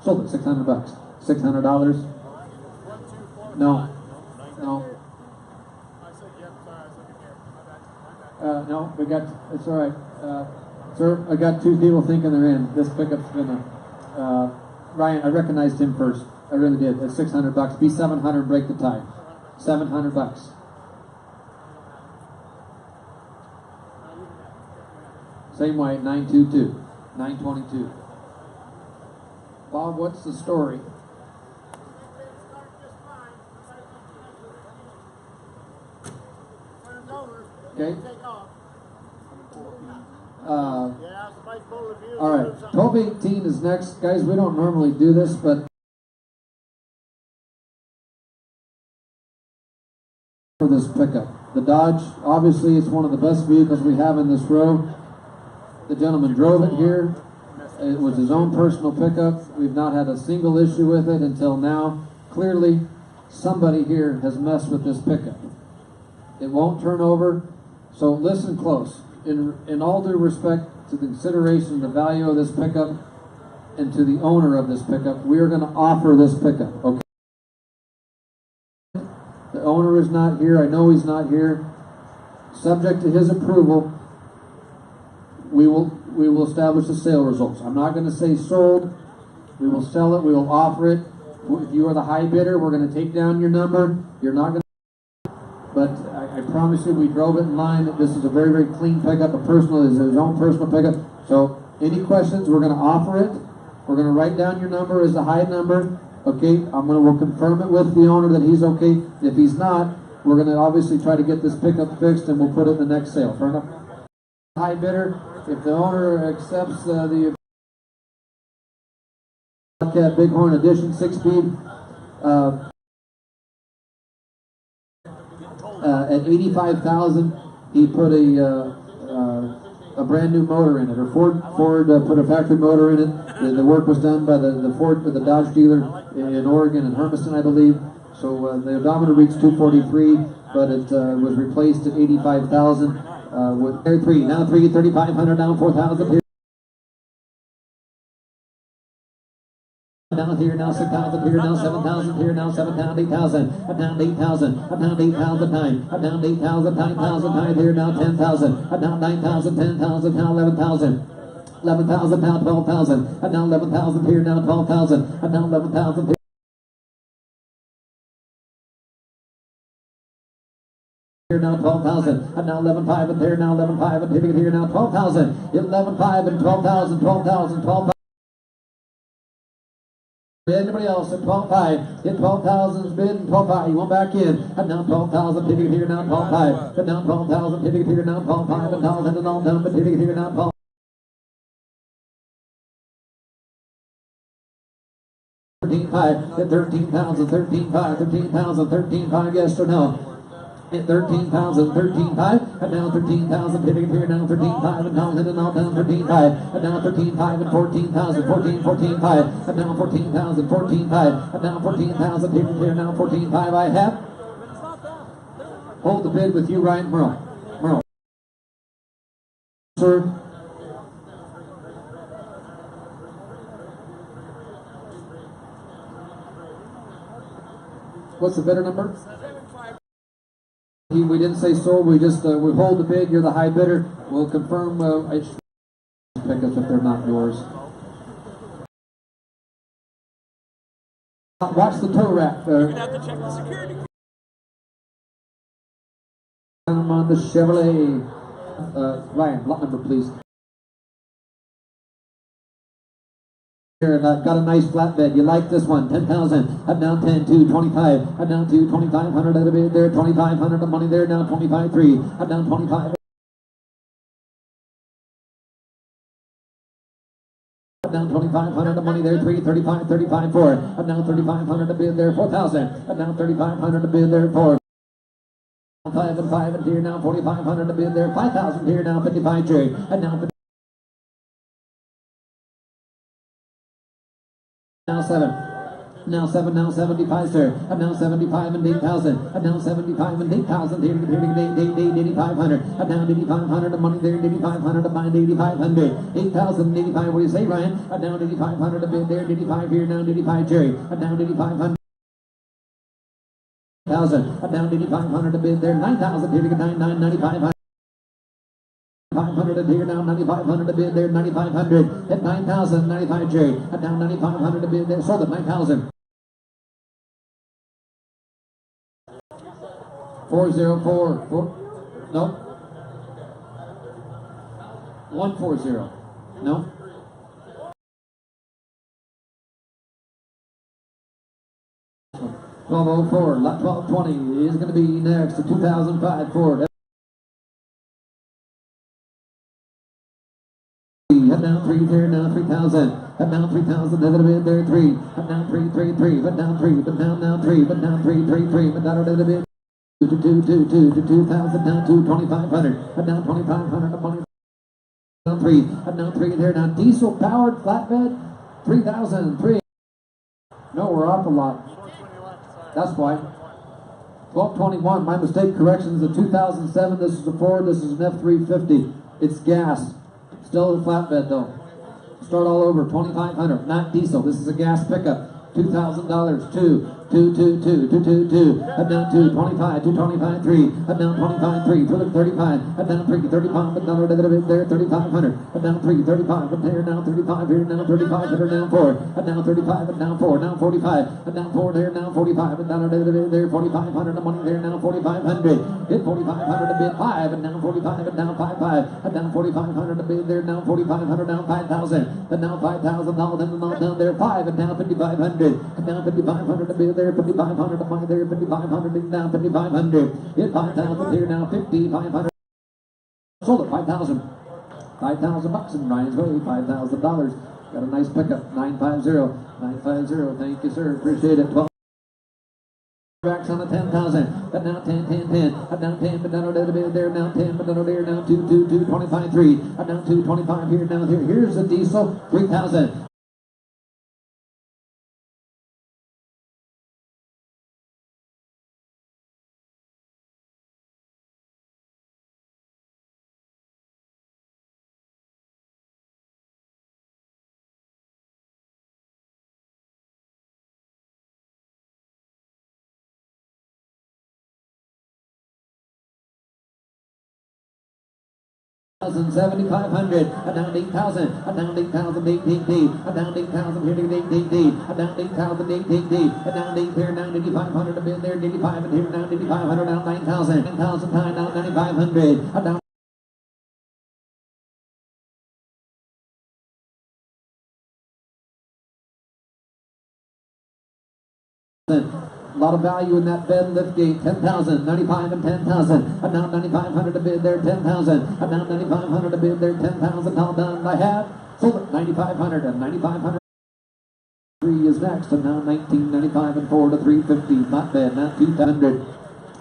Sold it. $600. $600. No. No. No, we got, it's all right. Sir, I got 2 people thinking they're in. This pickup's gonna, Ryan, I recognized him first. I really did. It's $600. Be 700, break the tie. $700. Same way, 922. 922. Bob, what's the story? Okay. All right. 1218 is next. Guys, we don't normally do this, but for this pickup. The Dodge, obviously, it's one of the best vehicles we have in this row. The gentleman drove it here. It was his own personal pickup. We've not had a single issue with it until now. Clearly, somebody here has messed with this pickup. It won't turn over. So listen close. In all due respect to the consideration, the value of this pickup, and to the owner of this pickup, we are going to offer this pickup. Okay. The owner is not here. I know he's not here. Subject to his approval, we will establish the sale results. I'm not going to say sold. We will sell it. We will offer it. If you are the high bidder, we're going to take down your number. You're not going to. But I promise you, we drove it in line. This is a very, very clean pickup. His own personal pickup. So, any questions? We're going to offer it. We're going to write down your number as a high number. Okay, we'll confirm it with the owner that he's okay. If he's not, we're going to obviously try to get this pickup fixed, and we'll put it in the next sale. Fair enough? High bidder. If the owner accepts the Bobcat Bighorn Edition 6-speed. At $85,000, he put a brand new motor in it. Or Ford put a factory motor in it. The work was done by the Dodge dealer in Oregon and Hermiston, I believe. So the odometer reached 243. but it was replaced at 85,000. With there three, now three, 3,500, now 4,000 here. Down here now 6,000 here now 7,000 here now 7,000 8,000 down 8,000 down 8,000 9 down 8,000 9,000 9 here now 10,000 down 9,000 10,000 now 11,000 11,000 now 12,000 down 11,000 here now 12,000 down 11,000 here now 12,000 now 11,500 and there now 11,500 and hitting it here now 12,000 11,500 and 12,000 12,000 12,000. Anybody else at 12.5? Hit 12,000's bid and 12.5. You want back in? And now 12,000. Hitting it here now 12.5. And now 12,000. Hitting it here now 12.5. And 1,000 and all done. But hitting it here now 12. 13.5. Hit 13,000. 13.5. 13,000. 13.5. Yes or no? Hit 13,000, 13.5, and now 13,000, hitting it here now 13.5, and now and all down 13.5, and now 13.5 and 14,000, 14.5, and now 14,000, 14.5, and now 14,000, hitting it here now 14.5. I have. Hold the bid with you, Ryan Merle. Sir. What's the bidder number? We didn't say sold. We just we hold the bid. You're the high bidder. We'll confirm. Pick us if they're not yours. Watch the tow rack. You're gonna have to check the security. On the Chevrolet. Ryan, lot number, please. And I've got a nice flatbed. You like this one? 10,000. Up down 10 to 25. Up down to 2,500 out of it there. 2,500 of money there. Now 25.3. Up down 25. Up down 2,500 of money there. 3. 35. 35. 4. Up down 3,500 a bid there. 4,000. Up down 3,500 a bid there. 4. 5 and 5 and here now 4,500 a bid there. 5,000 here now 55 trade. And now 50. Now 7, now 7, now 75, sir. And now 75 and 8,000. And now 75 and 8,000. Here, 8,500. And now 8,500 of money there. 8,500 of mine. 8,500. 8,000, 85. What do you say, Ryan? And now 8,500 a bid there. 85 here. Now 85, Jerry. And now 8,500. 1,000. And now 8,500 a bid there. 9,000. Here to get 9,500. 500 a here now, 9,500 a bid there, 9,500 at 9,000, 95 Jerry, at down 9,500 a bid there, sold at 9,000. 404, no. 140, no. $12.04, lot 1220 is going to be next to 2005 Ford. Head down 3 there, now 3,000. Head down 3,000, another bid there, 3. Head down 3, 3, 3. But down 3, but down now 3, but down 3, 3, 3. But down a little bit. 2, 2,000, down 2,500. Head down 2,500, money. Down 3, head down 3 there, now diesel powered flatbed, 3,000, 3. No, we're off a lot. That's why. 1221, my mistake, correction is a 2007. This is a Ford, this is an F350. It's gas. Still a flatbed though. Start all over. 2,500. Not diesel. This is a gas pickup. $2,000. 2. Head down to 25. 225. 3. Head down 25. 3. 35. Head down 3. 35. But down a little bit there. 3,500. Head down 3. 35. But there now 35. Here now 35. Head down 4. Head down 35. But down 4. Now 45. Head down 4 there. Now 45. But down a little bit there. 4,500. The money there now 4,500. Hit 4,500 a bid 5. And now 45. And down 5,500. And down 4,500 a bid there. Now 4,500. Down 5,000. And now 5,000. All down there 5. And now 5,500. And now 5,500 a bid there. 5,500 a money there. 5,500 and down 5,500. Hit 5,000 here now 5,500. Sold at 5,000. 5,000 bucks in Ryan's Way. $5,000. Got a nice pickup. 950. 950. Thank you, sir. Appreciate it. 12. Backs on the 10,000. But now 10, 10, 10. Up down 10, but down a little bit there. Now 10, but down there. Now 2, 2, 2, 25, 3. Up down 2, 25 here. Now here. Here's the diesel. 3,000. 7,500, a down 8,000, a down 8,000, 18D, a down 8,000 here to 18D, a down 8,000, 18D, a down 8 here, down 8,500, a bid there, 85, and here down 8,500, down 9,000, 9,000 high, down 9,500, a down. A lot of value in that bed lift gate. 10,000, 95 and 10,000. A down 9,500 a bid there, 10,000. A down 9,500 a bid there, 10,000. All done. I have sold it 9,500 and 9,500. 3 is next, and now 19.95 and 4 to 350. Not bad. Now 200.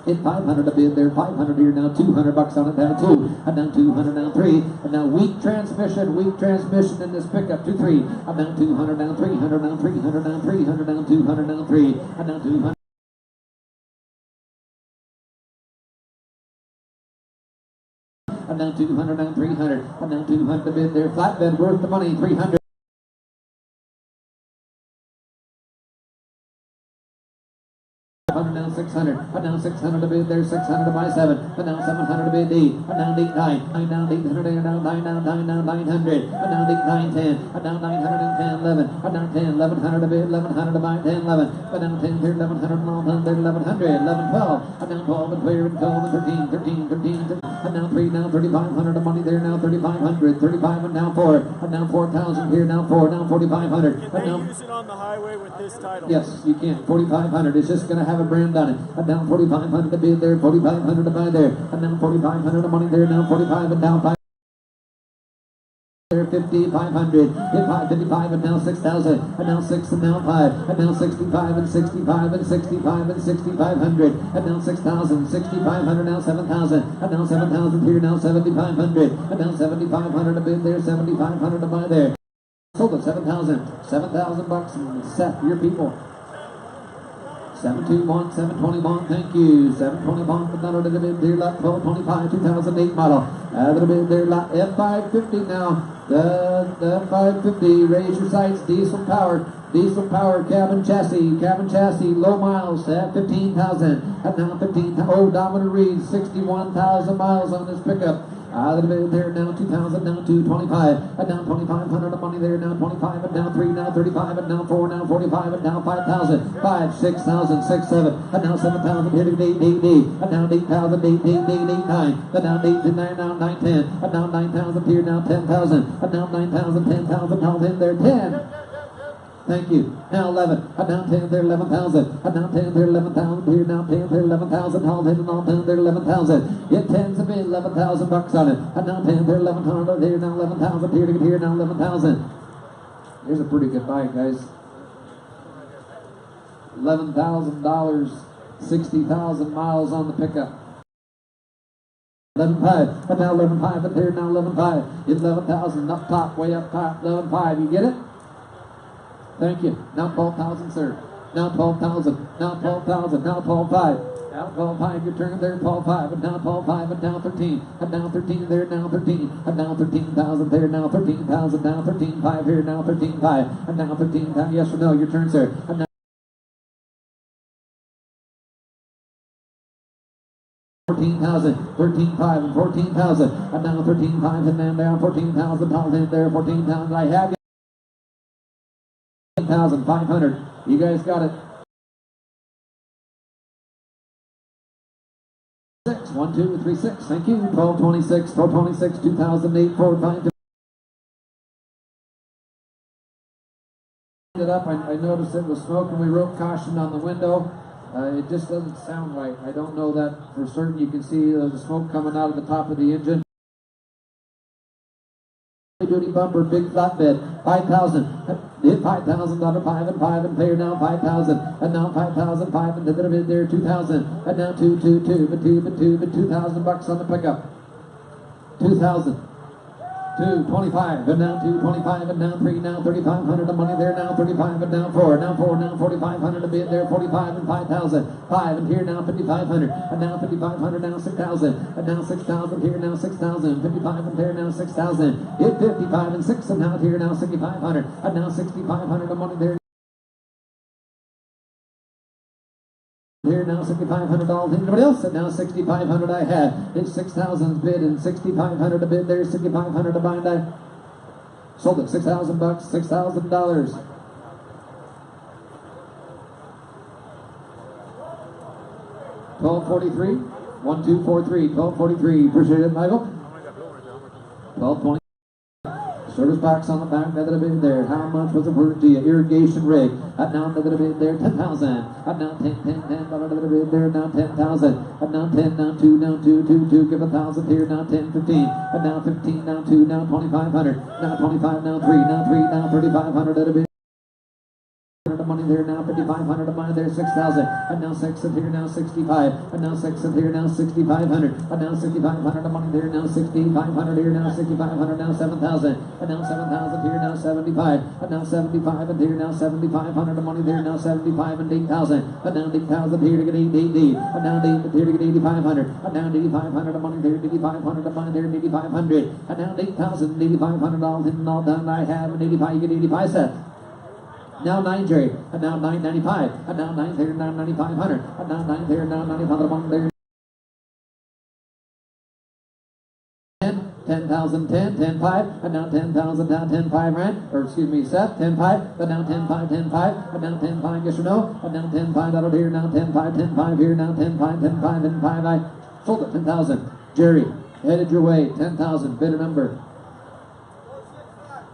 Hit 500 a bid there, 500 here now, 200 bucks on it, down 2, and down 200, down 3, and now weak transmission in this pickup, 2, 3, and down 200, down 300, down 300, down 300, down 200, down 3, and down 200. And down 200, down 300, and down 200 a bid there, flatbed worth the money, 300. Down 600, and down 600 a bid there, 600 to buy 7, and down 700 a bid D, and down 8, 9, down 800, and down 9, down 9, down 900, and down 8, 9, 10, and down 910, 11, and down 10, 1100 a bid, 1100 to buy 10, 11, and down 10 here, 1100, and all done there, 1100, 11, 12, and down 12, and clear, and 12, and 13, 13, and now 3, now 3,500 of money there, now 3,500, 35, and now 4, and now 4,000 here, now 4, now 4,500. Can they use it on the highway with this title? Yes, you can. 4,500. It's just going to have a brand on it. And down 4,500 to bid there, 4,500 to buy there, and now 4,500 of money there, now 45 and down 5. There 50, 500, hit 555 and now 6,000, and now 6 and now 5, and now 65 and 65 and 65 and 6,500, and now 6,000, 6,500, now 7,000, and now 7,000 here, now 7,500, and now 7,500 to bid there, 7,500 to buy there. Sold it 7,000 bucks, and Seth, your people. 721, 721, thank you. 721, but not a little bit there, lot 1225, 2008 model. A little bit there, lot F550 now. The F550, raise your sights, diesel powered, cabin chassis, low miles, at 15,000. And now 15,000, oh, Dominic Reed, 61,000 miles on this pickup. A little bit there, now 2,000, now 225, and now 2,500 of money there, now 25, and now 3, now 35, and now 4, now 45, and now 5,000, 5, 6,000, 6, 7, and now 7,000, here to 8, and now 8,000, 8, 9, and now 8 to 9, now 9, 10, and now 9,000 here, now 10,000, and now 9,000, 10,000, all in there, 10. Thank you. Now 11. And now 10 there, 11,000. And now 10 there, 11,000 here. Now 10 there, 11,000. All 10 and all 10 there, 11,000. It 10's a bit, 11,000 bucks on it. And now 10 there, 11,000 here. Now 11,000 here to get here. Now 11,000. Here's a pretty good buy, guys. $11,000, 60,000 miles on the pickup. 11.5. And now 11.5 and here. Now 11.5. It's 11,000 up top, way up top. 11.5. You get it? Thank you. Now 12,000, sir. Now 12,000. Now 12,000. Now 12,500. Now 12,500. You're turning there. 12,500. And now 12,500. And now 13. And now 13 there. Now 13. And now 13,000 there. Now 13,000. Now 13,500 here. Now 13,500. And now 13,000. Yes or no? Your turn, sir. And now 14,000, 13,500, and 14,000. And now 13,500. And then down 14,000. All in there. 14,000. I have you. 10,500. You guys got it. 6, 1, 2, 3, 6. Thank you. 1226, 1226, 2008, 4, 5. It up. I noticed it was smoke and we wrote caution on the window. It just doesn't sound right. I don't know that for certain. You can see the smoke coming out of the top of the engine. Duty bumper, big flatbed, 5,000. Hit 5,000, under 5 and 5 and player now 5,000. And now 5,000, 5 and the bit there, 2,000. And now 2, 2,000 bucks on the pickup. 2,000. 225, and now 225, and now 3, now 3,500 of money there, now 35, and now 4, now 4, now 4,500 a bit there, 45 and 5,000, 5 and here now 5,500, and now 5,500, now 6,000, and now 6,000 here, now 6,000, 55 and there, now 6,000, hit 55 and 6, and now here now 6,500, and now 6,500 of money there. Here here now, $6,500. Anybody else? At now $6,500 I had. It's 6,000 bid and $6,500 to bid there, $6,500 to bind. I sold it, $6,000, $6,000. $12.43, 1243, $12.43. Appreciate it, Michael. $12.20. Service box on the back, another bid there. How much was it worth to you? Irrigation rig. Up now, another bid there, $10,000. Up now, 10, another bid there, now 10,000. Up now, 10, now 2, now 2, 2, 2. Give 1,000 here, now 10, 15. Up now, 15, now 2, now 2,500. Now 25, now 3, now 3, now 3,500. Another bid. Money there now, 5,500 of money there, 6,000. And now 6 of here, now 65. And now 6 of here, now 6,500. And now 6,500 of money there, now 6,500 here, now 6,500, now 7,000. And now 7,000 here, now 75. And now 75 and here, now 7,500 of money there, now 75 and 8,000. And now 8,000 here to get 8. And now 8 here to get 8,500. And now 8,500 of money there, 8,500 of money there, 8,500. And now 8,000, $8,500 in all done. I have an 85, you get 85 cents. Now 9 Jerry, and now 995, and now 9 there, now 9,500, and now 9 there, now 9,500, 1 there. 10,000, 10, 10, 5, and now 10,000, now 10, 5 rand, or excuse me, Seth, 10, 5, but now 10, 5, 10, 5, and now 10, 5, yes or no, and now 10, 5 out of here, now 10, 5, 10, 5 here, now 10, 5, 10, 5, and 5, I sold it, 10,000. Jerry, headed your way, 10,000, bidder number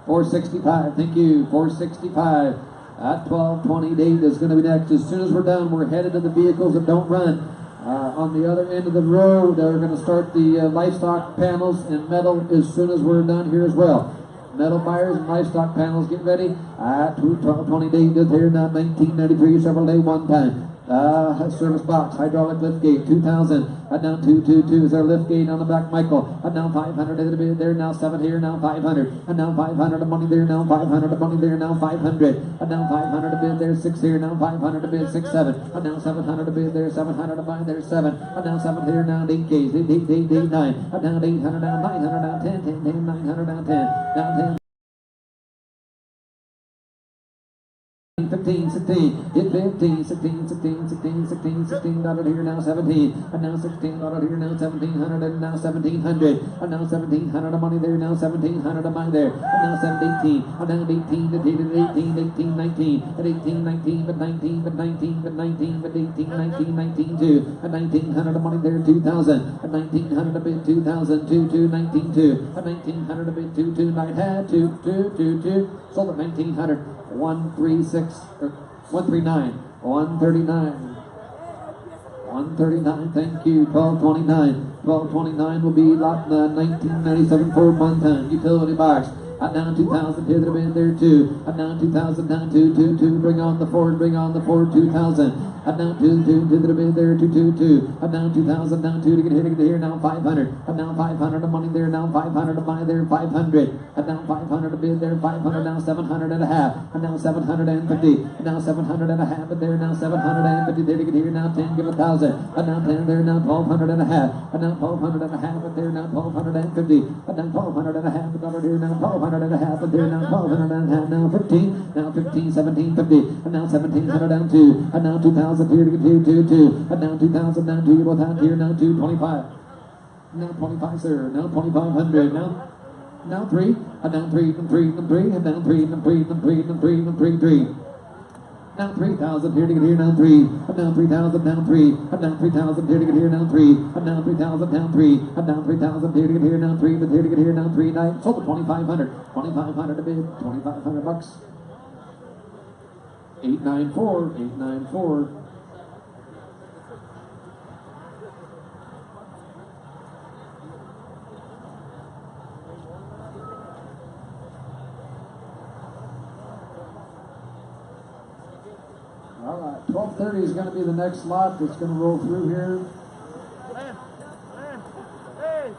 465, thank you, 465. At 12:20, Dave is going to be next. As soon as we're done, we're headed to the vehicles that don't run. On the other end of the road, they're going to start the livestock panels and metal as soon as we're done here as well. Metal buyers and livestock panels, get ready. At 12:20, Dave is here now, 1993, Chevrolet one time. Service box, hydraulic lift gate, 2,000. And now 222 is our lift gate on the back, Michael. And now 500 is the bid there, now 7 here, now 500. And now 500 of money there, now 500 of money there, now 500. And now 500 a bid there, 6 here, now 500 a bid, 6, 7. And now 700 a bid there, 700 a buy there, 7. And now 7 here, now 8 Ks, 8, 9. And now 800 down, 900 down, 10, 10, 10, 900 down, 10. Now 10. 15, 16, hit 15, 16, 16, 16, 16, 16, dotted here now 17, and now 16, dotted here now 1,700, and now 1,700, and now 1,700 of money there, now 1,700 of money there, and now 718, and now 18, and 18, 18, 19, and 18, 19, but 19, but 19, but 19, but 18, 19, 19, 2, and 1,900 of money there, 2,000, and 1,900 a bit, 2,000, 2, 2, 19, 2, and 1,900 a bit, 2, 2, night had, 2, 2, 2, 2, sold at 1,900. 136 or 139, 139, 139. Thank you. 1229, 1229 will be lot 1997 Ford one ton utility box. And now 2,000 here that have been there too. And now 2,000 down 222. Bring on the Ford, 2,000. And now 222 that have been there 222. And now 2,000 down 2 to get here now 500. And now 500 of money there now 500 of money there 500. And now 500 a bid there 500 now 700 and a half. And now 750. And now 700 and a half but there now 750 there to get here now 10 give 1,000. And now 10 there now 1,200 and a half. And now 1,200 and a half but there now 1,250. And now 1,200 and a half but over here now 1,200 and a half but there now 1,200 and a half now 15. Now 15, 1750. And now 1,700 down 2. And now 2,000 here to get 2. And now 2,000 down 2 both out here now 225. Now 25 sir. Now 2,500 now 3. And now 3 and 3 and 3 and now 3 and 3 and 3 and 3 and 3 3. Now 3,000 here to get here now 3. And now 3,000 down 3. And now 3,000 here to get here now 3. And now 3,000 down 3. And now 3,000 here to get here now 3. But here to get here now 3. Night sold at 2,500. 2,500 a bid. 2,500 bucks. 894. 894. All right, 12:30 is going to be the next lot that's going to roll through here. Hey!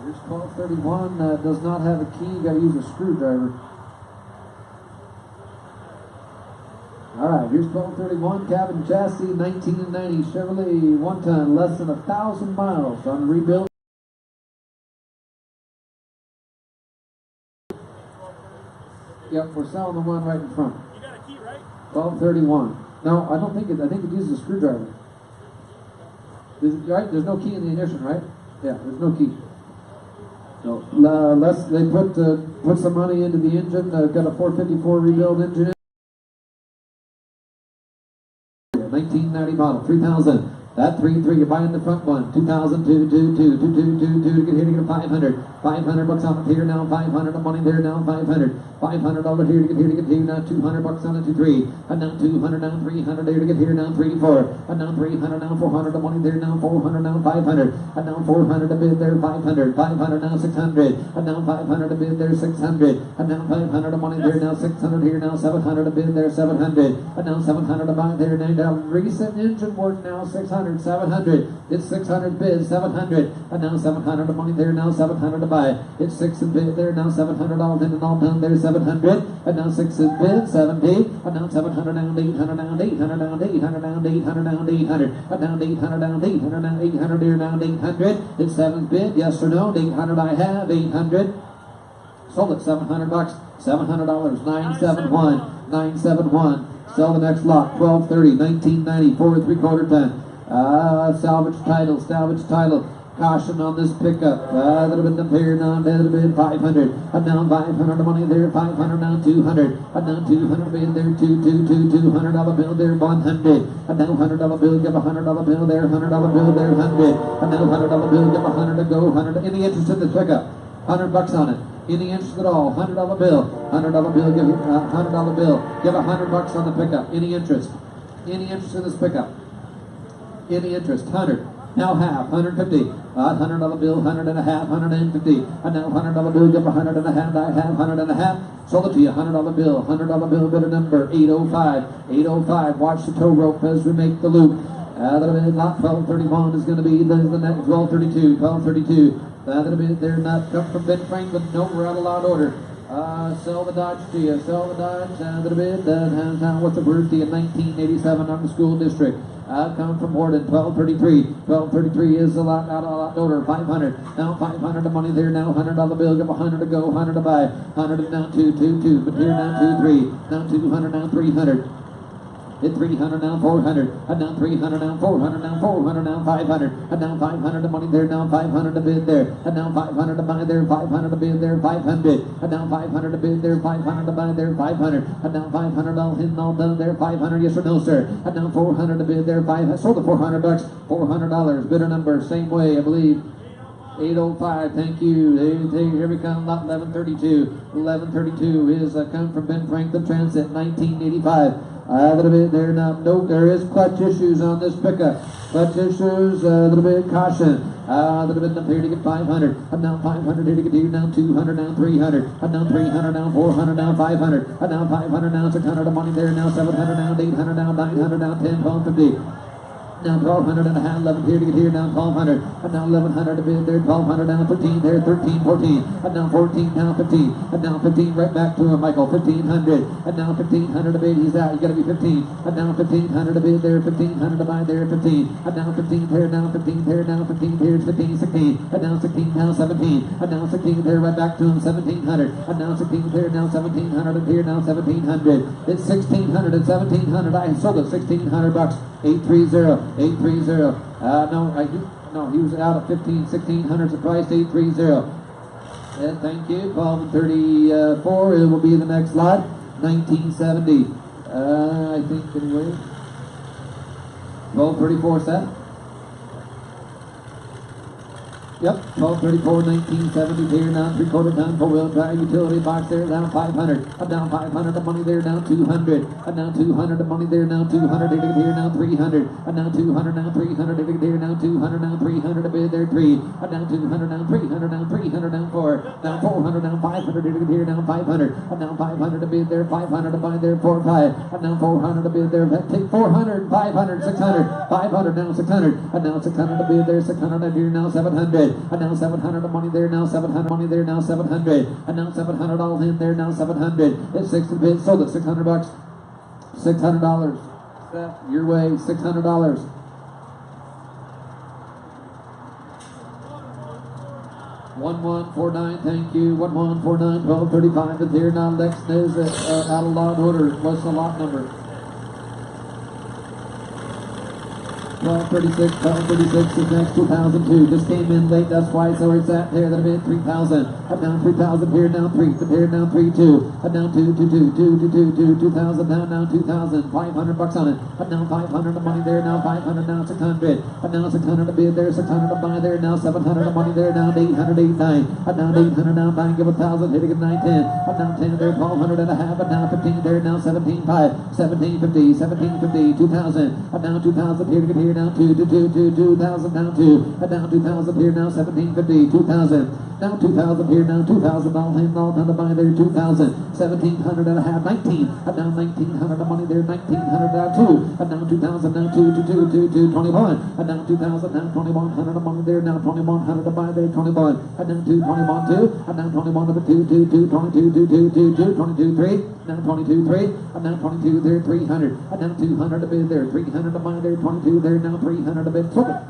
Here's 1231, does not have a key, you gotta use a screwdriver. Alright, here's 1231, cabin chassis, 1990 Chevrolet 1 ton, less than 1,000 miles on rebuild. Yep, we're selling the one right in front. You got a key, right? 1231. No, I don't think it, I think it uses a screwdriver. Right? There's no key in the ignition, right? Yeah, there's no key. So, they put some money into the engine, got a 454 rebuild engine. 1990 model, 3,000. That 3.3, you're buying the front one. 2,002, 2,222, get here to get a 500. 500 bucks on it here now, 500 of money there now, 500. $500 here to get here to get here now, 200 bucks on it, 2.3. And now 200 down, 300 there to get here now, 3.4. And now 300 now, 400 of money there now, 400 now, 500. And now 400 a bid there, 500. 500 now, 600. And now 500 a bid there, 600. And now 500 of money there now, 600 here now, 700 a bid there, 700. And now 700 a buy there now, recent engine work now, 600. 700, it's 600 bid, 700, and now 700 of money there, now 700 to buy, it's 6 and bid there, now 700 all in and all done there, 700, and now 6 is bid, 70, and now 700 down, 800 down, 800 down, 800 down, 800 down, 800, and down 800 down, 800 down, 800 here now, 800, it's 7 bid, yes or no, 800 I have, 800, sold it, 700 bucks, $700, 971, 971, sell the next lot, 1230, 1990, 4 3/4 ton. Salvage title. Caution on this pickup. That'll be up here now, that'll be 500. And down 500 money there, 500 down 200. And down 200 bid there, $200 bill there, 100. And now $100 bill, give $100 bill there, $100 bill there, 100. And now $100 bill, give 100 to go, 100. Any interest in this pickup? 100 bucks on it. Any interest at all? $100 bill. $100 bill, give $100 bill. Give 100 bucks on the pickup. Any interest? Any interest in this pickup? Any interest? 100. Now half. 150. $100 bill, 100 and a half, 150. And now $100 bill, give 100 and a half. I have 100 and a half. Sold it to you. $100 bill. $100 bill, bidder number 805. 805. Watch the tow rope as we make the loop. That'll be lot 1231 is going to be the next 1232. 1232. That'll be there. Not come from Ben Franklin. No, we're out of lot order. Sell the Dodge to you. Sell the Dodge. That'll be what's the word to you? 1987 on the school district. Come from Warden, 1233. 1233 is a lot out of lot order, 500. Now 500 of money there now, $100 bill, give 100 to go, 100 to buy. 100 is now 222, but here now 23. Now 200, now 300. Hit 300 now, 400, and now 300 now, 400 now, 400 now, 500, and now 500 of money there, now 500 to bid there, and now 500 to buy there, 500 to bid there, 500, and now 500 to bid there, 500 to buy there, 500, and now 500 all hidden, all done there, 500, yes or no, sir, and now 400 to bid there, 500, sold the 400 bucks, $400, bidder number, same way, I believe. 805, thank you. Here we come, lot 1132. 1132 is come from Ben Franklin Transit, 1985. A little bit there now. Nope, there is clutch issues on this pickup. Clutch issues, a little bit caution. A little bit up here to get 500. And now 500 here to get here. Now 200, now 300. And now 300, now 400, now 500. And now 500, now 600 of money there. Now 700, now 800, now 900, now 10, 12, 50. Now 1,200 and a half, 11 here to get here, now 1,200, and now 1,100 to bid there, 1,200 down, 13 there, 13, 14, and now 14, now 15, and now 15 right back to him, Michael, 1,500, and now 1,500 to bid, he's out, you gotta be 15, and now 1,500 to bid there, 1,500 to buy there, 15, and now 15 there, now 15 there, now 15 here, 15, 16, and now 16, now 17, and now 16 there, right back to him, 1,700, and now 16 there, now 1,700 and here, now 1,700, it's 1,600 and 1,700, I sold it, 1,600 bucks, 830, 830. No, he was out of 1,600 the price, 830. And thank you. 12 and 34. It will be the next lot. 1970. I think anyway. 1234 set. Yep, 1234, 1970 here, now 3/4 ton, 4-wheel drive, utility box there, down 500, down 500 of money there, now 200, now 200 of money there, now 200, here, now 300, now 200, now 300, here, now 200, now 300, a bid there, 3, now 200, now 300, now 300, now 4, now 400, now 500, here, now 500, now 500 a bid there, 500 to buy there, 4, 5, now 400 a bid there, take 400, 500, 600, 500, now 600, now 600 a bid there, 600 here, now 700. 700. And now 700 of money there, now 700 money there, now 700. And now 700 all in there, now 700. It's 60 bids, sold at $600. $600. Your way, $600. $1149, thank you. $1149, $1235 is here now. Next is out of lot order. What's the lot number? 1236, 1236 is next, 2002. Just came in late, that's why, so it's at there. That'll be at 3,000. Up down 3,000, here now 3, here now 3, 2. Up down 2, 2, 2, 2, 2, 2, 2,000, down now 2,000. $500 on it. Up down 500 of money there, now 500, now 600. Up down 600 to bid there, 600 to buy there, now 700 of money there, now 800, 89. Up down 800, now buying, give 1,000, hitting at 910. Up down 10 there, 1,200 and a half. Up down 15 there, now 17.5. 1750, 1750, 2,000. Up down 2,000, here to get here, now 2,000, down 2. Down 2,000 here, now 1750, 2,000. Now 2,000 here, now 2,000, all in, all done to buy there, 2,000. 1,700 and a half, 19. Down 1,900 of money there, 1,900, down 2. Down 2,000, down 2, 21. Down 2,000, down 2,100 of money there, now 2,100 to buy there, 21. Down 2, 21, 2. Down 21 to the 2, 22, 22, 3. Down 22, 3. Down 22 there, 300. Down 200 to bid there, 300 to buy there, 22 there, now 300 to bid. Flip it.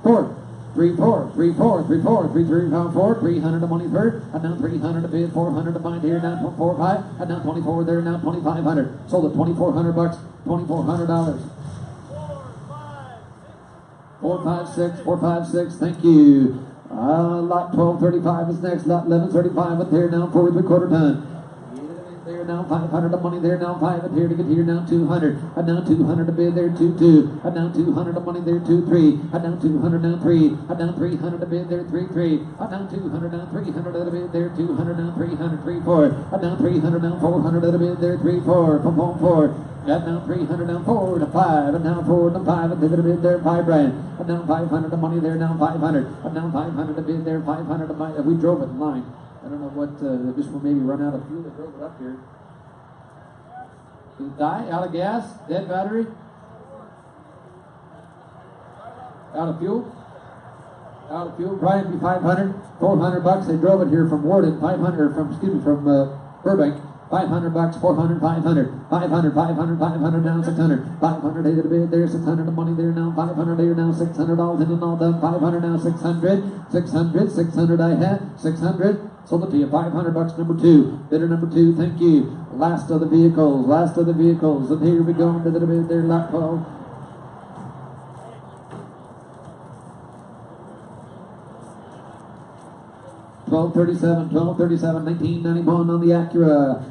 4. 3, 4, 3, 4, 3, 4, 3, 3, 4, 300 to money third, and now 300 to bid, 400 to bind here, now 4, 5, and now 24 there, now 2,500. Sold at $2,400, $2,400. 456, 456, thank you. Lot 1235 is next, lot 1135 up there, now 4 3/4 ton. There now 500 of money there, now 5 up here to get here, now 200. And now 200 to bid there, 2, 2. And now 200 of money there, 2, 3. And now 200, now 3. And now 300 to bid there, 3, 3. And now 200, now 300 to bid there, 200, now 300, 3, 4. And now 300, now 400 to bid there, 3, 4. From 4. And now 300, now 4 to 5. And now 4 to 5 and to bid there, 5 grand. And now 500 of money there, now 500. And now 500 to bid there, 500 to buy. We drove it in line. I don't know what, this will maybe run out of fuel. They drove it up here. Did it die? Out of gas? Dead battery? Out of fuel? Out of fuel. Probably be 500, 400 bucks. They drove it here from Warden. 500 from Burbank. 500 bucks, 400, 500, 500, 500, 500, down 600, 500, they did a bid there, 600 of money there now, 500 there now, 600 all in and all done, 500 now, 600, 600, 600 I had, 600, sold it to you, 500 bucks, number 2, bidder number 2, thank you, last of the vehicles, and here we go, did a bid there, lot 12. $1237, $1991 on the Acura.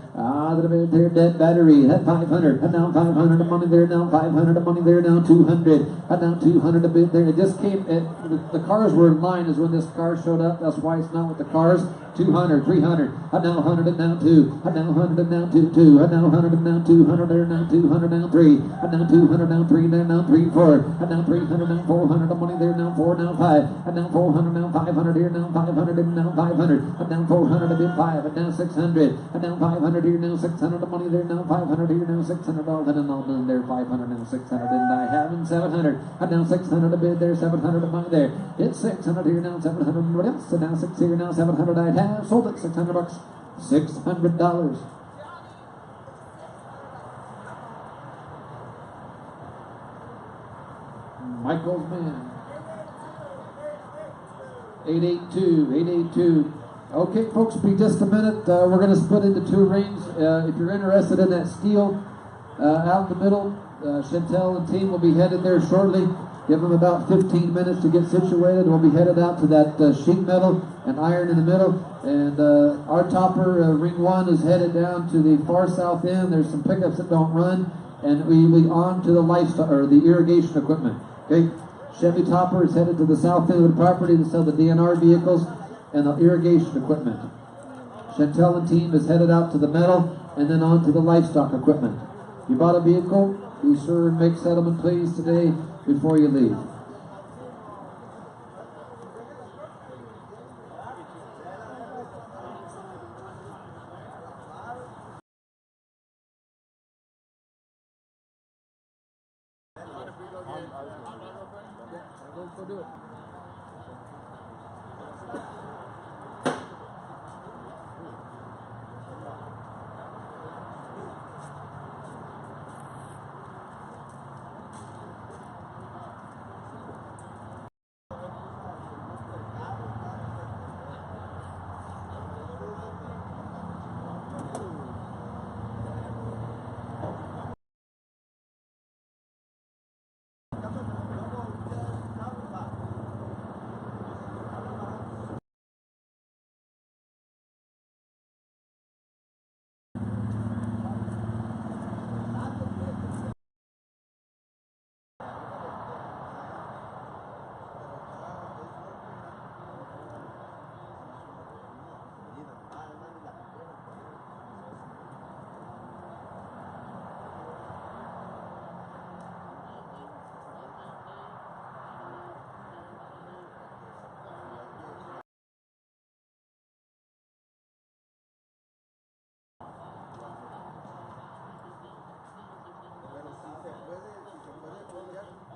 There, dead battery. That 500. And now 500 of money there. Now 500 of money there. Now 200. And now 200 a bid there. It just came. The cars were in line as when this car showed up. That's why it's not with the cars. 200, 300. And now 100 and now 2. And now 100 and now 2, 2. And now 100 and now 200 there. Now 200 now 3. And now 200 now 3 there. Now 3, 4. And now 300 now 400 of money there. Now 4 now 5. And now 400 now 500 here. Now 500 and now 500. And now 400 a bid 5. And now 600. And now 500 here. Now 600 of money there. Now 500 here. Now 600 all done and all done there. 500 now 600 and I have in 700. And now 600 a bid there. 700 of money there. It's 600 here. Now 700 what else? And now 6 here. Now 700 I have sold it. 600 bucks. $600. Michael's man. 882. Okay, folks, be just a minute. We're going to split into 2 rings. If you're interested in that steel out in the middle, Chantel and team will be headed there shortly. Give them about 15 minutes to get situated. We'll be headed out to that sheet metal and iron in the middle. And our topper, ring 1, is headed down to the far south end. There's some pickups that don't run. And we'll be on to the the irrigation equipment. Okay, Chevy topper is headed to the south end of the property to sell the DNR vehicles and the irrigation equipment. Chantel and team is headed out to the metal and then on to the livestock equipment. You bought a vehicle, be sure and make settlement please today before you leave. Go do it. Bueno, si se puede, si se puede, pues ya.